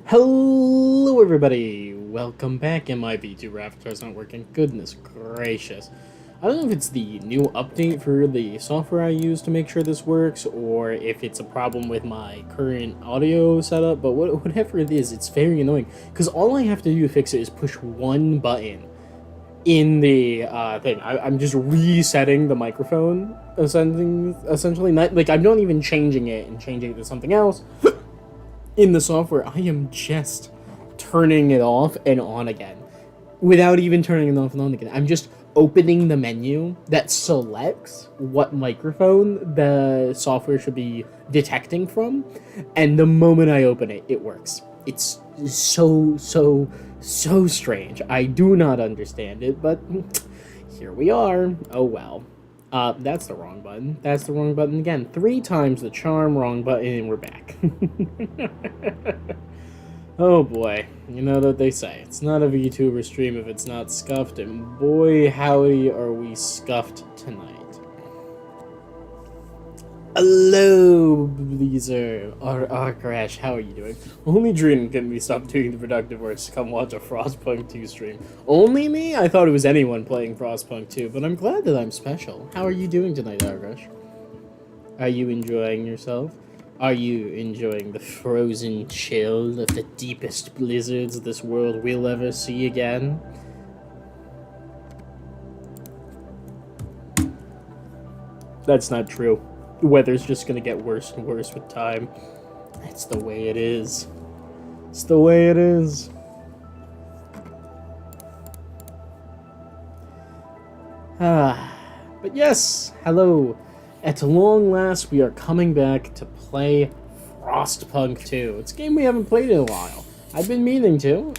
Hello everybody! Welcome back, and my VTuber avatar's not working. Goodness gracious. I don't know if it's the new update for the software I use to make sure this works, or if it's a problem with my current audio setup, but whatever it is, it's very annoying. Because all I have to do to fix it is push one button in the thing. I'm just resetting the microphone, essentially. Not, like, I'm not even changing it and changing it to something else. In the software, I am just turning it off and on again without even turning it off and on again. I'm just opening the menu that selects what microphone the software should be detecting from, and the moment I open it, it works. It's so strange. I do not understand it, but here we are. Oh well. That's the wrong button. That's the wrong button again. 3 times the charm, wrong button, and we're back. Oh boy. You know what they say. It's not a VTuber stream if it's not scuffed, and boy howdy are we scuffed tonight. Hello, Bleezer. Crash, how are you doing? Only Dream can be stopped doing the productive work to come watch a Frostpunk 2 stream. Only me? I thought it was anyone playing Frostpunk 2, but I'm glad that I'm special. How are you doing tonight, Crash? Are you enjoying yourself? Are you enjoying the frozen chill of the deepest blizzards this world will ever see again? That's not true. The weather's just gonna get worse and worse with time. It's the way it is. It's the way it is. But yes, hello. At long last, we are coming back to play Frostpunk 2. It's a game we haven't played in a while. I've been meaning to,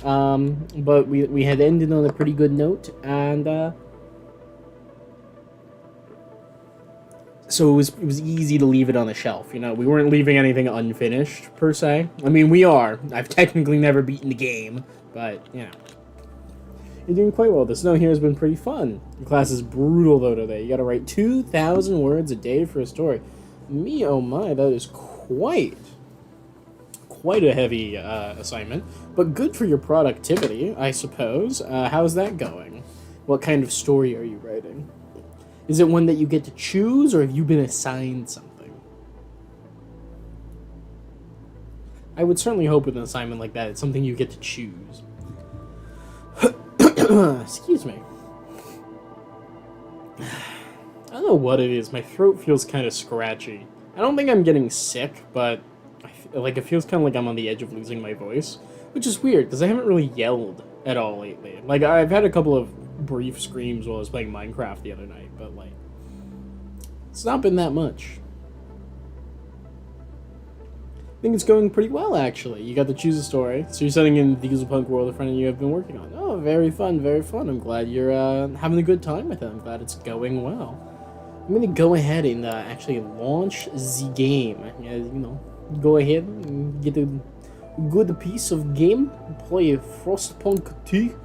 but we had ended on a pretty good note, and so it was easy to leave it on the shelf, you know? We weren't leaving anything unfinished, per se. I mean, we are. I've technically never beaten the game, but, you know. You're doing quite well. The snow here has been pretty fun. Your class is brutal, though, today. You gotta write 2,000 words a day for a story. Me, oh my, that is quite a heavy assignment. But good for your productivity, I suppose. How's that going? What kind of story are you writing? Is it one that you get to choose, or have you been assigned something? I would certainly hope with an assignment like that, it's something you get to choose. Excuse me. I don't know what it is. My throat feels kind of scratchy. I don't think I'm getting sick, but it feels kind of like I'm on the edge of losing my voice, which is weird because I haven't really yelled at all lately. Like, I've had a couple of brief screams while I was playing Minecraft the other night, but like, it's not been that much. I think it's going pretty well, actually. You got to choose a story, so you're setting in the Dieselpunk world a friend and you have been working on. Oh, very fun, very fun. I'm glad you're having a good time with it. I'm glad it's going well. I'm gonna go ahead and actually launch the game. You know, go ahead and get a good piece of game. Play Frostpunk 2.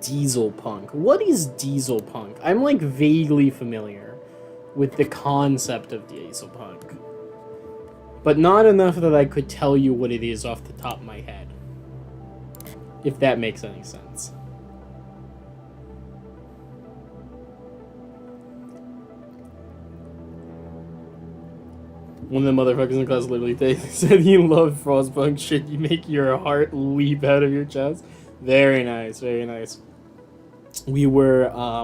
Dieselpunk. What is Dieselpunk? I'm like vaguely familiar with the concept of Dieselpunk, but not enough that I could tell you what it is off the top of my head, if that makes any sense. One of the motherfuckers in the class literally said he loved Frostpunk shit. You make your heart leap out of your chest. Very nice, very nice. We were, I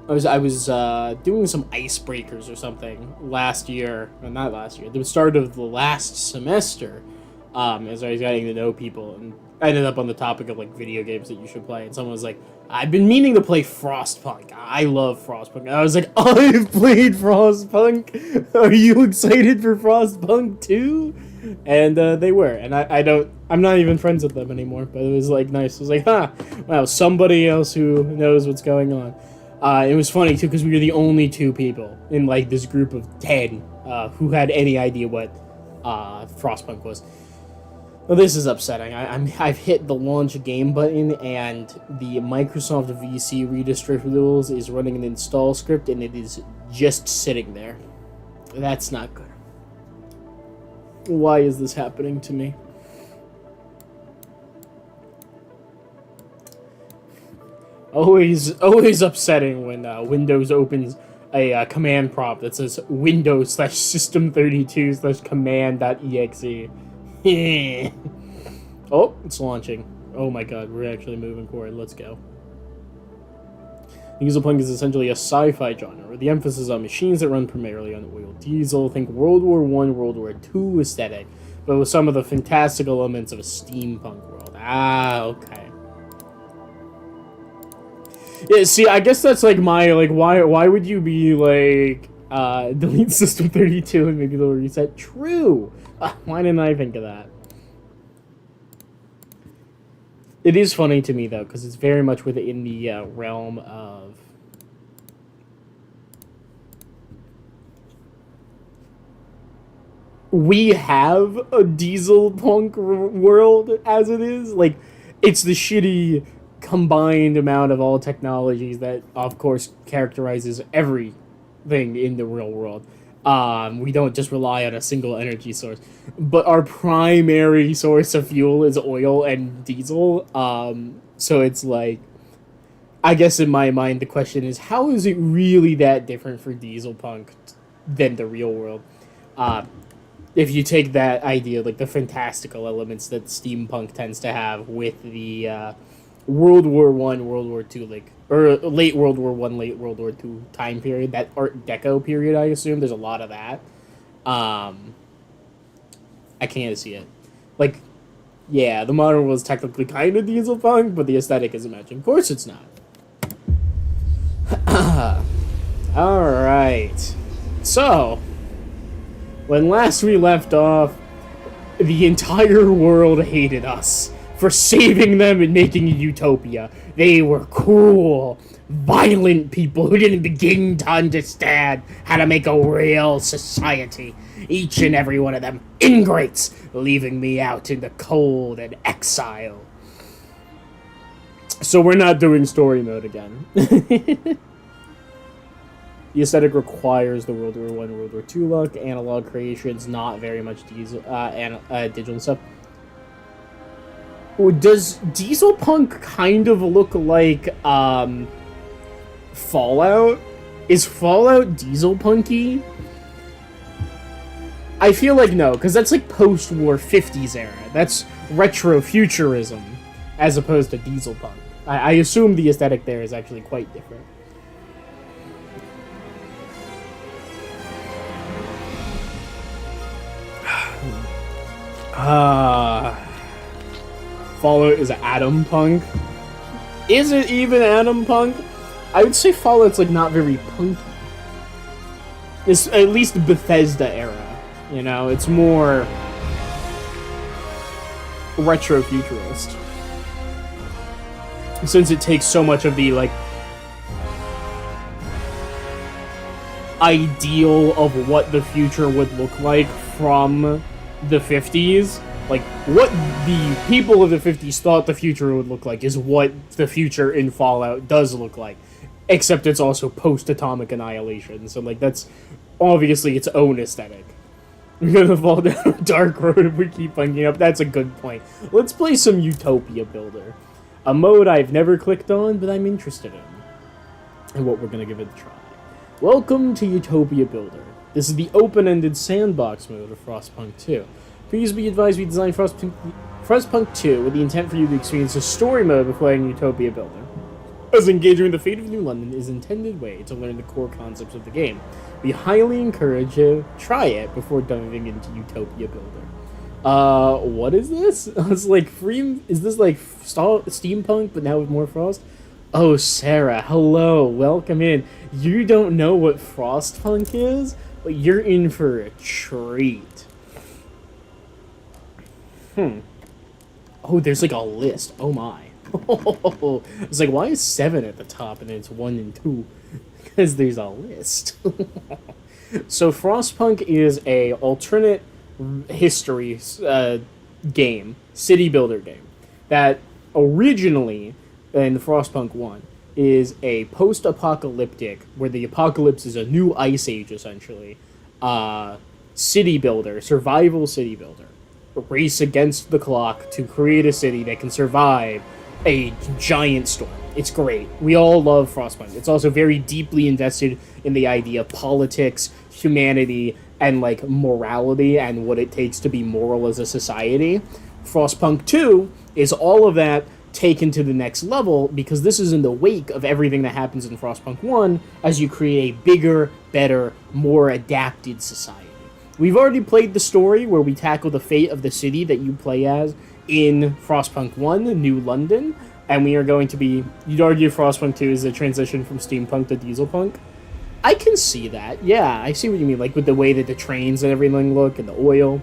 was doing some icebreakers or something last year, or not last year, the start of the last semester, as I was getting to know people, and I ended up on the topic of, like, video games that you should play, and someone was like, I've been meaning to play Frostpunk. I love Frostpunk. And I was like, I've played Frostpunk. Are you excited for Frostpunk 2? And they were, and I'm not even friends with them anymore, but it was like nice. It was like, wow, somebody else who knows what's going on. It was funny too, because we were the only 2 people in like this group of 10 who had any idea what Frostpunk was. Well, this is upsetting. I've hit the launch game button, and the Microsoft VC redistributables is running an install script, and it is just sitting there. That's not good. Why is this happening to me? Always upsetting when Windows opens a command prompt that says Windows/System32/command.exe. Oh, it's launching. Oh my god, we're actually moving forward. Let's go. Dieselpunk is essentially a sci-fi genre, with the emphasis on machines that run primarily on oil diesel. Think World War I, World War II aesthetic, but with some of the fantastic elements of a steampunk world. Ah, okay. Yeah, see, I guess that's like my, like, why would you be like, delete System 32 and maybe they'll reset? True! Why didn't I think of that? It is funny to me, though, because it's very much within the realm of... We have a diesel punk world as it is. Like, it's the shitty combined amount of all technologies that, of course, characterizes everything in the real world. We don't just rely on a single energy source, but our primary source of fuel is oil and diesel. So it's like, I guess in my mind, the question is, how is it really that different for diesel punk than the real world? If you take that idea, like the fantastical elements that steampunk tends to have with the World War I, World War II, like, or late World War I, late World War II time period, that Art Deco period, I assume, there's a lot of that. I can't see it. Like, yeah, the modern world is technically kind of diesel punk, but the aesthetic isn't matching. Of course it's not. Alright. So, when last we left off, the entire world hated us for saving them and making a utopia. They were cruel, violent people who didn't begin to understand how to make a real society. Each and every one of them ingrates, leaving me out in the cold and exile. So we're not doing story mode again. The aesthetic requires the World War I, World War II look, analog creations, not very much digital stuff. Does diesel punk kind of look like Fallout? Is Fallout diesel punky? I feel like no, because that's like post-war 50s era. That's retro-futurism, as opposed to diesel punk. I assume the aesthetic there is actually quite different. Fallout is Atom Punk. Is it even Atom Punk? I would say Fallout's like not very punky. It's at least Bethesda era, you know? It's more retro-futurist. Since it takes so much of the, like, ideal of what the future would look like from the 50s, like, what the people of the 50s thought the future would look like is what the future in Fallout does look like. Except it's also post-atomic annihilation, so, like, that's obviously its own aesthetic. We're gonna fall down a dark road if we keep punking up. That's a good point. Let's play some Utopia Builder. A mode I've never clicked on, but I'm interested in. And what we're gonna give it a try. Welcome to Utopia Builder. This is the open-ended sandbox mode of Frostpunk 2. Please be advised we designed Frostpunk 2 with the intent for you to experience a story mode before playing Utopia Builder, as engaging with the fate of New London is an intended way to learn the core concepts of the game. We highly encourage you to try it before diving into Utopia Builder. What is this? It's like free. Is this like steampunk, but now with more frost? Oh, Sarah, hello, welcome in. You don't know what Frostpunk is? But you're in for a treat. Oh, there's like a list. Oh my. It's like, why is 7 at the top and then it's 1 and 2? Because there's a list. So Frostpunk is a alternate history game, city builder game, that originally in Frostpunk 1 is a post-apocalyptic, where the apocalypse is a new ice age, essentially, city builder, survival city builder. A race against the clock to create a city that can survive a giant storm. It's great. We all love Frostpunk. It's also very deeply invested in the idea of politics, humanity, and like morality and what it takes to be moral as a society. Frostpunk 2 is all of that taken to the next level, because this is in the wake of everything that happens in Frostpunk 1 as you create a bigger, better, more adapted society. We've already played the story where we tackle the fate of the city that you play as in Frostpunk 1, New London, and we are going to be... You'd argue Frostpunk 2 is a transition from steampunk to dieselpunk. I can see that. Yeah, I see what you mean, like with the way that the trains and everything look and the oil.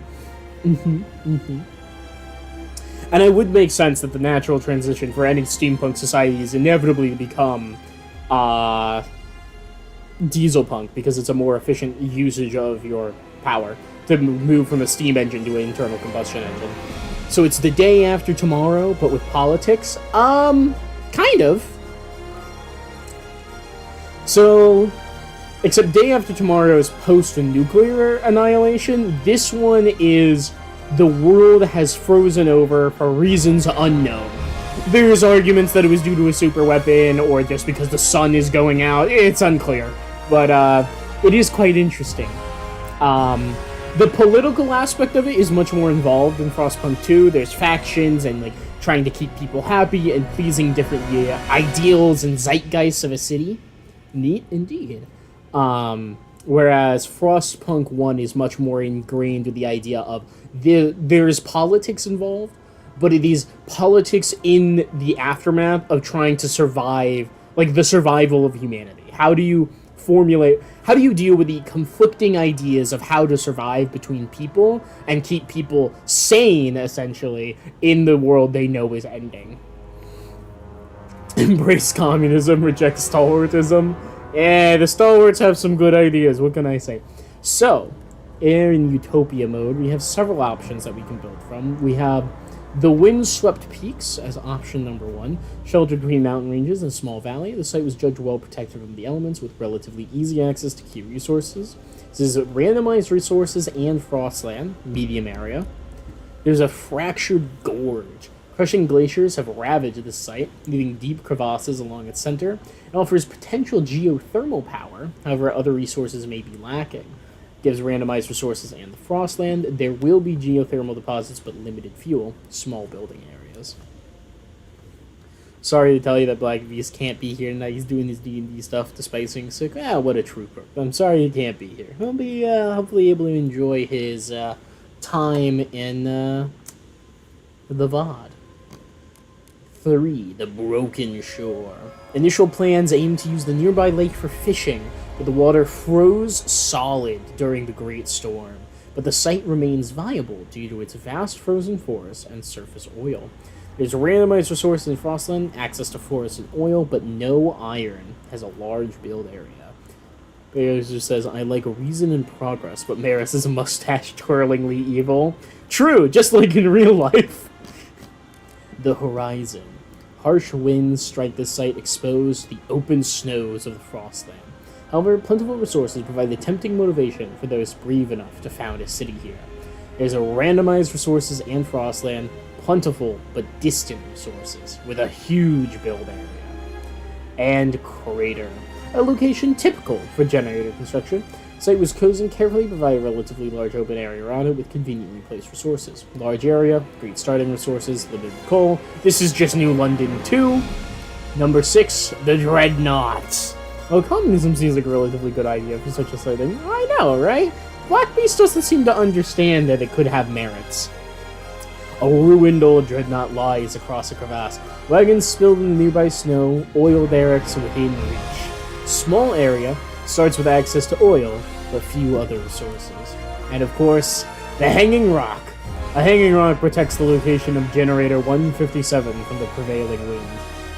And it would make sense that the natural transition for any steampunk society is inevitably to become dieselpunk, because it's a more efficient usage of your power to move from a steam engine to an internal combustion engine. So it's the day after tomorrow, but with politics? Kind of. So, except day after tomorrow is post-nuclear annihilation. This one is the world has frozen over for reasons unknown. There's arguments that it was due to a super weapon or just because the sun is going out. It's unclear. But it is quite interesting. The political aspect of it is much more involved in Frostpunk 2. There's factions and like trying to keep people happy and pleasing different ideals and zeitgeists of a city. Neat indeed. Whereas Frostpunk 1 is much more ingrained with the idea of there's politics involved, but it is politics in the aftermath of trying to survive, like the survival of humanity. How do you deal with the conflicting ideas of how to survive between people and keep people sane, essentially, in the world they know is ending? Embrace communism, reject stalwartism. Yeah, the stalwarts have some good ideas, what can I say? So, in Utopia mode, we have several options that we can build from. We have the windswept peaks as option number 1. Sheltered between mountain ranges and a small valley, the site was judged well protected from the elements with relatively easy access to key resources. This is randomized resources and frostland, medium area. There's a fractured gorge. Crushing glaciers have ravaged this site, leaving deep crevasses along its center. It offers potential geothermal power, however other resources may be lacking. Gives randomized resources and the frostland. There will be geothermal deposits, but limited fuel. Small building areas. Sorry to tell you that Black Beast can't be here tonight. He's doing his D&D stuff despite being sick. What a trooper. I'm sorry he can't be here. He'll be hopefully able to enjoy his time in the VOD. 3. The Broken Shore. Initial plans aim to use the nearby lake for fishing, but the water froze solid during the Great Storm. But the site remains viable due to its vast frozen forests and surface oil. There's randomized resources in Frostland, access to forest and oil, but no iron. Has a large build area. Maris just says, I like reason and progress, but Maris is mustache-twirlingly evil. True, just like in real life. The Horizon. Harsh winds strike this site, exposed to the open snows of the Frostland. However, plentiful resources provide the tempting motivation for those brave enough to found a city here. There's a randomized resources and Frostland, plentiful but distant resources, with a huge build area. And Crater. A location typical for generator construction. The site was chosen carefully to provide a relatively large open area around it with conveniently placed resources. Large area, great starting resources, limited coal. This is just New London 2. Number 6, the Dreadnought. Well, communism seems like a relatively good idea for such a site. I know, right? Black Beast doesn't seem to understand that it could have merits. A ruined old dreadnought lies across a crevasse. Wagons spilled in the nearby snow, oil derricks within reach. Small area, starts with access to oil, but few other resources. And of course, the Hanging Rock. A hanging rock protects the location of Generator 157 from the prevailing wind.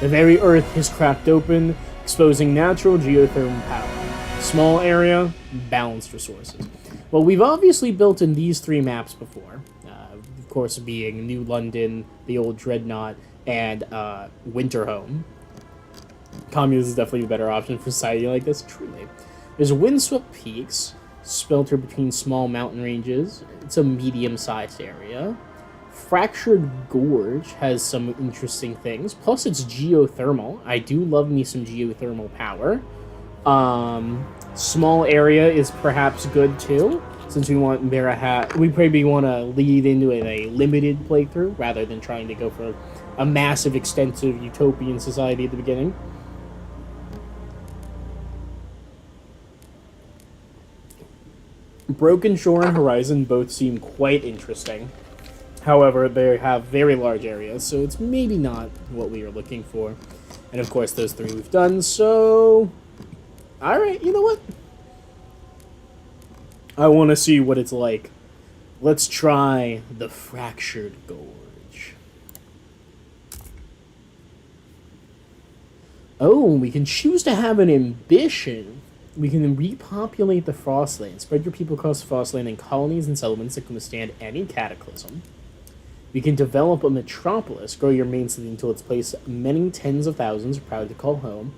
The very earth has cracked open, exposing natural geothermal power. Small area, balanced resources. Well, we've obviously built in these 3 maps before. Of course, being New London, the old Dreadnought, and Winterhome. Communism is definitely a better option for society like this, truly. There's windswept peaks, speltered between small mountain ranges. It's a medium-sized area. Fractured Gorge has some interesting things. Plus, it's geothermal. I do love me some geothermal power. Small area is perhaps good too, since we want we probably want to lead into a limited playthrough rather than trying to go for a massive, extensive utopian society at the beginning. Broken Shore and Horizon both seem quite interesting. However, they have very large areas, so it's maybe not what we are looking for. And of course, those three we've done, so... Alright, you know what? I want to see what it's like. Let's try the Fractured Gorge. Oh, we can choose to have an ambition. We can repopulate the Frostland. Spread your people across the Frostland in colonies and settlements that can withstand any cataclysm. We can develop a metropolis. Grow your main city until its place many tens of thousands are proud to call home.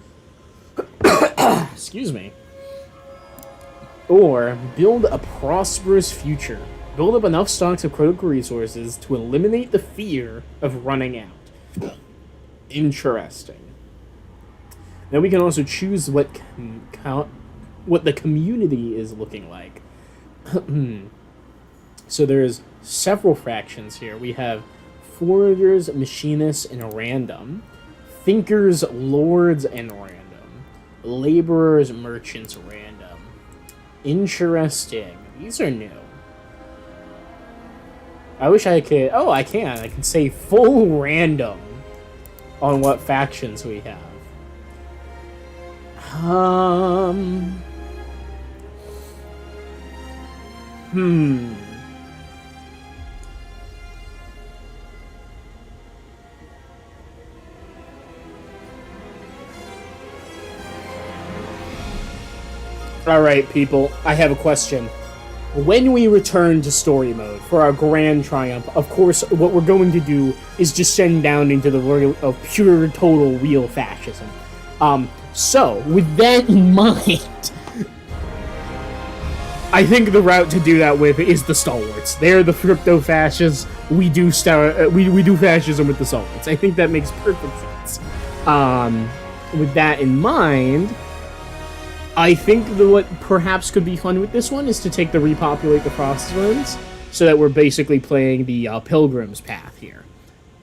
Excuse me. Or build a prosperous future. Build up enough stocks of critical resources to eliminate the fear of running out. Interesting. Now we can also choose what the community is looking like. So there's several fractions here. We have foragers, machinists, and random. Thinkers, lords, and random. Laborers, merchants, random. Interesting. These are new. I wish I could... Oh, I can. I can say full random on what factions we have. Alright, people, I have a question. When we return to story mode for our grand triumph, of course, what we're going to do is descend down into the world of pure, total, real fascism. So, with that in mind, I think the route to do that with is the stalwarts. They're the crypto-fascists. We do fascism with the stalwarts. I think that makes perfect sense. With that in mind, I think what perhaps could be fun with this one is to take the repopulate the Frostlands, so that we're basically playing the Pilgrim's Path here.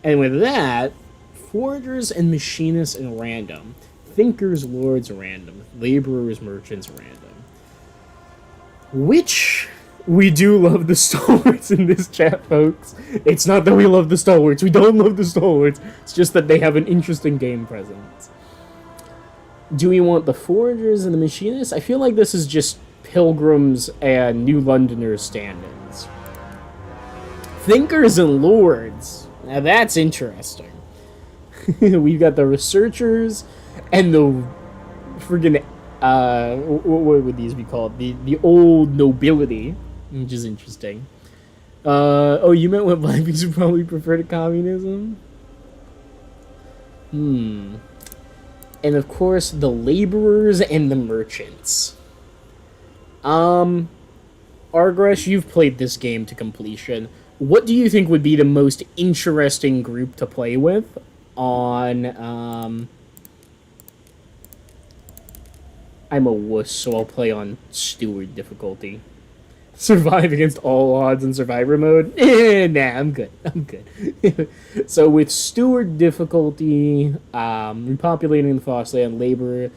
And with that, foragers and machinists and random. Thinkers, lords, random. Laborers, merchants, random. Which, we do love the stalwarts in this chat, folks. It's not that we love the stalwarts. We don't love the stalwarts. It's just that they have an interesting game presence. Do we want the foragers and the machinists? I feel like this is just pilgrims and New Londoners stand-ins. Thinkers and lords. Now that's interesting. We've got the researchers and the friggin' what would these be called? The old nobility, which is interesting. Oh, you meant what Vikings would probably prefer to communism? And of course, the laborers and the merchants. Argresh, you've played this game to completion. What do you think would be the most interesting group to play with on, I'm a wuss, so I'll play on Steward difficulty. Survive against all odds in Survivor mode? Nah, I'm good. So with Steward difficulty, repopulating the Frostland, labor,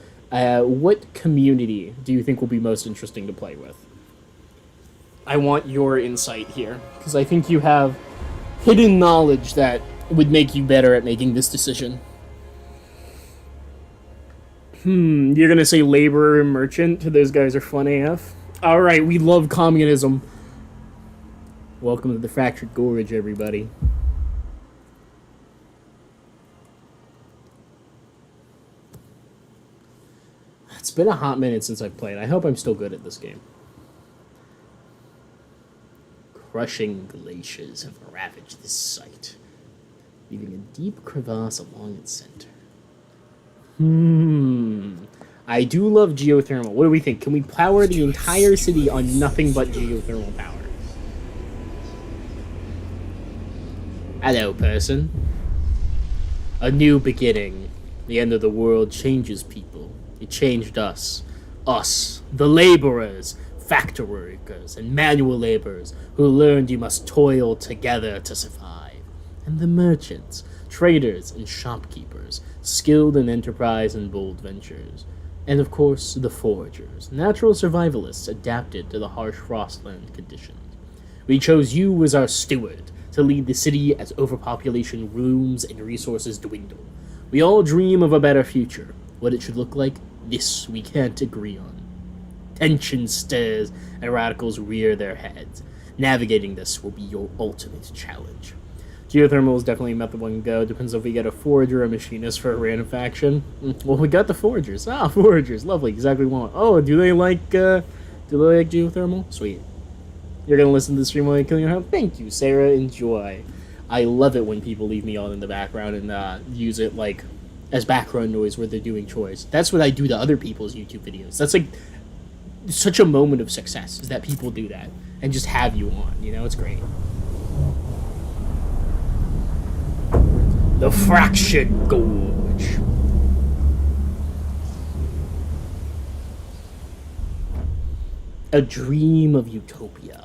what community do you think will be most interesting to play with? I want your insight here, because I think you have hidden knowledge that would make you better at making this decision. You're gonna say laborer and merchant? Those guys are fun AF. Alright, we love communism. Welcome to the Fractured Gorge, everybody. It's been a hot minute since I've played. I hope I'm still good at this game. crushing glaciers have ravaged this site, leaving a deep crevasse along its center. I do love geothermal. What do we think? Can we power the entire city on nothing but geothermal power? Hello, person. A new beginning. The end of the world changes people. It changed us. Us, the laborers, factory workers, and manual laborers who learned you must toil together to survive. And the merchants, traders, and shopkeepers, skilled in enterprise and bold ventures. And of course, the foragers, natural survivalists adapted to the harsh frostland conditions. We chose you as our steward to lead the city as overpopulation looms and resources dwindle. We all dream of a better future. What it should look like, this we can't agree on. Tension stirs and radicals rear their heads. Navigating this will be your ultimate challenge. Geothermal is definitely a method one can go. Depends if we get a forager or a machinist for a random faction. Well, we got the foragers. Ah, foragers, lovely, exactly what we want. Oh, do they like geothermal? Sweet. You're gonna listen to the stream while you're killing your house? Thank you, Sarah. Enjoy. I love it when people leave me on in the background and use it like as background noise where they're doing chores. That's what I do to other people's YouTube videos. That's like such a moment of success is that people do that and just have you on. You know, it's great. The Fractured Gorge. A dream of utopia.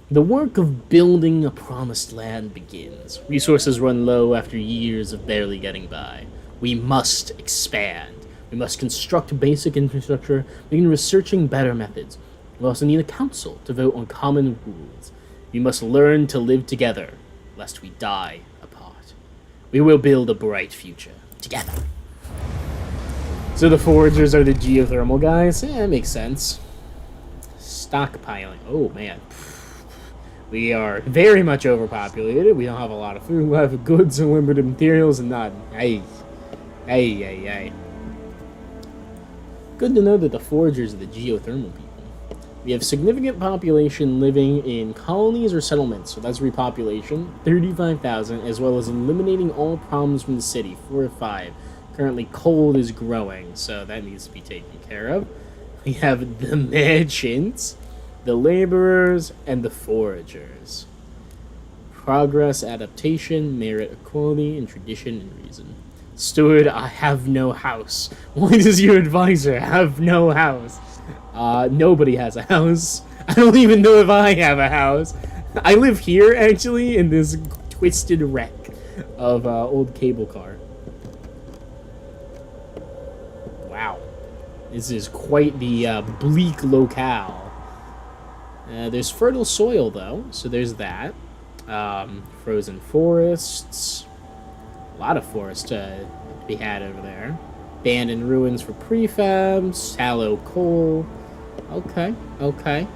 The work of building a promised land begins. Resources run low after years of barely getting by. We must expand. We must construct basic infrastructure, begin researching better methods. We also need a council to vote on common rules. We must learn to live together, lest we die apart. We will build a bright future together. So the foragers are the geothermal guys? Yeah, that makes sense. Stockpiling. Oh, man. We are very much overpopulated. We don't have a lot of food. We have goods and limited materials and none. Hey. Good to know that the foragers are the geothermal people. We have significant population living in colonies or settlements, so that's repopulation, 35,000, as well as eliminating all problems from the city, 4 or 5. Currently, coal is growing, so that needs to be taken care of. We have the merchants, the laborers, and the foragers. Progress, adaptation, merit, equality, and tradition and reason. Steward, I have no house. Why does your advisor have no house? Nobody has a house. I don't even know if I have a house. I live here, actually, in this twisted wreck of old cable car. Wow. This is quite the bleak locale. There's fertile soil, though, so there's that. Frozen forests. A lot of forest to be had over there. Abandoned ruins for prefabs. Tallow coal. Okay. Alright,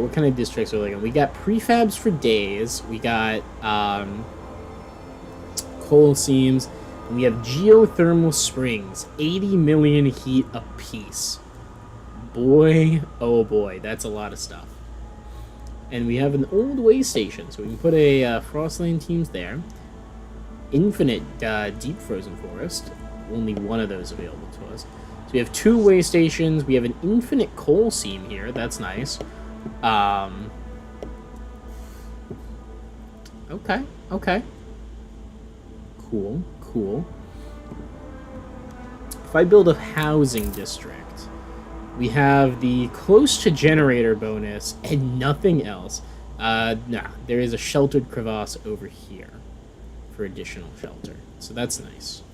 what kind of districts are we looking at? We got prefabs for days. We got coal seams. And we have geothermal springs. 80 million heat apiece. Boy, oh boy, that's a lot of stuff. And we have an old way station, so we can put a Frostland teams there. Infinite deep frozen forest. Only one of those available to us. So we have 2 way stations. We have an infinite coal seam here. That's nice. Okay. Cool. If I build a housing district, we have the close to generator bonus and nothing else. Nah, there is a sheltered crevasse over here for additional shelter. So that's nice.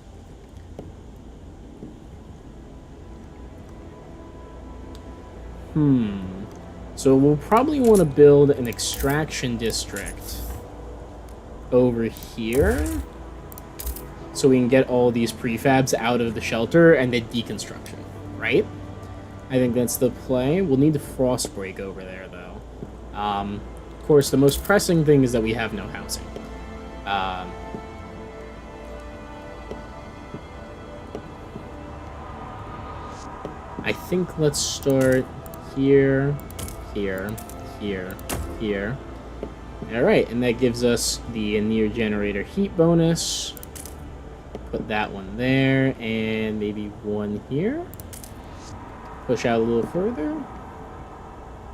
So we'll probably want to build an extraction district over here so we can get all these prefabs out of the shelter and then deconstruction, right? I think that's the play. We'll need the frost break over there, though. Of course, the most pressing thing is that we have no housing. I think let's start here, here, here, here. Alright, and that gives us the near generator heat bonus. Put that one there, and maybe one here. Push out a little further.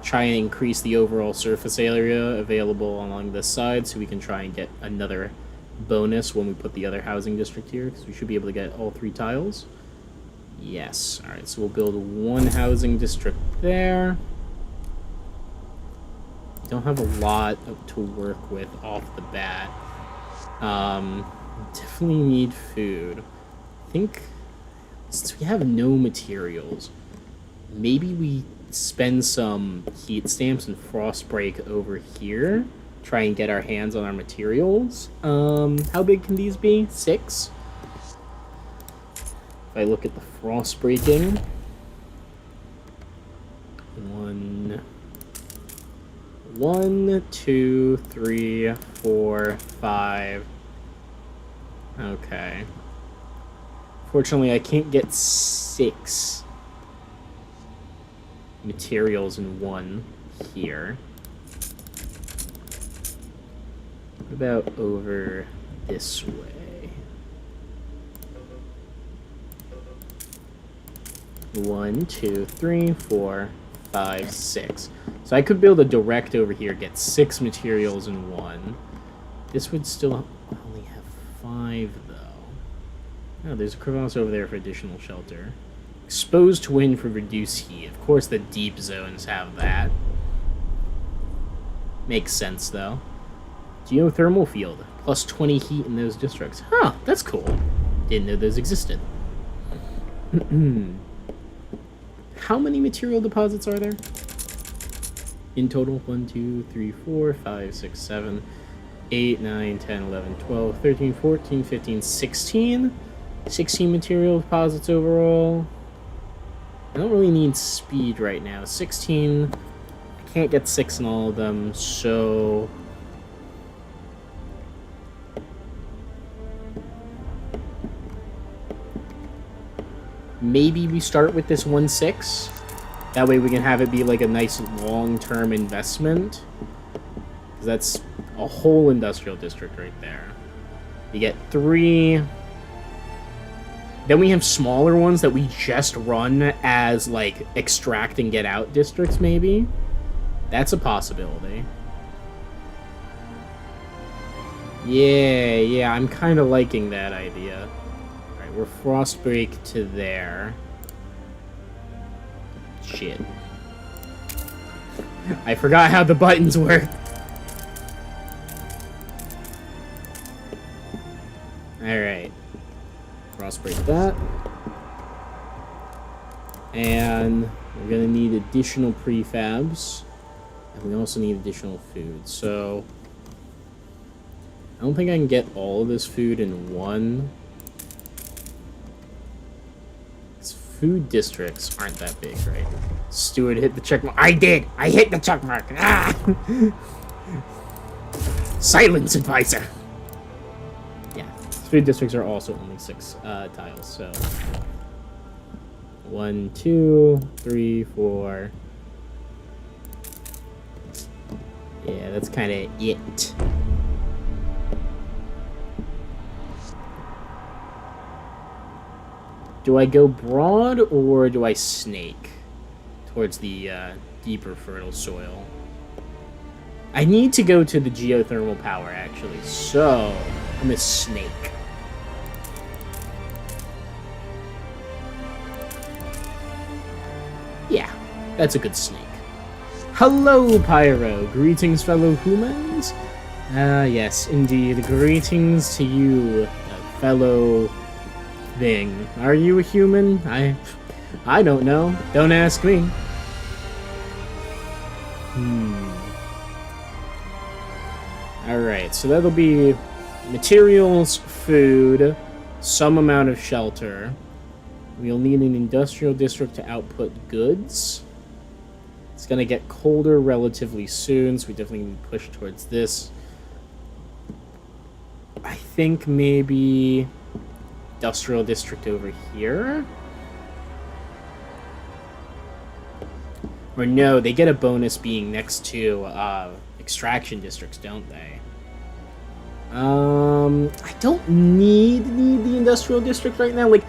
Try and increase the overall surface area available along this side so we can try and get another bonus when we put the other housing district here, because we should be able to get all 3 tiles. Yes. Alright, so we'll build one housing district there. Don't have a lot to work with off the bat. Definitely need food. I think since we have no materials, maybe we spend some heat stamps and Frostbreak over here. Try and get our hands on our materials. How big can these be? 6? If I look at the Frostbreaking. 1, 2, 3, 4, 5. Okay. Fortunately, I can't get 6 materials in one here. What about over this way? 1, 2, 3, 4, 5, 6. So I could build a direct over here, get 6 materials in one. This would still only have 5, though. Oh, there's a crevasse over there for additional shelter. Exposed to wind for reduced heat. Of course the deep zones have that. Makes sense, though. Geothermal field. Plus 20 heat in those districts. Huh, that's cool. Didn't know those existed. How many material deposits are there? In total, 1, 2, 3, 4, 5, 6, 7, 8, 9, 10, 11, 12, 13, 14, 15, 16. 16 material deposits overall. I don't really need speed right now. 16. I can't get 6 in all of them, so... maybe we start with this 1/6. That way we can have it be like a nice long-term investment. That's a whole industrial district right there. You get 3. Then we have smaller ones that we just run as like extract and get out districts, maybe. That's a possibility. Yeah, I'm kind of liking that idea. Alright, we're Frostbreak to there. Shit. I forgot how the buttons work. Alright. Frostbreak that. And we're gonna need additional prefabs. And we also need additional food. So I don't think I can get all of this food in one. Food districts aren't that big, right? Steward hit the check mark. I did! I hit the check mark! Ah! Silence, advisor! Yeah, food districts are also only 6 tiles, so... 1, 2, 3, 4... Yeah, that's kind of it. Do I go broad, or do I snake towards the deeper fertile soil? I need to go to the geothermal power, actually, so I'm a snake. Yeah, that's a good snake. Hello, Pyro! Greetings, fellow humans? Yes, indeed. Greetings to you, fellow... thing. Are you a human? I don't know. Don't ask me. Alright, so that'll be materials, food, some amount of shelter. We'll need an industrial district to output goods. It's gonna get colder relatively soon, so we definitely need to push towards this. I think maybe... industrial district over here. Or no, they get a bonus being next to extraction districts, don't they? I don't need the industrial district right now. Like,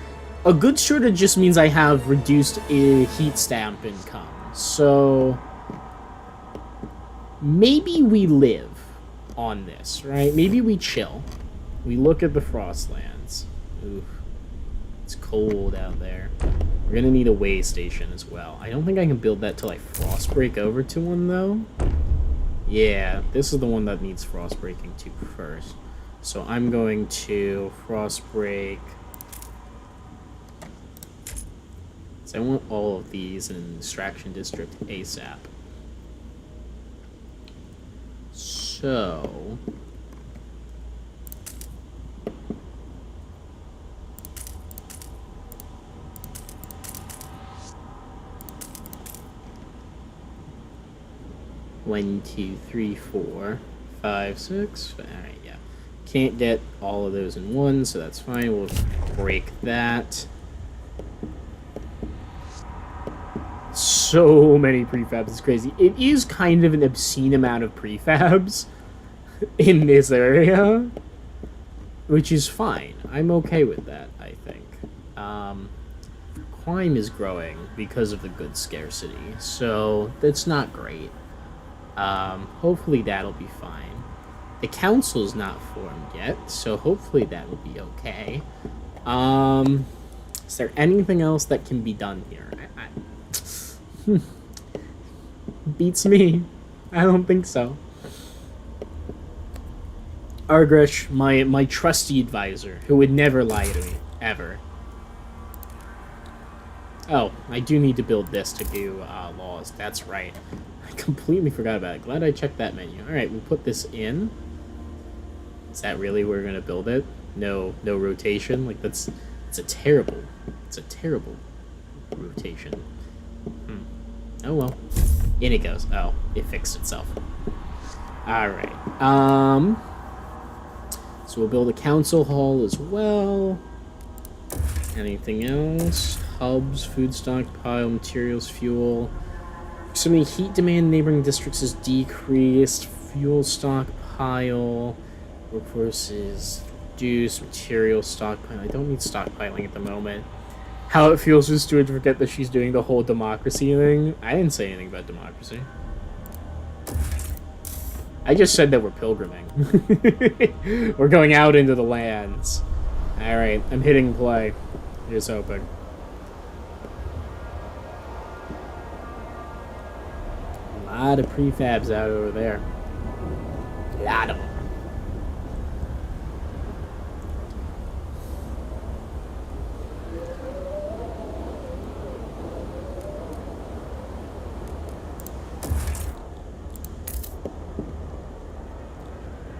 a good shortage just means I have reduced heat stamp income. So maybe we live on this, right? Maybe we chill. We look at the Frostlands. Oof. It's cold out there. We're gonna need a way station as well. I don't think I can build that till I frost break over to one, though. Yeah, this is the one that needs frost breaking to first. So I'm going to frost break. So I want all of these in an extraction district ASAP. So 1, 2, 3, 4, 5, 6. All right, yeah. Can't get all of those in one, so that's fine. We'll break that. So many prefabs, it's crazy. It is kind of an obscene amount of prefabs in this area, which is fine. I'm okay with that, I think. Crime is growing because of the goods scarcity, so that's not great. Hopefully that'll be fine. The council's not formed yet, so hopefully that will be okay. Is there anything else that can be done here? Beats me. I don't think so. Argresh, my trusty advisor, who would never lie to me, ever. Oh, I do need to build this to do laws. That's right. I completely forgot about it. Glad I checked that menu. Alright, we'll put this in. Is that really where we're going to build it? No rotation? Like, it's a terrible rotation. Oh well. In it goes. Oh, it fixed itself. Alright. So we'll build a council hall as well. Anything else? Hubs, food stockpile, materials, fuel. So many heat demand in neighboring districts is decreased. Fuel stockpile. Workforce is reduced. Material stockpile. I don't need stockpiling at the moment. How it feels just to forget that she's doing the whole democracy thing. I didn't say anything about democracy. I just said that we're pilgriming. We're going out into the lands. Alright, I'm hitting play. Here's hoping. A lot of prefabs out over there. A lot of them.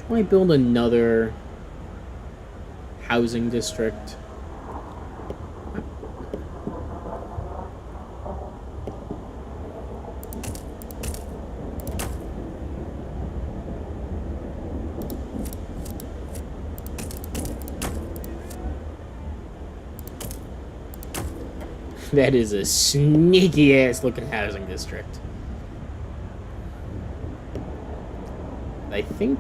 Do I build another housing district? That is a sneaky ass looking housing district. I think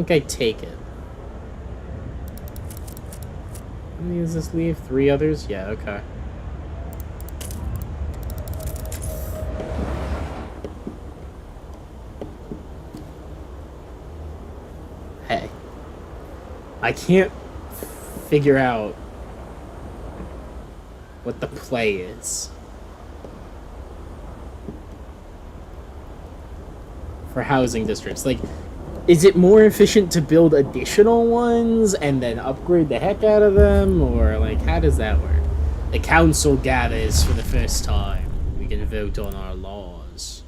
I take it. How many does this leave? 3 others? Yeah, okay. Hey. I can't figure out what the play is for housing districts. Like, is it more efficient to build additional ones and then upgrade the heck out of them? Or, like, how does that work? The council gathers for the first time. We can vote on our laws.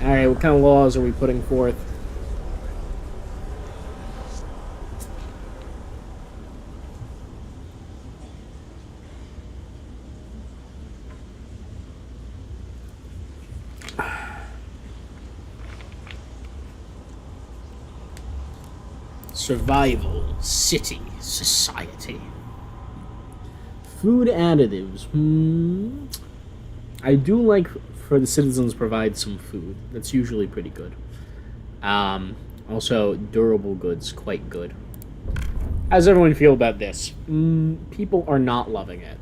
Alright, what kind of laws are we putting forth? Survival, city, society. Food additives. I do like for the citizens provide some food. That's usually pretty good. Also, durable goods, quite good. How does everyone feel about this? People are not loving it.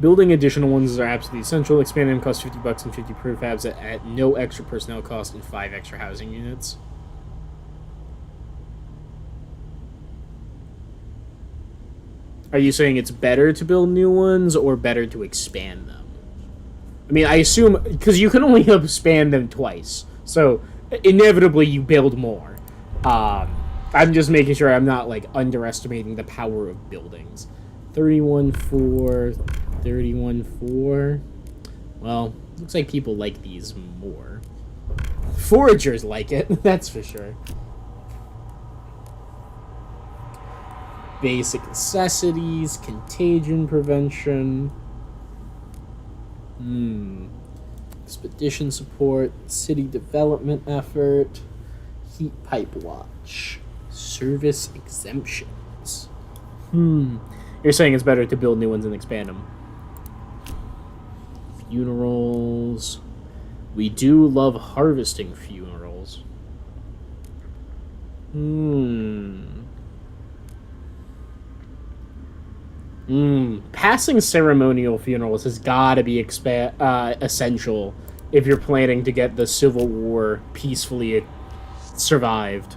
Building additional ones are absolutely essential. Expanding them costs $50 and 50 prefabs at no extra personnel cost and 5 extra housing units. Are you saying it's better to build new ones or better to expand them? I mean, I assume, because you can only expand them twice, so inevitably you build more. I'm just making sure I'm not, like, underestimating the power of buildings. 31.4, 31.4. Well, looks like people like these more. Foragers like it, that's for sure. Basic necessities, contagion prevention. Expedition support, city development effort, heat pipe watch, service exemptions. You're saying it's better to build new ones and expand them. Funerals. We do love harvesting funerals. Passing ceremonial funerals has got to be essential if you're planning to get the Civil War peacefully survived.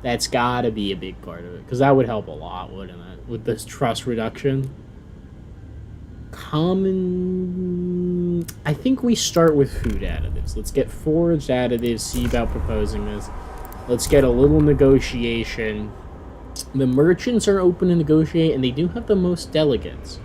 That's got to be a big part of it, because that would help a lot, wouldn't it? With this trust reduction. Common... I think we start with food additives. Let's get foraged additives, see about proposing this. Let's get a little negotiation. The merchants are open to negotiate, and they do have the most delegates.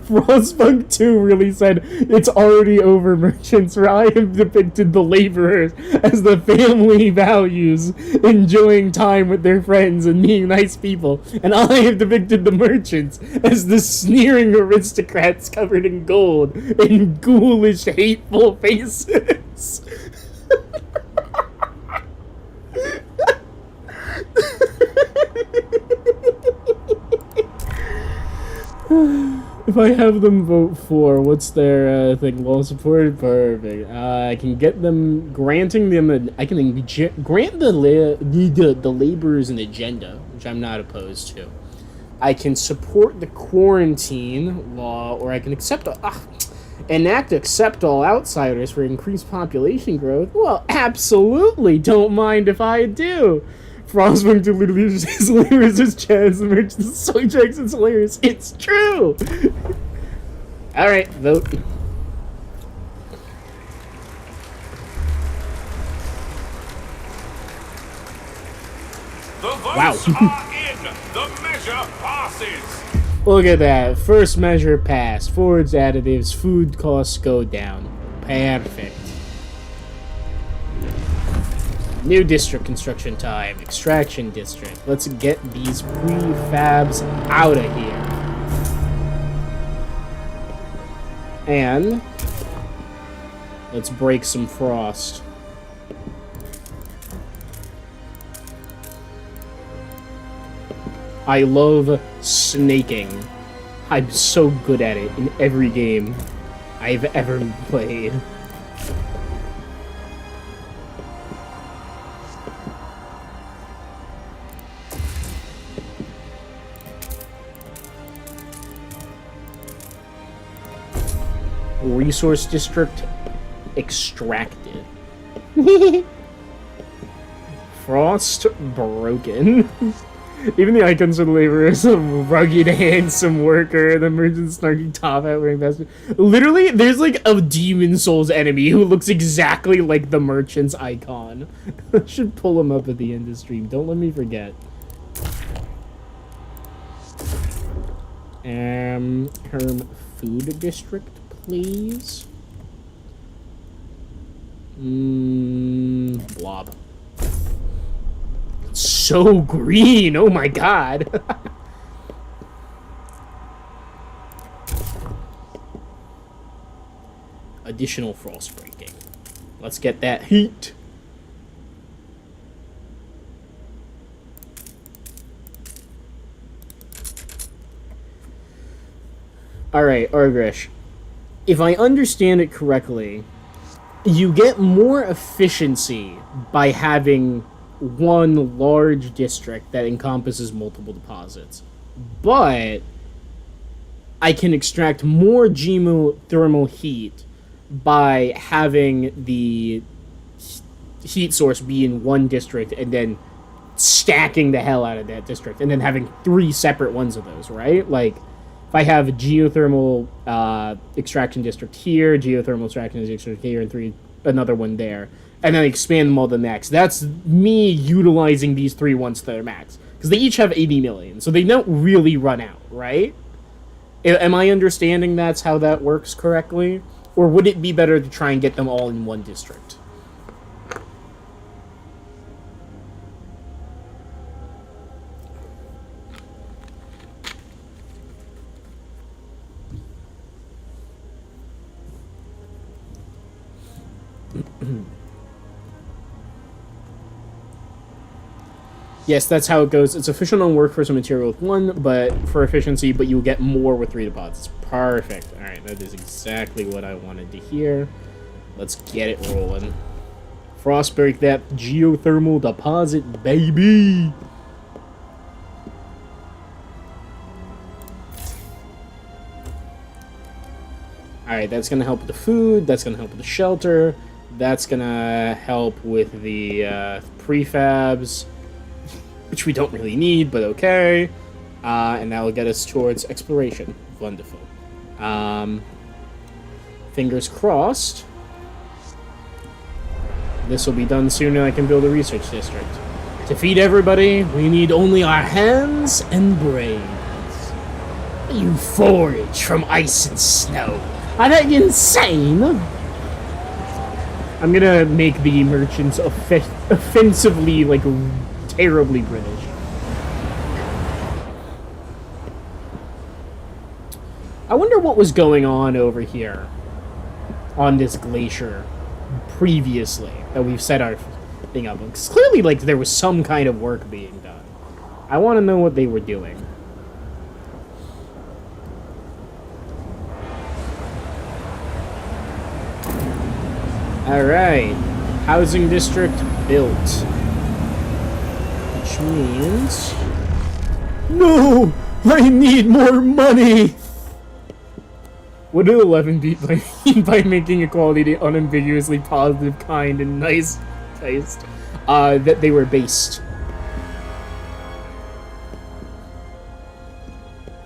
Frostpunk 2 really said, it's already over, merchants, where I have depicted the laborers as the family values, enjoying time with their friends and being nice people, and I have depicted the merchants as the sneering aristocrats covered in gold and ghoulish, hateful faces. If I have them vote for, what's their thing? Well supported, perfect. I can get them, granting them, I can grant the laborers an agenda, which I'm not opposed to. I can support the quarantine law, or I can accept all outsiders for increased population growth. Well, absolutely, don't mind if I do. Frostpunk delivers his hilarious as Chaz, the merchant's soy checks, it's hilarious. It's true! Alright, vote. The votes are in! The measure passes! Look at that. First measure passed. Forage additives, food costs go down. Perfect. New district construction time. Extraction district. Let's get these prefabs out of here. And let's break some frost. I love snaking. I'm so good at it in every game I've ever played. Resource district extracted. Frost broken. Even the icons of the laborers, a rugged, handsome worker, the merchant snarky top hat wearing bastard. Literally, there's like a Demon Souls enemy who looks exactly like the merchant's icon. I should pull him up at the end of stream. Don't let me forget. Herm Food District, please. Blob. So green, oh my god. Additional frost breaking. Let's get that heat. Alright, Argrish. If I understand it correctly, you get more efficiency by having one large district that encompasses multiple deposits. But I can extract more geothermal heat by having the heat source be in one district and then stacking the hell out of that district and then having 3 separate ones of those, right? Like, if I have a geothermal extraction district here, geothermal extraction district here, and another one there, and then expand them all to max. That's me utilizing these 3 ones to their max. Because they each have 80 million, so they don't really run out, right? Am I understanding that's how that works correctly? Or would it be better to try and get them all in one district? Yes, that's how it goes. It's efficient on work for some material with 1, but for efficiency, but you'll get more with 3 deposits. Perfect. Alright, that is exactly what I wanted to hear. Let's get it rolling. Frostpunk that geothermal deposit, baby! Alright, that's gonna help with the food, that's gonna help with the shelter, that's gonna help with the prefabs, which we don't really need, but okay. And that will get us towards exploration. Wonderful. Fingers crossed. This will be done soon and I can build a research district. To feed everybody, we need only our hands and brains. You forage from ice and snow. Are that insane? I'm gonna make the merchants offensively, like, terribly British. I wonder what was going on over here on this glacier previously that we've set our thing up. Because clearly, like, there was some kind of work being done. I want to know what they were doing. Alright. Housing district built. Which means... No! I need more money! What did 11 beat by making equality unambiguously positive, kind, and nice taste? That they were based.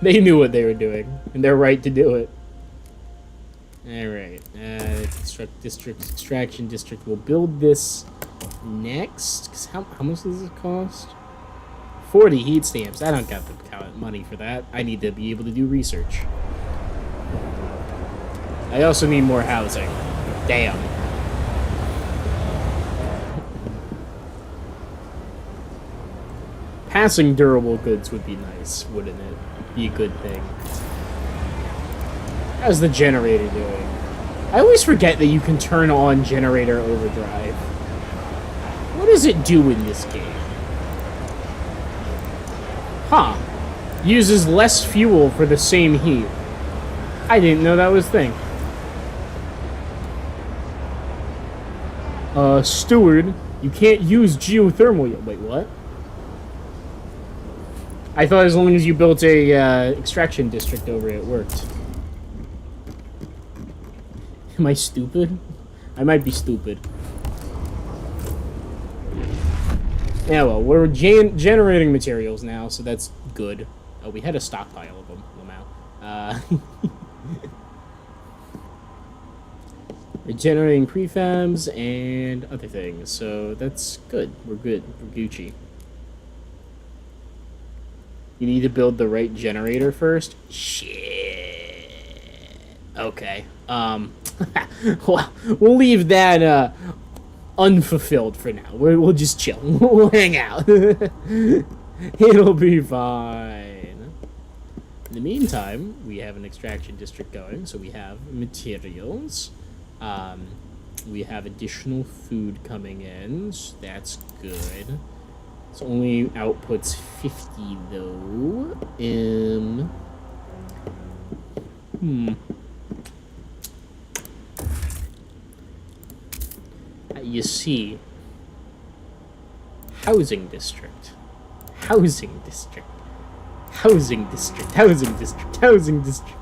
They knew what they were doing, and they're right to do it. Alright, extraction district. We'll build this next. Cause how much does it cost? 40 heat stamps. I don't got the money for that. I need to be able to do research. I also need more housing. Damn. Passing durable goods would be nice, wouldn't it? Be a good thing. How's the generator doing? I always forget that you can turn on generator overdrive. What does it do in this game? Huh. Uses less fuel for the same heat. I didn't know that was a thing. Steward, you can't use geothermal yet. Wait, what? I thought as long as you built a extraction district over it worked. Am I stupid? I might be stupid. Yeah, well, we're generating materials now, so that's good. Oh, we had a stockpile of them. Wow. We're generating prefabs and other things, so that's good. We're good. We're Gucci. You need to build the right generator first? Shit. Okay. Well, we'll leave that unfulfilled for now. We'll just chill. We'll hang out. It'll be fine. In the meantime, we have an extraction district going, so we have materials. We have additional food coming in, so that's good. It's only outputs 50 though. You see, housing district, housing district, housing district, housing district, housing district.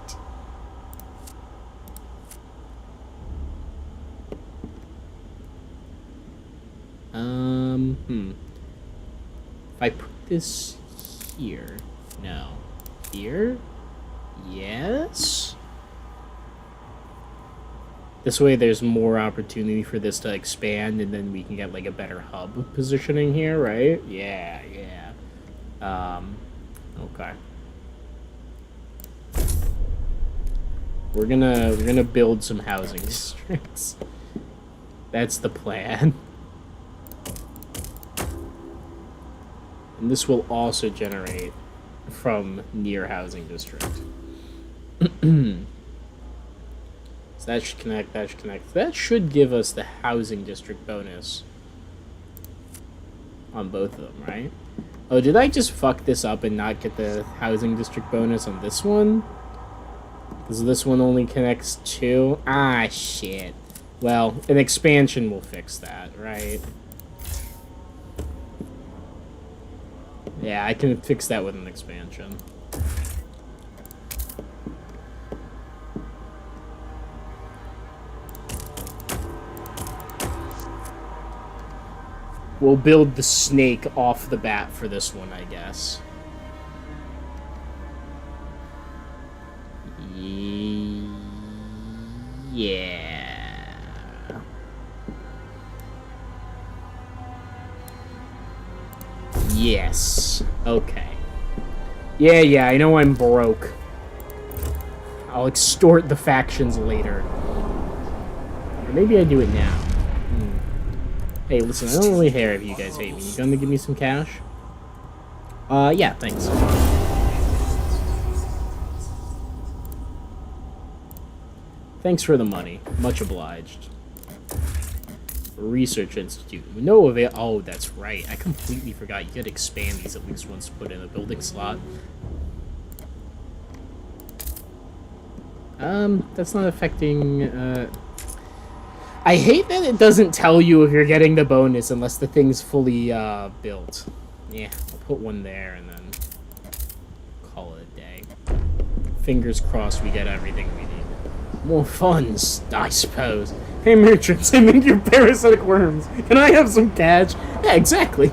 If I put this here, no, here, yes. This way there's more opportunity for this to expand, and then we can get, like, a better hub positioning here, right? Yeah, yeah. Okay. We're gonna build some housing districts. That's the plan. And this will also generate from near housing district. So that should connect, that should connect. That should give us the housing district bonus on both of them, right? Oh, did I just fuck this up and not get the housing district bonus on this one? Because this one only connects 2? Ah, shit. Well, an expansion will fix that, right? Yeah, I can fix that with an expansion. We'll build the snake off the bat for this one, I guess. Yeah. Yes. Okay. Yeah, I know I'm broke. I'll extort the factions later. Or maybe I do it now. Hey, listen, I don't really care if you guys hate me. You gonna give me some cash? Yeah, thanks. Thanks for the money. Much obliged. Research Institute. No avail. Oh, that's right. I completely forgot. You could expand these at least once to put in a building slot. That's not affecting, I hate that it doesn't tell you if you're getting the bonus unless the thing's fully, built. Yeah, I'll put one there and then call it a day. Fingers crossed we get everything we need. More funds, I suppose. Hey, merchants, I made your parasitic worms. Can I have some cash? Yeah, exactly.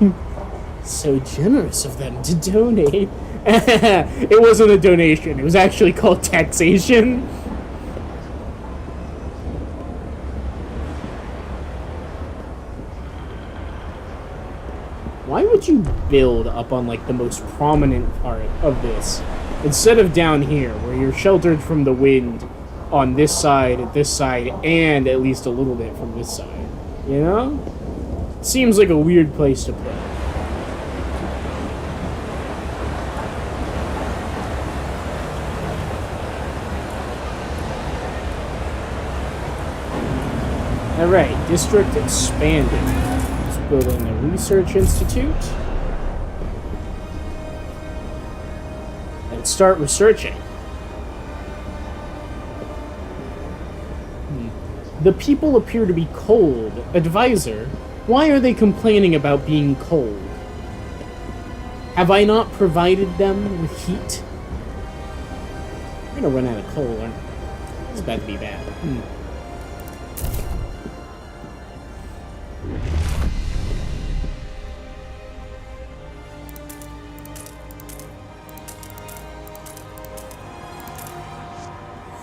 So generous of them to donate. It wasn't a donation. It was actually called taxation. Why would you build up on, like, the most prominent part of this instead of down here where you're sheltered from the wind on this side, and at least a little bit from this side? You know? Seems like a weird place to put. Alright, district expanded. Building a research institute. And start researching. The people appear to be cold. Advisor, why are they complaining about being cold? Have I not provided them with heat? We're gonna run out of coal, aren't we? It's about to be bad.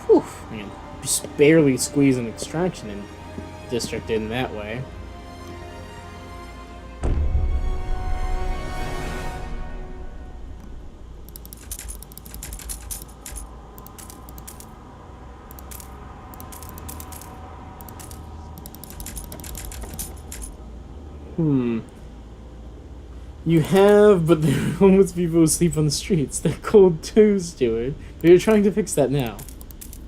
Whew, man. Just barely squeeze an extraction in district in that way. You have, but there are homeless people who sleep on the streets. They're cold too, Stuart. But you're trying to fix that now.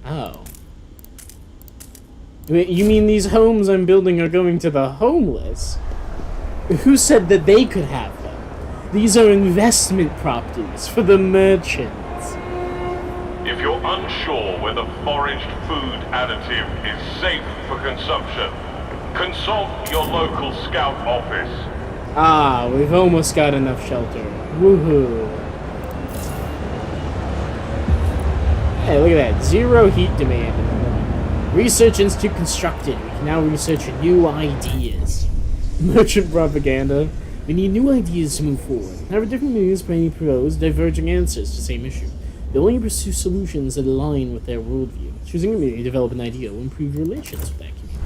Oh. Wait, you mean these homes I'm building are going to the homeless? Who said that they could have them? These are investment properties for the merchants. If you're unsure sure whether foraged food additive is safe for consumption, consult your local scout office. Ah, we've almost got enough shelter. Woohoo. Hey, look at that. 0 heat demand. Research Institute constructed. We can now research new ideas. Merchant propaganda. We need new ideas to move forward. However, different means may propose diverging answers to the same issue. They only pursue solutions that align with their worldview. Choosing a community to develop an idea will improve relations with that community.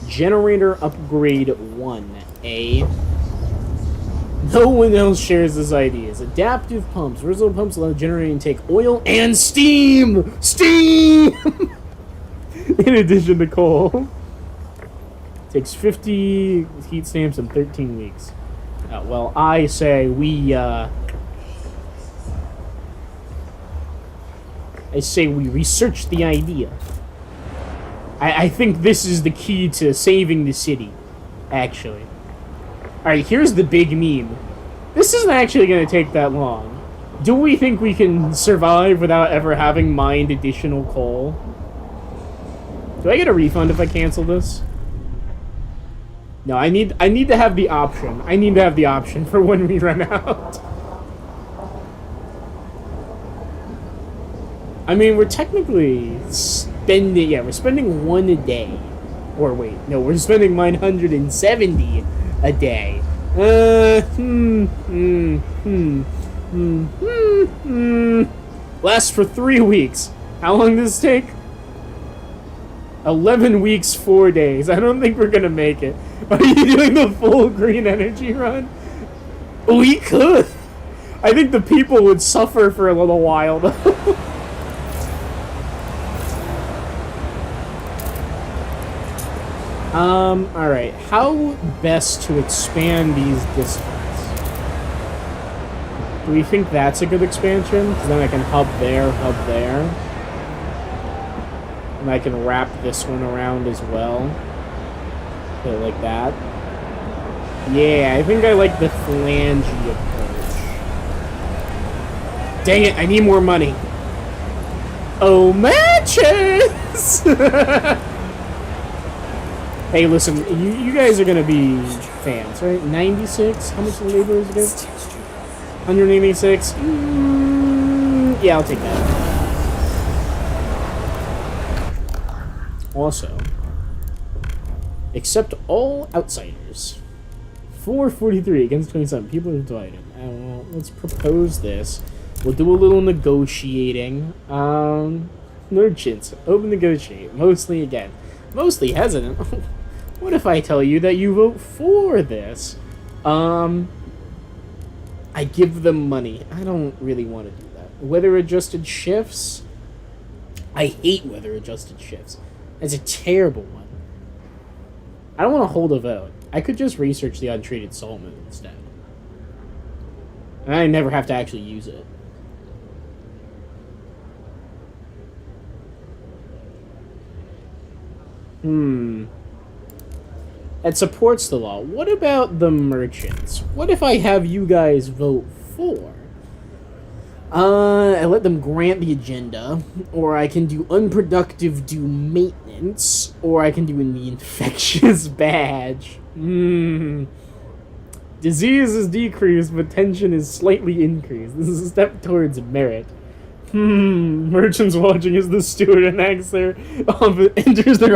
Generator upgrade 1A. No one else shares this idea. Adaptive pumps. Horizontal pumps allow the generator to take oil and steam! Steam! In addition to coal. Takes 50 heat stamps in 13 weeks. Well, I say we research the idea. I think this is the key to saving the city, actually. Alright, here's the big meme. This isn't actually going to take that long. Do we think we can survive without ever having mined additional coal? Do I get a refund if I cancel this? No, I need to have the option. I need to have the option for when we run out. I mean, we're technically spending... Yeah, we're spending 1 a day. Or wait, no, we're spending 970 a day. Lasts for 3 weeks. How long does this take? 11 weeks, 4 days. I don't think we're gonna make it. Are you doing the full green energy run? We could. I think the people would suffer for a little while, though. Alright. How best to expand these districts? Do we think that's a good expansion? Because then I can hub there, hub there. And I can wrap this one around as well. Put it like that. Yeah, I think I like the phalange approach. Dang it, I need more money. Oh, matches! Hey, listen, you guys are gonna be fans, right? 96? How much labor is it? 186? Yeah, I'll take that. Also, accept all outsiders. 443 against 27. People are divided. Well, let's propose this. We'll do a little negotiating. Merchants, open negotiate. Mostly again. Mostly hesitant. What if I tell you that you vote for this? I give them money. I don't really want to do that. Weather adjusted shifts? I hate weather adjusted shifts. It's a terrible one. I don't want to hold a vote. I could just research the untreated salt moon instead. And I never have to actually use it. It supports the law. What about the merchants? What if I have you guys vote for? I let them grant the agenda, or I can do unproductive do maintenance, or I can do in the infectious badge. Disease is decreased, but tension is slightly increased. This is a step towards merit. Merchants watching as the steward enters their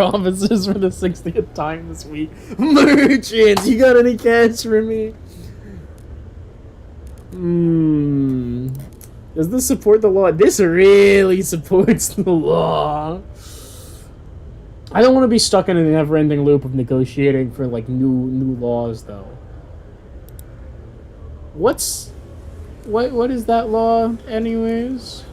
offices for the 60th time this week. Merchants, you got any cash for me? Does this support the law? This really supports the law. I don't want to be stuck in a never-ending loop of negotiating for like new laws, though. What is that law, anyways?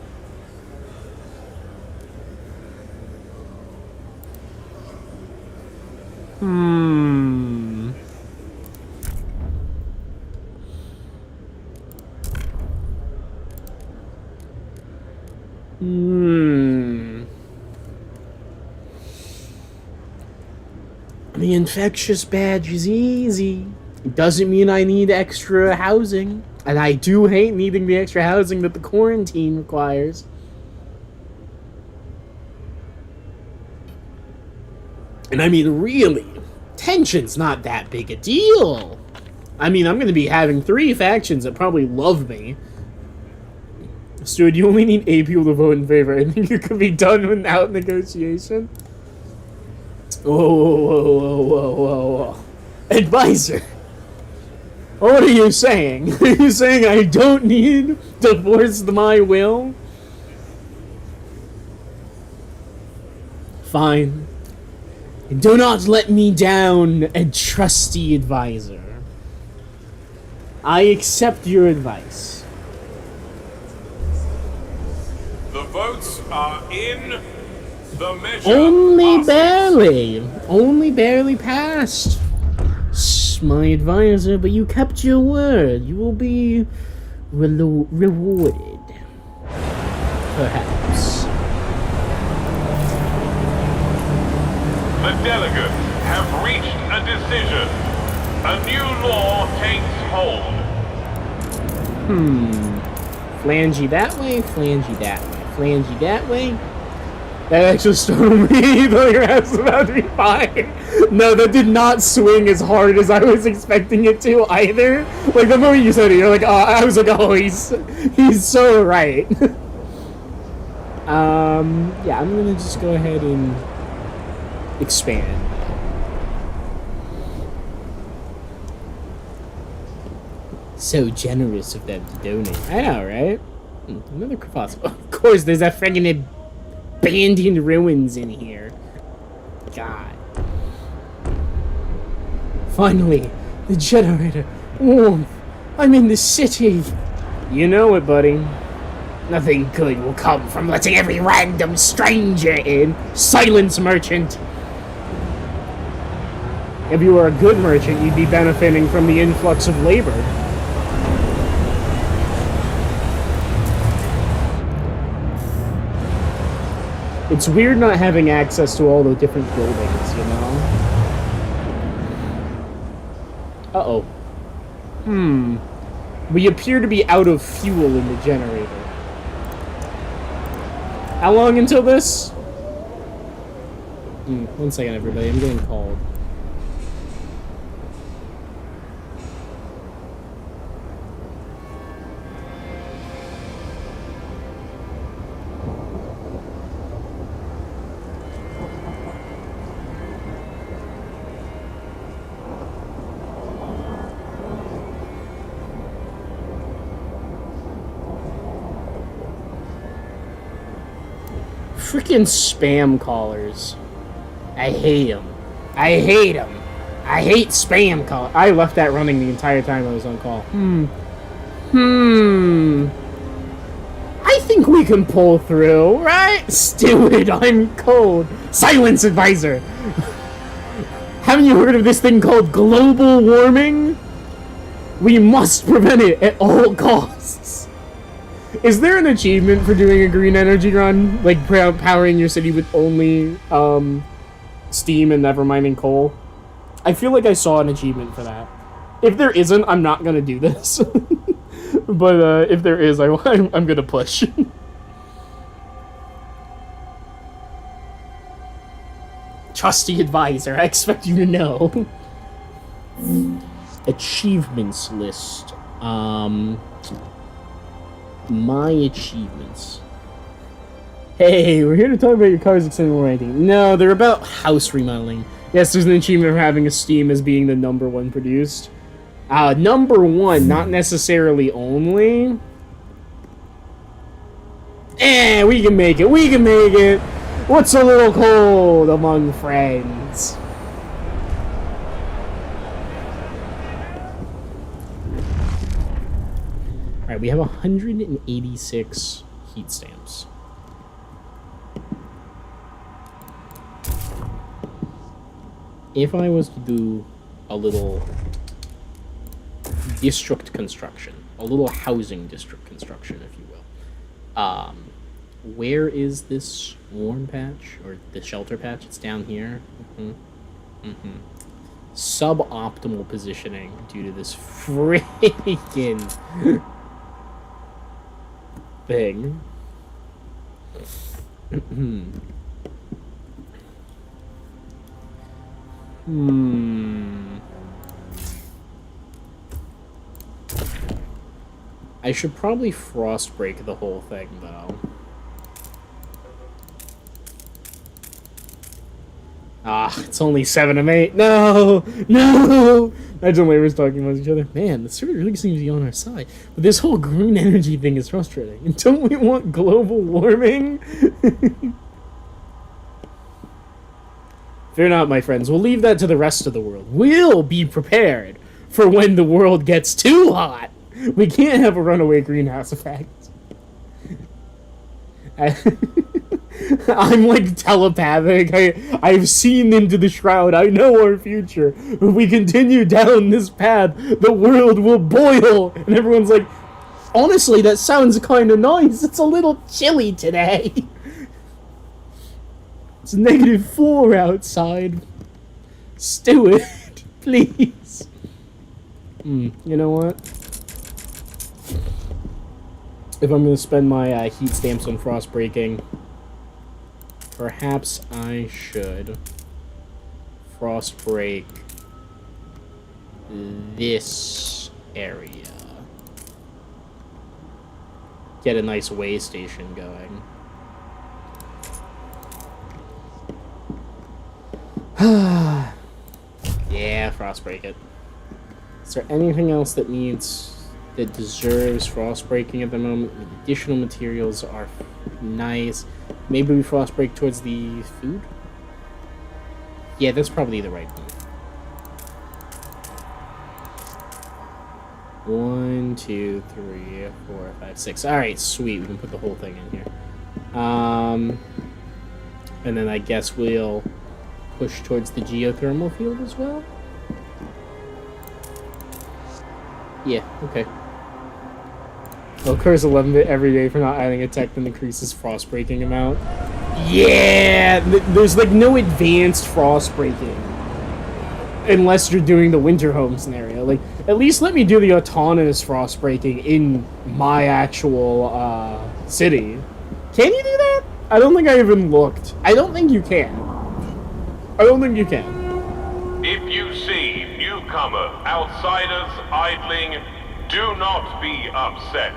The infectious badge is easy. It doesn't mean I need extra housing. And I do hate needing the extra housing that the quarantine requires. And I mean, really, tension's not that big a deal. I mean, I'm going to be having 3 factions that probably love me. Stuart, you only need 8 people to vote in favor. I think you could be done without negotiation. Whoa. Advisor. What are you saying? Are you saying I don't need to force my will? Fine. Do not let me down, a trusty advisor. I accept your advice. The votes are in. The measure Only barely passed. My advisor, but you kept your word. You will be rewarded. Perhaps. The delegates have reached a decision. A new law takes hold. Flangey that way, flangey that way, flangey that way. That actually startled me. The grass was about to be fine. No, that did not swing as hard as I was expecting it to either. Like, the moment you said it, you're like, oh, I was like, oh, he's so right. Yeah, I'm gonna just go ahead and expand. So generous of them to donate. I know, right? Another crevasse. Of course, there's that friggin' abandoned ruins in here. God. Finally, the generator. Warmth. I'm in the city. You know it, buddy. Nothing good will come from letting every random stranger in. Silence, merchant. If you were a good merchant, you'd be benefiting from the influx of labor. It's weird not having access to all the different buildings, you know? Uh-oh. We appear to be out of fuel in the generator. How long until this? 1 second, everybody. I'm getting called. Freaking spam callers. I hate them. I hate them. I hate spam call. I left that running the entire time I was on call. I think we can pull through, right? Stupid, I'm cold. Silence, advisor. Haven't you heard of this thing called global warming? We must prevent it at all costs. Is there an achievement for doing a green energy run? Like powering your city with only steam and never mining coal? I feel like I saw an achievement for that. If there isn't, I'm not gonna do this. But if there is, I'm gonna push. Trusty advisor, I expect you to know. Achievements list. My achievements. Hey, we're here to talk about your car's extended warranty. No, they're about house remodeling. Yes, there's an achievement for having a Steam as being the #1 produced. #1, not necessarily only. We can make it. We can make it. What's a little cold among friends? Alright, we have 186 heat stamps. If I was to do a little district construction, a little housing district construction, if you will, where is this warm patch, or the shelter patch? It's down here. suboptimal positioning due to this freaking thing. I should probably frost break the whole thing, though. Ah, it's only 7 of 8. No! No! Imagine labors talking amongst each other. Man, the server really seems to be on our side. But this whole green energy thing is frustrating. And don't we want global warming? Fear not, my friends. We'll leave that to the rest of the world. We'll be prepared for when the world gets too hot. We can't have a runaway greenhouse effect. I'm like telepathic. I've seen into the shroud. I know our future. If we continue down this path, the world will boil. And everyone's like, honestly, that sounds kind of nice. It's a little chilly today. It's -4 outside. Steward, please. You know what? If I'm going to spend my heat stamps on frost breaking, perhaps I should frost break this area. Get a nice way station going. Yeah, frost break it. Is there anything else that deserves frost breaking at the moment? The additional materials are nice. Maybe we frost break towards the food? Yeah, that's probably the right move. 1, 2, 3, 4, 5, 6. Alright, sweet. We can put the whole thing in here. And then I guess we'll push towards the geothermal field as well? Yeah, okay. Occurs 11-bit every day for not adding a tech that increases frost breaking amount. Yeah! There's like no advanced frost breaking. Unless you're doing the winter home scenario. Like, at least let me do the autonomous frost breaking in my actual city. Can you do that? I don't think I even looked. I don't think you can. I don't think you can. If you see newcomer outsiders idling, do not be upset.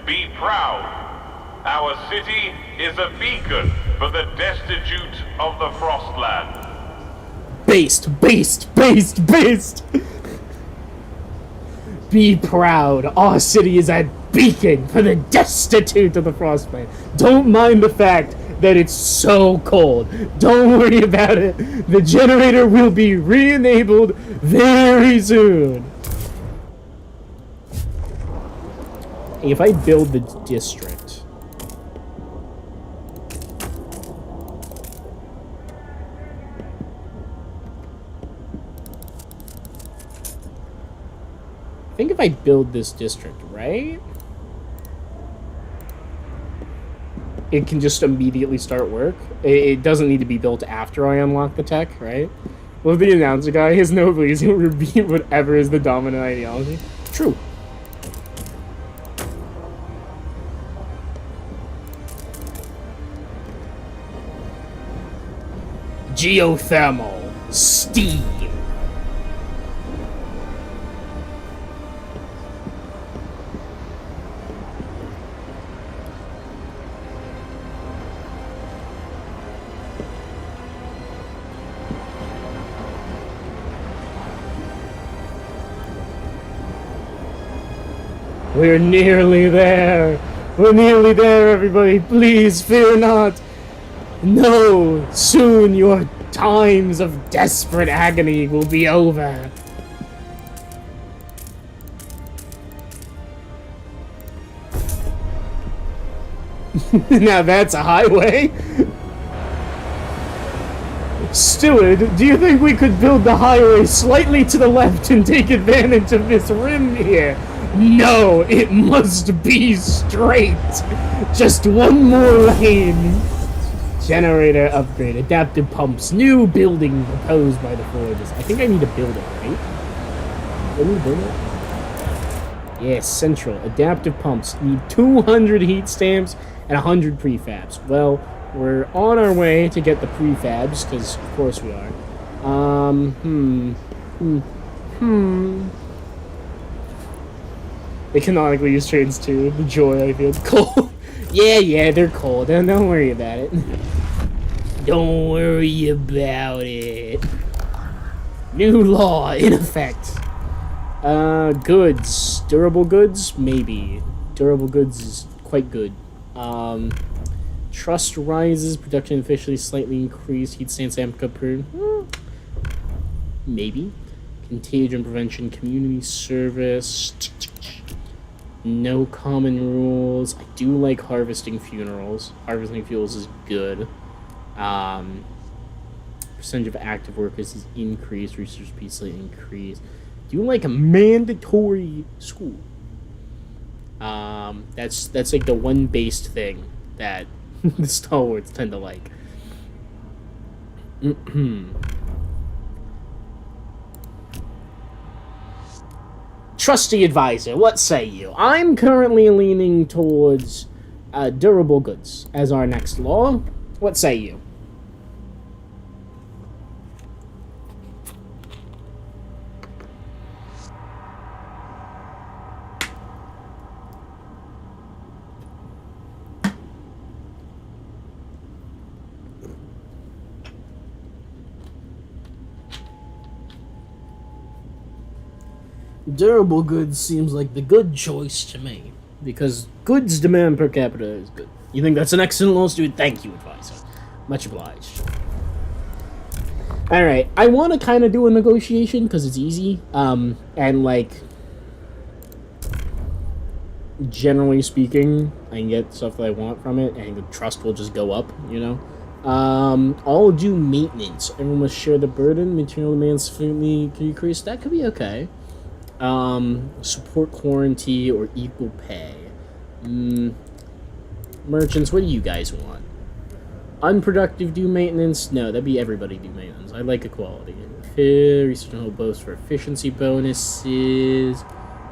Be proud. Our city is a beacon for the destitute of the Frostland. Based. Be proud. Our city is a beacon for the destitute of the Frostland. Don't mind the fact that it's so cold. Don't worry about it. The generator will be re-enabled very soon. If I build the district, I think if I build this district, right? It can just immediately start work. It doesn't need to be built after I unlock the tech, right? Well, the announcer guy has no reason to repeat whatever is the dominant ideology. True. Geothermal. Steam. We're nearly there. We're nearly there, everybody. Please fear not. No, soon your times of desperate agony will be over. Now that's a highway. Steward, do you think we could build the highway slightly to the left and take advantage of this rim here? No, it must be straight. Just one more lane. Generator upgrade, adaptive pumps, new building proposed by the forges. I think I need to build it, right? Do I need to build it? Yes, central. Adaptive pumps need 200 heat stamps and 100 prefabs. Well, we're on our way to get the prefabs, because of course we are. They canonically use trains too. The joy I feel. Cold. Yeah, they're cold. Don't worry about it. Don't worry about it. New law in effect. Goods. Durable goods? Maybe. Durable goods is quite good. Trust rises. Production officially slightly increased. Heat stance amp per. Maybe. Contagion prevention. Community service. No common rules. I do like harvesting funerals. Harvesting fuels is good. Percentage of active workers is increased. Research speed slightly increased. Do you like a mandatory school? That's like the one based thing that the stalwarts tend to like. Trusty advisor, what say you? I'm currently leaning towards durable goods as our next law. What say you? Durable goods seems like the good choice to me, because goods demand per capita is good. You think that's an excellent law, student? Thank you, advisor. Much obliged. Alright, I want to kind of do a negotiation, because it's easy, and, like, generally speaking, I can get stuff that I want from it, and the trust will just go up, you know? I'll do maintenance. Everyone must share the burden. Material demand sufficiently increase. That could be okay. Support quarantine or equal pay. Merchants, what do you guys want? Unproductive do maintenance? No, that'd be everybody do maintenance. I like equality. Research and hold boasts for efficiency bonuses.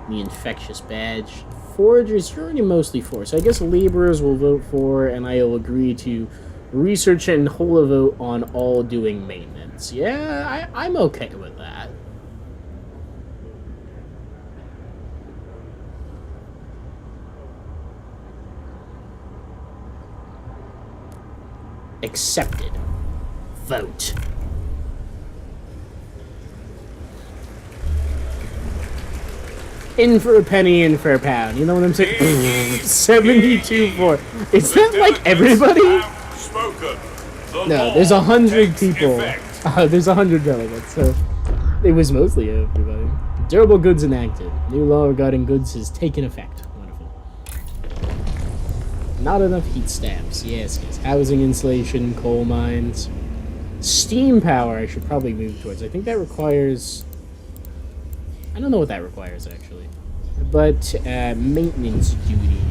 The infectious badge. Foragers, you're already mostly for, so I guess laborers will vote for, and I'll agree to research and hold a vote on all doing maintenance. Yeah, I'm okay with that. Accepted. Vote. In for a penny, in for a pound. You know what I'm saying? 72 for. Is that like everybody? No, there's 100 people. There's 100 delegates, so it was mostly everybody. Durable goods enacted. New law regarding goods has taken effect. Wonderful. Not enough heat stamps. Yes. Housing insulation, coal mines. Steam power I should probably move towards. I think that requires... I don't know what that requires, actually. But, maintenance duty.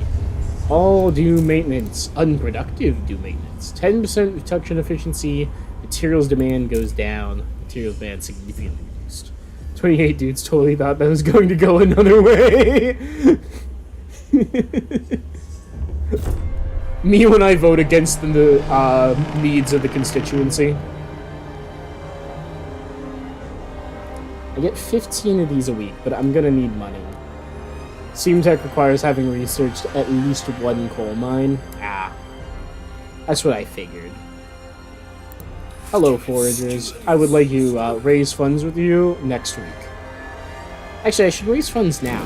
All do maintenance. Unproductive do maintenance. 10% reduction efficiency. Materials demand goes down. Materials demand significantly reduced. 28 dudes totally thought that was going to go another way. Me when I vote against the needs of the constituency. I get 15 of these a week, but I'm gonna need money. Steam Tech requires having researched at least one coal mine. That's what I figured. Hello, foragers. I would like to raise funds with you next week. Actually, I should raise funds now.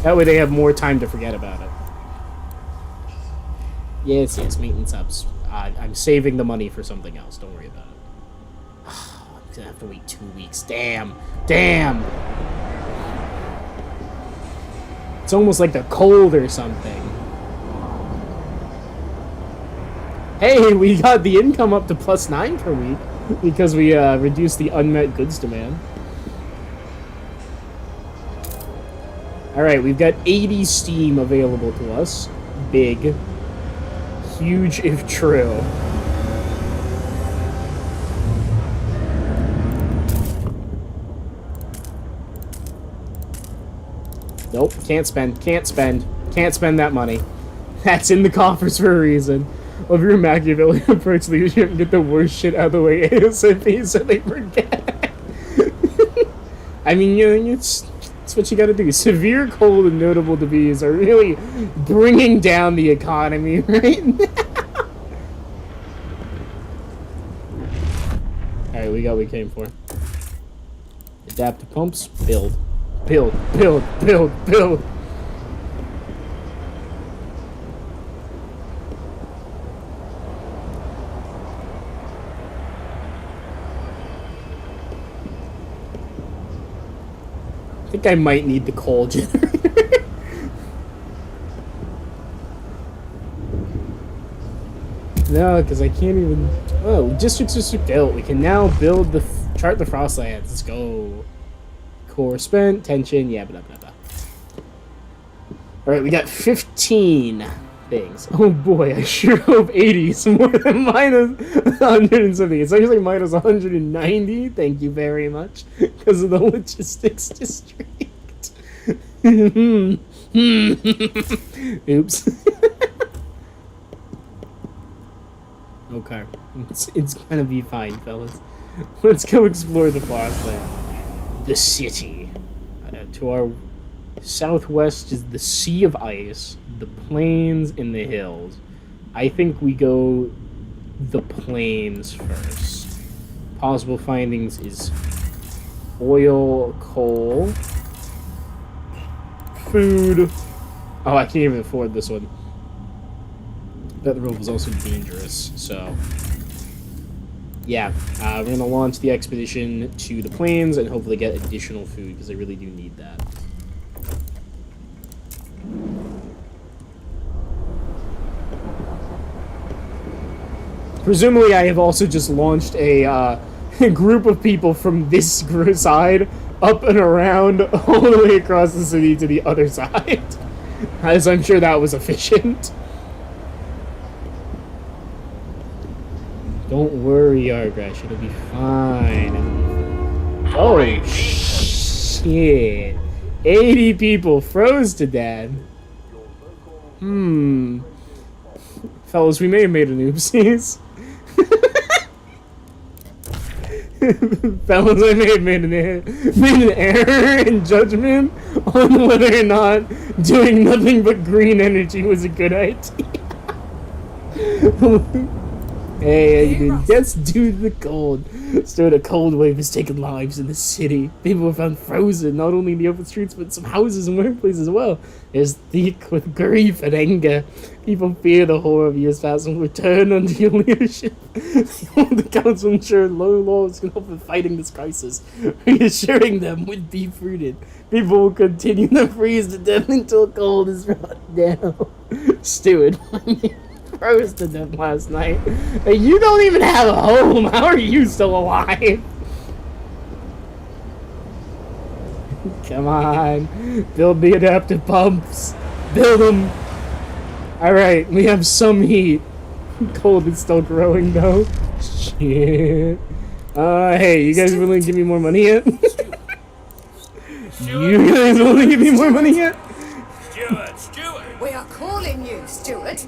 That way they have more time to forget about it. Yes, maintenance ups. I'm saving the money for something else. Don't worry about it. I'm gonna have to wait 2 weeks. Damn! It's almost like the cold or something. Hey, we got the income up to +9 per week because we reduced the unmet goods demand. Alright, we've got 80 steam available to us. Big. huge if true. Nope, can't spend that money. That's in the coffers for a reason. Of your Machiavellian approach, leadership and get the worst shit out of the way ASAP so they forget. I mean, you know, it's what you gotta do. Severe cold and notable disease are really bringing down the economy right now. Alright, we got what we came for. Adaptive pumps, build. Build. I think I might need the coal generator. No, because I can't even... Oh, districts are built. We can now build the... chart the Frostlands. Let's go. Core spent, tension, yeah, blah, blah, blah. Alright, we got 15 things. Oh boy, I sure hope 80 is more than minus 100 and something. It's actually minus 190, thank you very much, because of the logistics district. Oops. Okay, it's gonna be fine, fellas. Let's go explore the Frostland. The city. To our southwest is the Sea of Ice, the plains, and the hills. I think we go the plains first. Possible findings is oil, coal, food. Oh, I can't even afford this one. That road was also dangerous, so... Yeah, we're going to launch the expedition to the plains and hopefully get additional food, because I really do need that. Presumably, I have also just launched a group of people from this side up and around all the way across the city to the other side, as I'm sure that was efficient. Don't worry, Argrash, it'll be fine. Oh, shit. 80 people froze to death. Fellas, we may have made an oopsies. Fellas, I may have made an error in judgment on whether or not doing nothing but green energy was a good idea. Hey, how you doing? Yes, dude, the cold. So the cold wave has taken lives in the city. People were found frozen, not only in the open streets, but some houses and workplaces as well. There's thick with grief and anger. People fear the horror of years past and return under your leadership. The council ensured low laws can help in fighting this crisis, reassuring them would be prudent. People will continue to freeze to death until cold is brought down. Steward, froze to death last night. You don't even have a home. How are you still alive? Come on. Build the adaptive pumps. Build them. Alright, we have some heat. Cold is still growing though. Shit. Hey, you guys willing to give me more money yet? You guys willing to give me more money yet? Stuart! We are calling you, Stuart.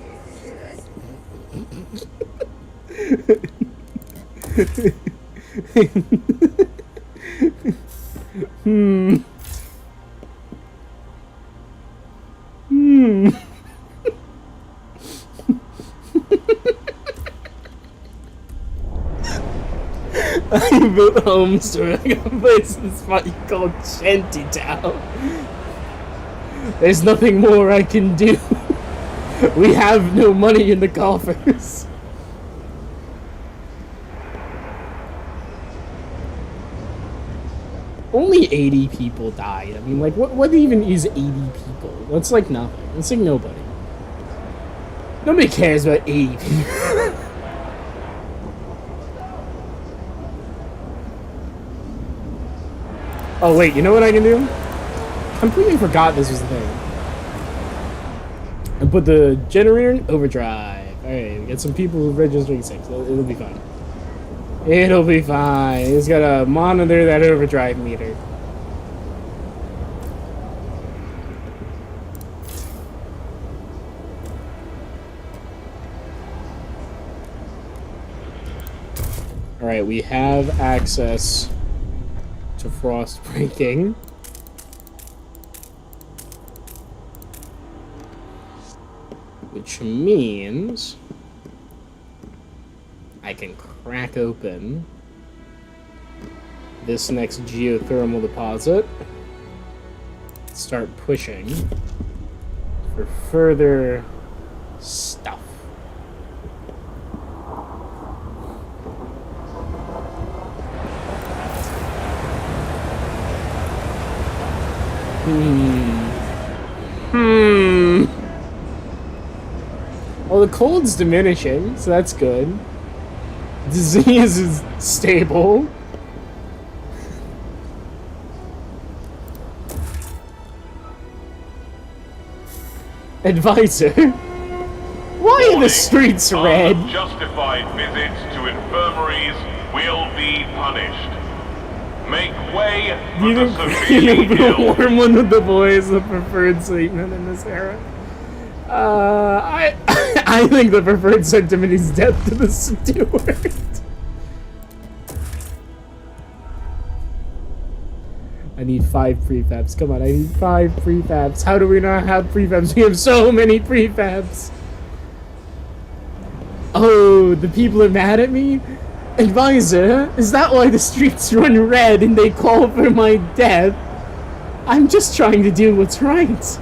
I built homes to a place in this spot you call Shantytown. There's nothing more I can do. We have no money in the coffers. Only 80 people died. I mean, like, what even is 80 people? That's like nothing. That's like nobody. Nobody cares about 80 people. Oh, wait, you know what I can do? Completely forgot this was the thing. I put the generator in overdrive. Alright, we got some people registering 6. It'll be fine. It'll be fine. He's gotta monitor that overdrive meter. Alright, we have access to frost breaking. Which means I can crack open this next geothermal deposit, start pushing for further stuff. Well, the cold's diminishing, so that's good. Disease is stable. Advisor? Why are the streets red? Unjustified visits to infirmaries will be punished. Make way for the severely ill. Warm one of the boys the preferred statement in this era. I think the preferred sentiment is death to the steward. I need 5 prefabs. Come on, I need 5 prefabs. How do we not have prefabs? We have so many prefabs. Oh, the people are mad at me? Advisor, is that why the streets run red and they call for my death? I'm just trying to do what's right.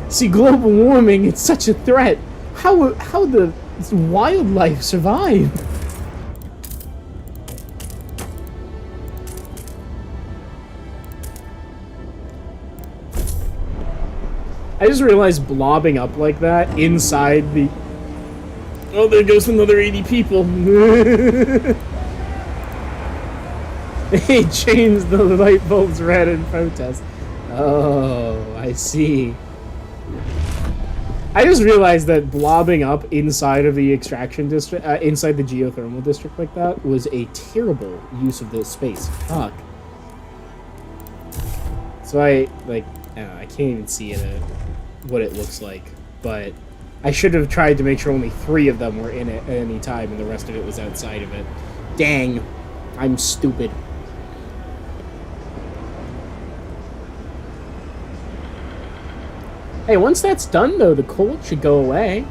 See, global warming, it's such a threat. How the wildlife survive? I just realized blobbing up like that inside the... Oh, there goes another 80 people. They changed the light bulbs red in protest. Oh, I see. I just realized that blobbing up inside of the extraction district, inside the geothermal district like that, was a terrible use of this space. Fuck. So I don't know, I can't even see it, what it looks like, but I should have tried to make sure only 3 of them were in it at any time and the rest of it was outside of it. Dang. I'm stupid. Hey, once that's done, though, the cold should go away.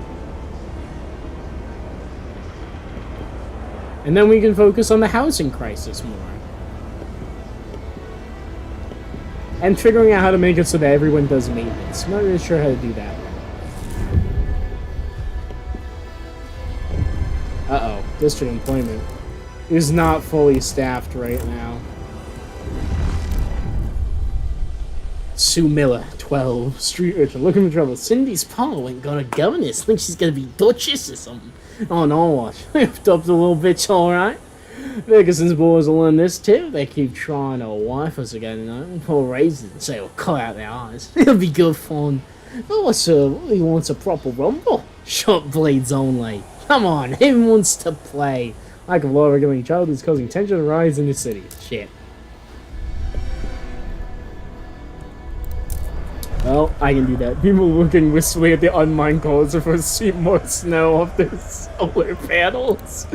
And then we can focus on the housing crisis more. And figuring out how to make it so that everyone does maintenance. I'm not really sure how to do that. Uh-oh. District employment is not fully staffed right now. Sue Miller, 12, street urchin, looking for trouble. Cindy's Paul ain't gonna governess. Think she's gonna be Duchess or something. Oh no, watch. Lift up the little bitch, alright. Ferguson's boys will learn this too. They keep trying to wife us again, you know. Pull raisins and say we'll cut out their eyes. It'll be good fun. Oh, sir, he wants a proper rumble. Sharp blades only. Come on, who wants to play? Lack of law regulating child is causing tension and rise in the city. Shit. Well, I can do that. People looking wistfully at the unmined clouds are supposed to see more snow off their solar panels.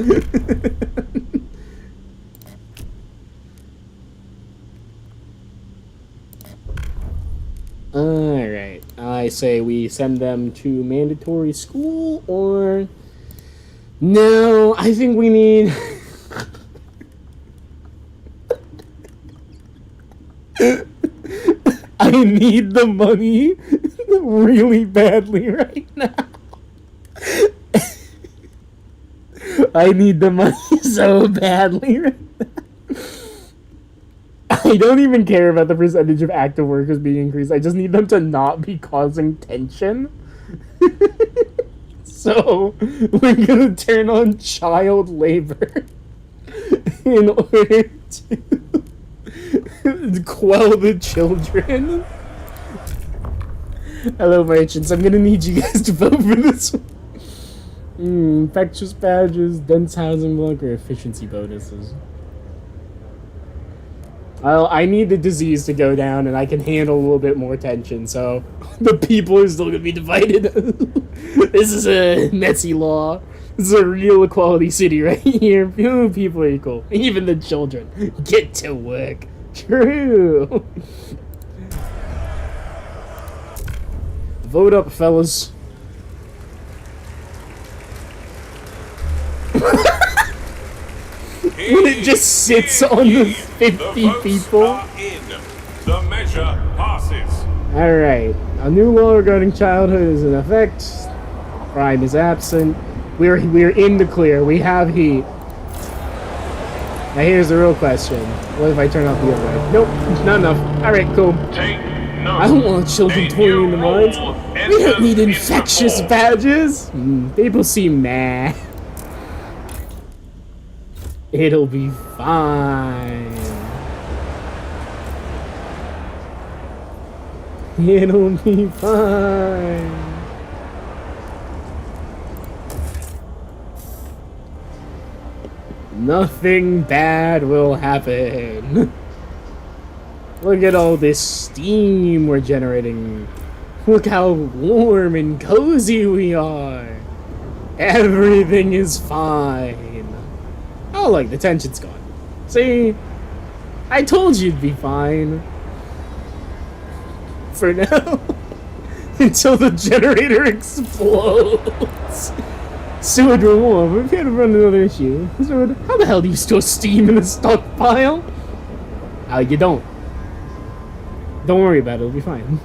Alright, I say we send them to mandatory school, or... No, I think we need... I need the money really badly right now. I need the money so badly right now. I don't even care about the percentage of active workers being increased. I just need them to not be causing tension. So, we're gonna turn on child labor in order to quell the children. Hello, merchants. I'm gonna need you guys to vote for this one. Infectious badges, dense housing block, or efficiency bonuses. Well, I need the disease to go down, and I can handle a little bit more tension, so the people are still gonna be divided. This is a messy law. This is a real equality city right here. People are equal. Even the children. Get to work. True. Vote up, fellas. When it just sits on the 50 people. The measure passes. Alright. A new law regarding childhood is in effect. Crime is absent. We're in the clear. We have heat. Now here's the real question. What if I turn off the other way? Nope, not enough. Alright, cool. I don't want children toiling in the mines. We don't need infectious badges. People seem mad. It'll be fine. It'll be fine. Nothing bad will happen. Look at all this steam we're generating. Look how warm and cozy we are. Everything is fine. Oh, look, the tension's gone. See? I told you it'd be fine. For now. Until the generator explodes. Seward will warm. We've got to run another issue. Seward, how the hell do you store steam in a stockpile? You don't. Don't worry about it, it'll be fine.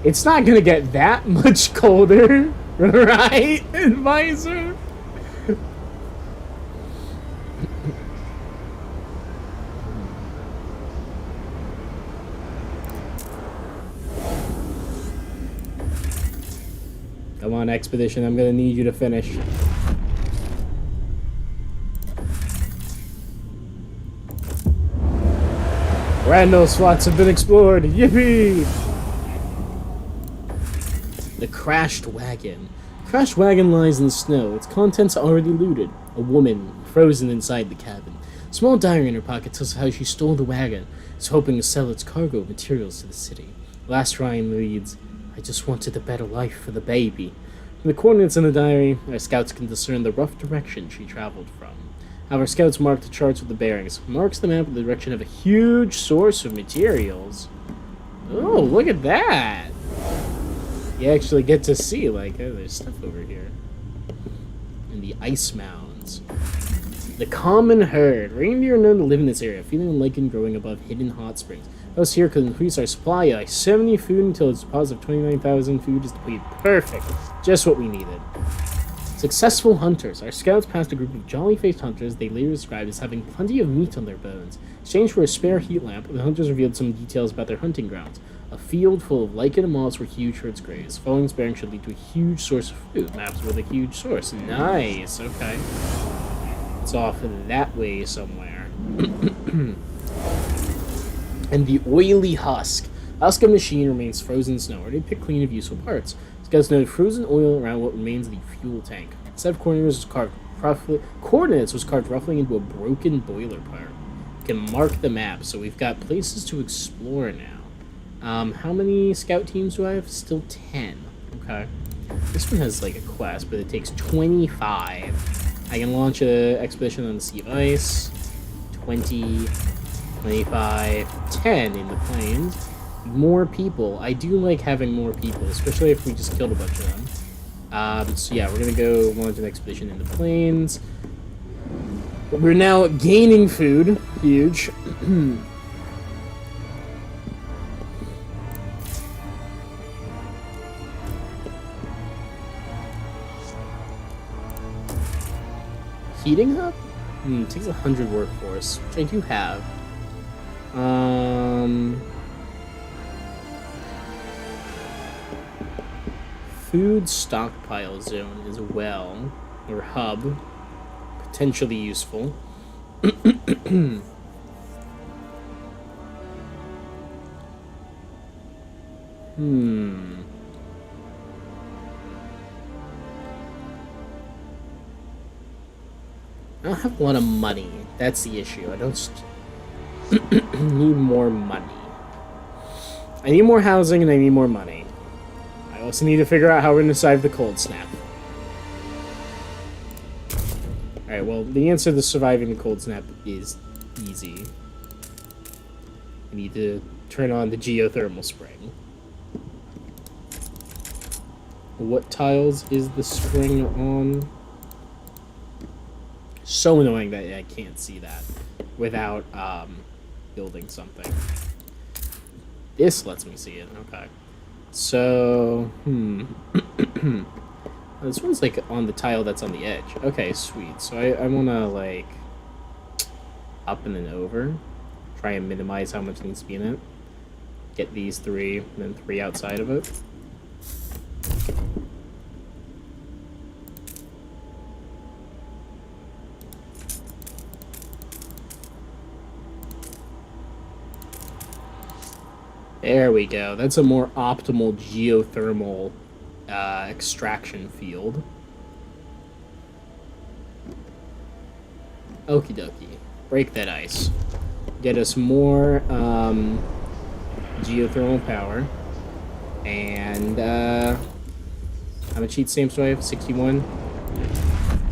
It's not gonna get that much colder, right, Advisor? Come on, Expedition, I'm gonna need you to finish. Randall slots have been explored. Yippee! The crashed wagon. The crashed wagon lies in the snow. Its contents are already looted. A woman frozen inside the cabin. A small diary in her pocket tells how she stole the wagon. Is hoping to sell its cargo of materials to the city. Last line reads, "I just wanted a better life for the baby." From the coordinates in the diary, our scouts can discern the rough direction she traveled from. Our scouts mark the charts with the bearings. Marks the map with the direction of a huge source of materials. Oh, look at that! You actually get to see, like, oh, there's stuff over here. And the ice mounds. The common herd. Reindeer are known to live in this area, feeding on lichen growing above hidden hot springs. Us here could increase our supply by 70 food until its deposit of 29,000 food is depleted. Perfect. Just what we needed. Successful hunters. Our scouts passed a group of jolly-faced hunters they later described as having plenty of meat on their bones. In exchange for a spare heat lamp, the hunters revealed some details about their hunting grounds. A field full of lichen and moss where huge herds graze. Following this bearing should lead to a huge source of food. Maps with a huge source. Nice. Okay. It's off that way somewhere. And the oily husk. Husk of machine remains frozen in snow, ready to pick clean of useful parts. Scouts noted frozen oil around what remains of the fuel tank. A set of coordinates was carved roughly into a broken boiler part. We can mark the map, so we've got places to explore now. How many scout teams do I have? Still 10. Okay. This one has like a quest, but it takes 25. I can launch an expedition on the Sea of Ice. 20, 25, 10 in the plains. More people. I do like having more people, especially if we just killed a bunch of them. So yeah, we're gonna go launch an expedition in the plains. We're now gaining food. Huge. Heating hub? Takes 100 workforce, which I do have. Food stockpile zone as well, or hub, potentially useful. I don't have a lot of money. That's the issue. I don't need more money. I need more housing and I need more money. I also need to figure out how we're going to survive the cold snap. Alright, well, the answer to surviving the cold snap is easy. I need to turn on the geothermal spring. What tiles is the spring on? So annoying that I can't see that without building something. This lets me see it. Okay. So, this one's like on the tile that's on the edge. Okay, sweet. So I want to like up and then over. Try and minimize how much needs to be in it. Get these 3, and then 3 outside of it. There we go. That's a more optimal geothermal extraction field. Okie dokie. Break that ice. Get us more geothermal power. And how much heat stamps do I have? 61.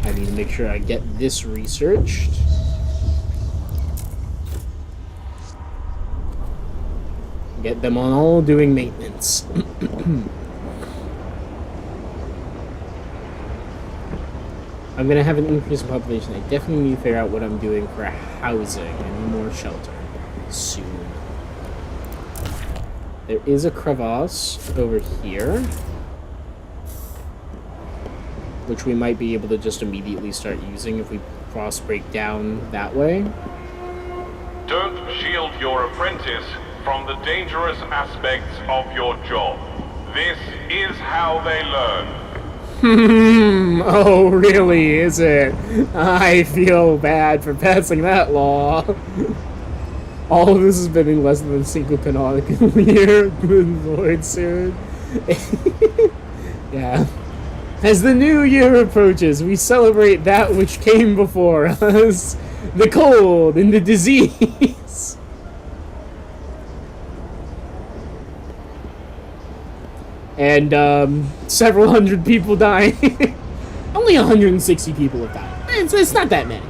I need to make sure I get this researched. Get them on all doing maintenance. I'm gonna have an increase in population. I definitely need to figure out what I'm doing for housing and more shelter soon. There is a crevasse over here, which we might be able to just immediately start using if we frost break down that way. Don't shield your apprentice from the dangerous aspects of your job. This is how they learn. Oh, really, is it? I feel bad for passing that law. All of this has been in less than a single canonical year. Good lord, soon. Yeah. As the new year approaches, we celebrate that which came before us. The cold and the disease. And several hundred people dying. Only 160 people have died. It's not that many.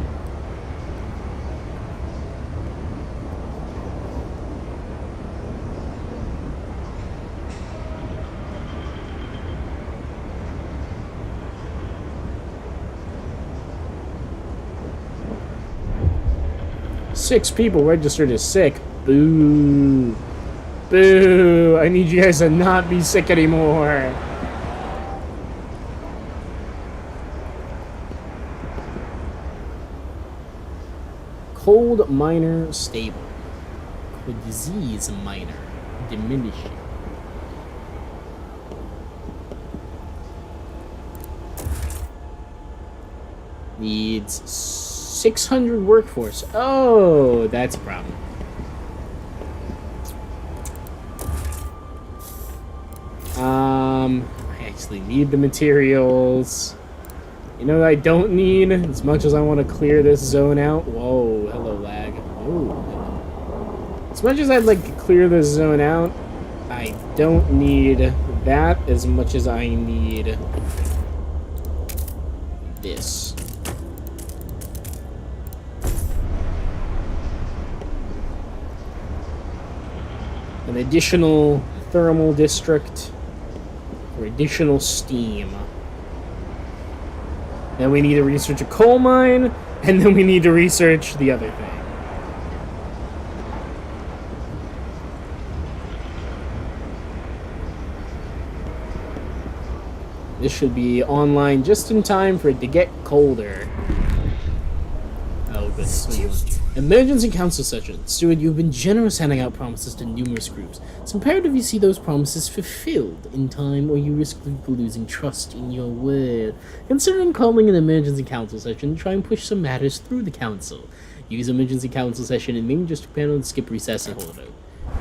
Six people registered as sick. Boo. Boo! I need you guys to not be sick anymore. Cold minor stable. The disease minor diminishing. Needs 600 workforce. Oh, that's a problem. I actually need the materials. You know what I don't need? As much as I want to clear this zone out. Whoa, hello lag. Oh, as much as I'd like to clear this zone out, I don't need that as much as I need this. An additional thermal district for additional steam. Then we need to research a coal mine, and then we need to research the other thing. This should be online just in time for it to get colder. Oh, goodness. Emergency Council Session. Steward, you've been generous handing out promises to numerous groups. It's imperative you see those promises fulfilled in time, or you risk losing trust in your word. Consider calling an Emergency Council Session to try and push some matters through the Council. Use Emergency Council Session in main district panel to skip recess and hold it.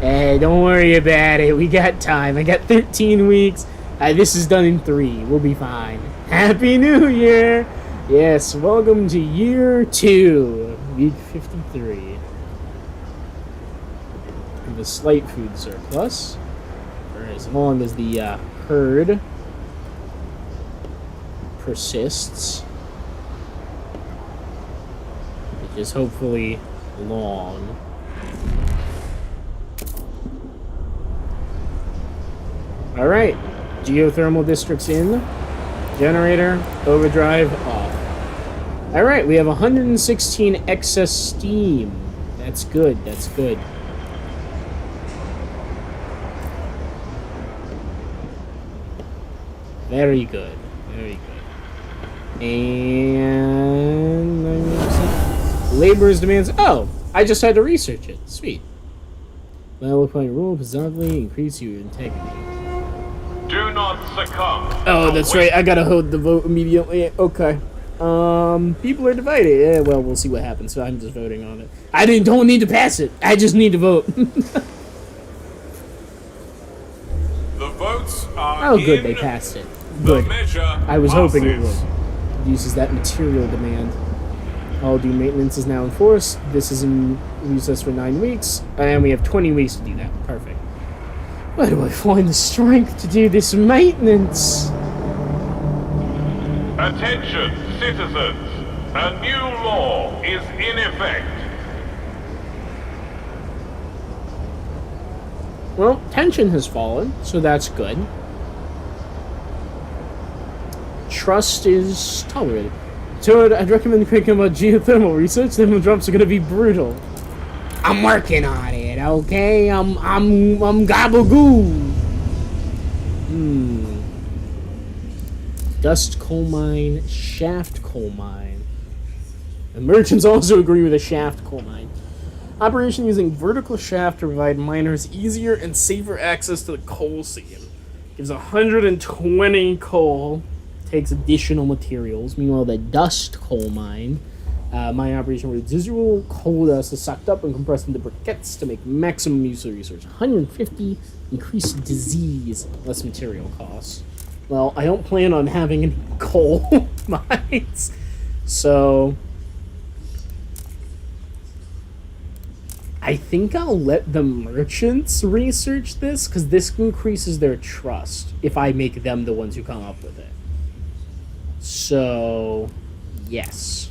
Hey, don't worry about it. We got time. I got 13 weeks. This is done in 3. We'll be fine. Happy New Year! Yes, welcome to year 2, week 53. With a slight food surplus, for as long as the herd persists, which is hopefully long. Alright, geothermal districts in, generator, overdrive, off. Alright, we have 116 excess steam. That's good, that's good. Very good, very good. And 90%. Laborers demands. Oh, I just had to research it. Sweet. Well, apply your rule positively, increase your integrity. Do not succumb. Oh, that's right. I gotta hold the vote immediately. Okay. People are divided. Yeah, well, we'll see what happens. So I'm just voting on it. Don't need to pass it. I just need to vote. The votes are Oh, good. They passed it. Good. I was hoping it would. Uses that material demand. All due maintenance is now enforced. This is in recess for 9 weeks, and we have 20 weeks to do that. Perfect. Where do I find the strength to do this maintenance? Attention, citizens. A new law is in effect. Well, tension has fallen, so that's good. Trust is tolerated. So I'd recommend thinking about geothermal research. The drops are gonna be brutal. I'm working on it, okay? I'm gabagoo. Dust coal mine, shaft coal mine. The merchants also agree with a shaft coal mine. Operation using vertical shaft to provide miners easier and safer access to the coal seam. Gives 120 coal. Takes additional materials. Meanwhile, the dust coal mine, mine operation where residual coal dust is sucked up and compressed into briquettes to make maximum use of research. 150 increased disease, less material costs. Well, I don't plan on having any coal mines, so I think I'll let the merchants research this, because this increases their trust if I make them the ones who come up with it. So, yes.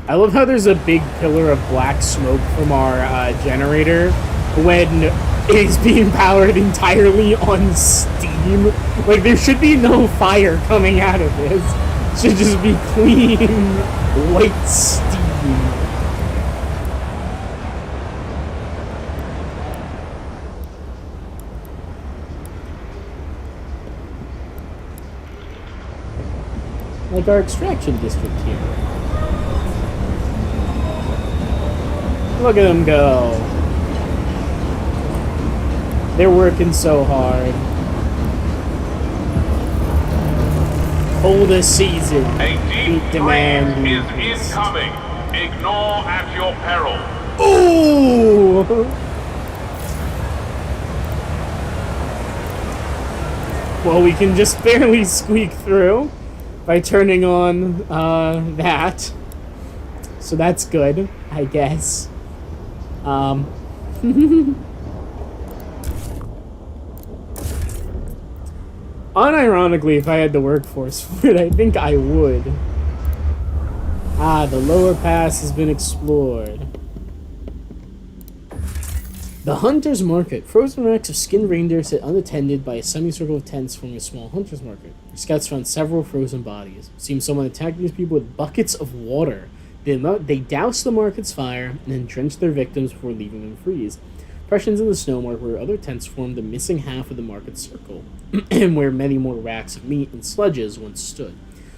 I love how there's a big pillar of black smoke from our generator when it's being powered entirely on steam. Like, there should be no fire coming out of this. It should just be clean, white steam. Like our extraction district here. Look at them go. They're working so hard. Coldest season. A deep demand threat is incoming. Ignore at your peril. Ooh! Well, we can just barely squeak through by turning on that. So that's good, I guess. Unironically, if I had the workforce for it, I think I would. Ah, the lower pass has been explored. The Hunter's Market. Frozen racks of skinned reindeer sit unattended by a semicircle of tents forming a small hunter's market. Scouts found several frozen bodies. Seems someone attacked these people with buckets of water. They doused the market's fire and then drenched their victims before leaving them to freeze. Impressions in the snow mark where other tents formed the missing half of the market circle, and where many more racks of meat and sledges once stood.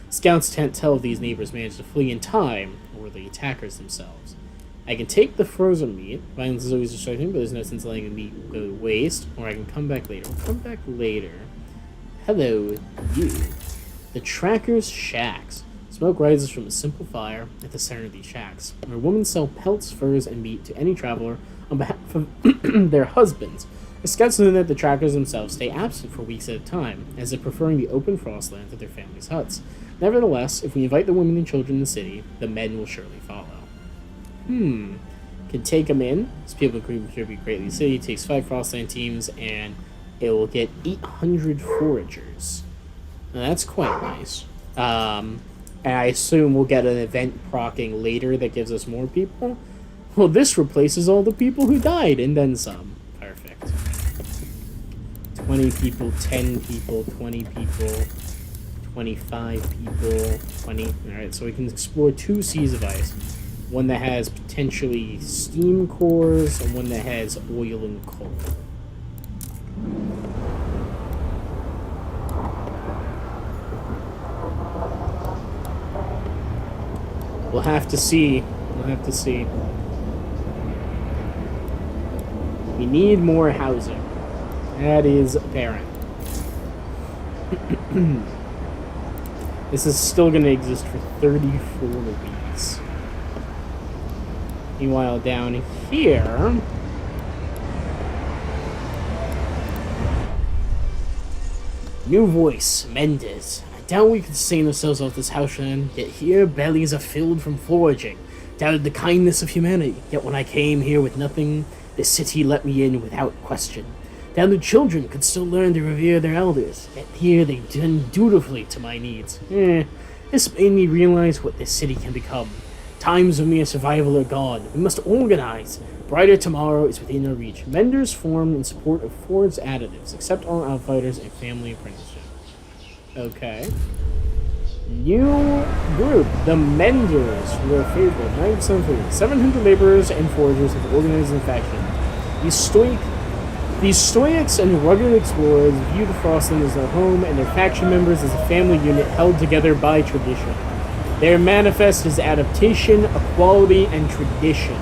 Scouts can't tell if these neighbors managed to flee in time, or were the attackers themselves. I can take the frozen meat. Violence is always distracting, but there's no sense letting the meat go to waste, or I can come back later. I'll come back later. Hello, you. The Tracker's Shacks. Smoke rises from a simple fire at the center of these shacks, where women sell pelts, furs, and meat to any traveler on behalf of their husbands. The scouts learn that the trackers themselves stay absent for weeks at a time, as they're preferring the open frostland to their families' huts. Nevertheless, if we invite the women and children in the city, the men will surely follow. Can take them in. These people contribute greatly to the city. It takes 5 frostland teams, and it will get 800 foragers. Now, that's quite nice. And I assume we'll get an event proccing later that gives us more people. Well, this replaces all the people who died, and then some. Perfect. 20 people, 10 people, 20 people, 25 people, 20. Alright, so we can explore 2 seas of ice. One that has potentially steam cores, and one that has oil and coal. We'll have to see. We'll have to see. We need more housing. That is apparent. This is still going to exist for 34 weeks. Meanwhile, down here... New voice, Mendes. I doubt we could sustain ourselves off this houseland, yet here bellies are filled from foraging. Doubted the kindness of humanity, yet when I came here with nothing, the city let me in without question. Doubted children could still learn to revere their elders, yet here they tend dutifully to my needs. This made me realize what this city can become. Times of mere survival are gone. We must organize. Brighter tomorrow is within our reach. Menders formed in support of forged additives. Accept all outfighters and family apprenticeship. Okay. New group. The Menders, who are favored. 9% favored. 700 laborers and foragers have organized in faction. These stoics and rugged explorers view the Frostland as their home and their faction members as a family unit held together by tradition. Their manifest is adaptation, equality, and tradition.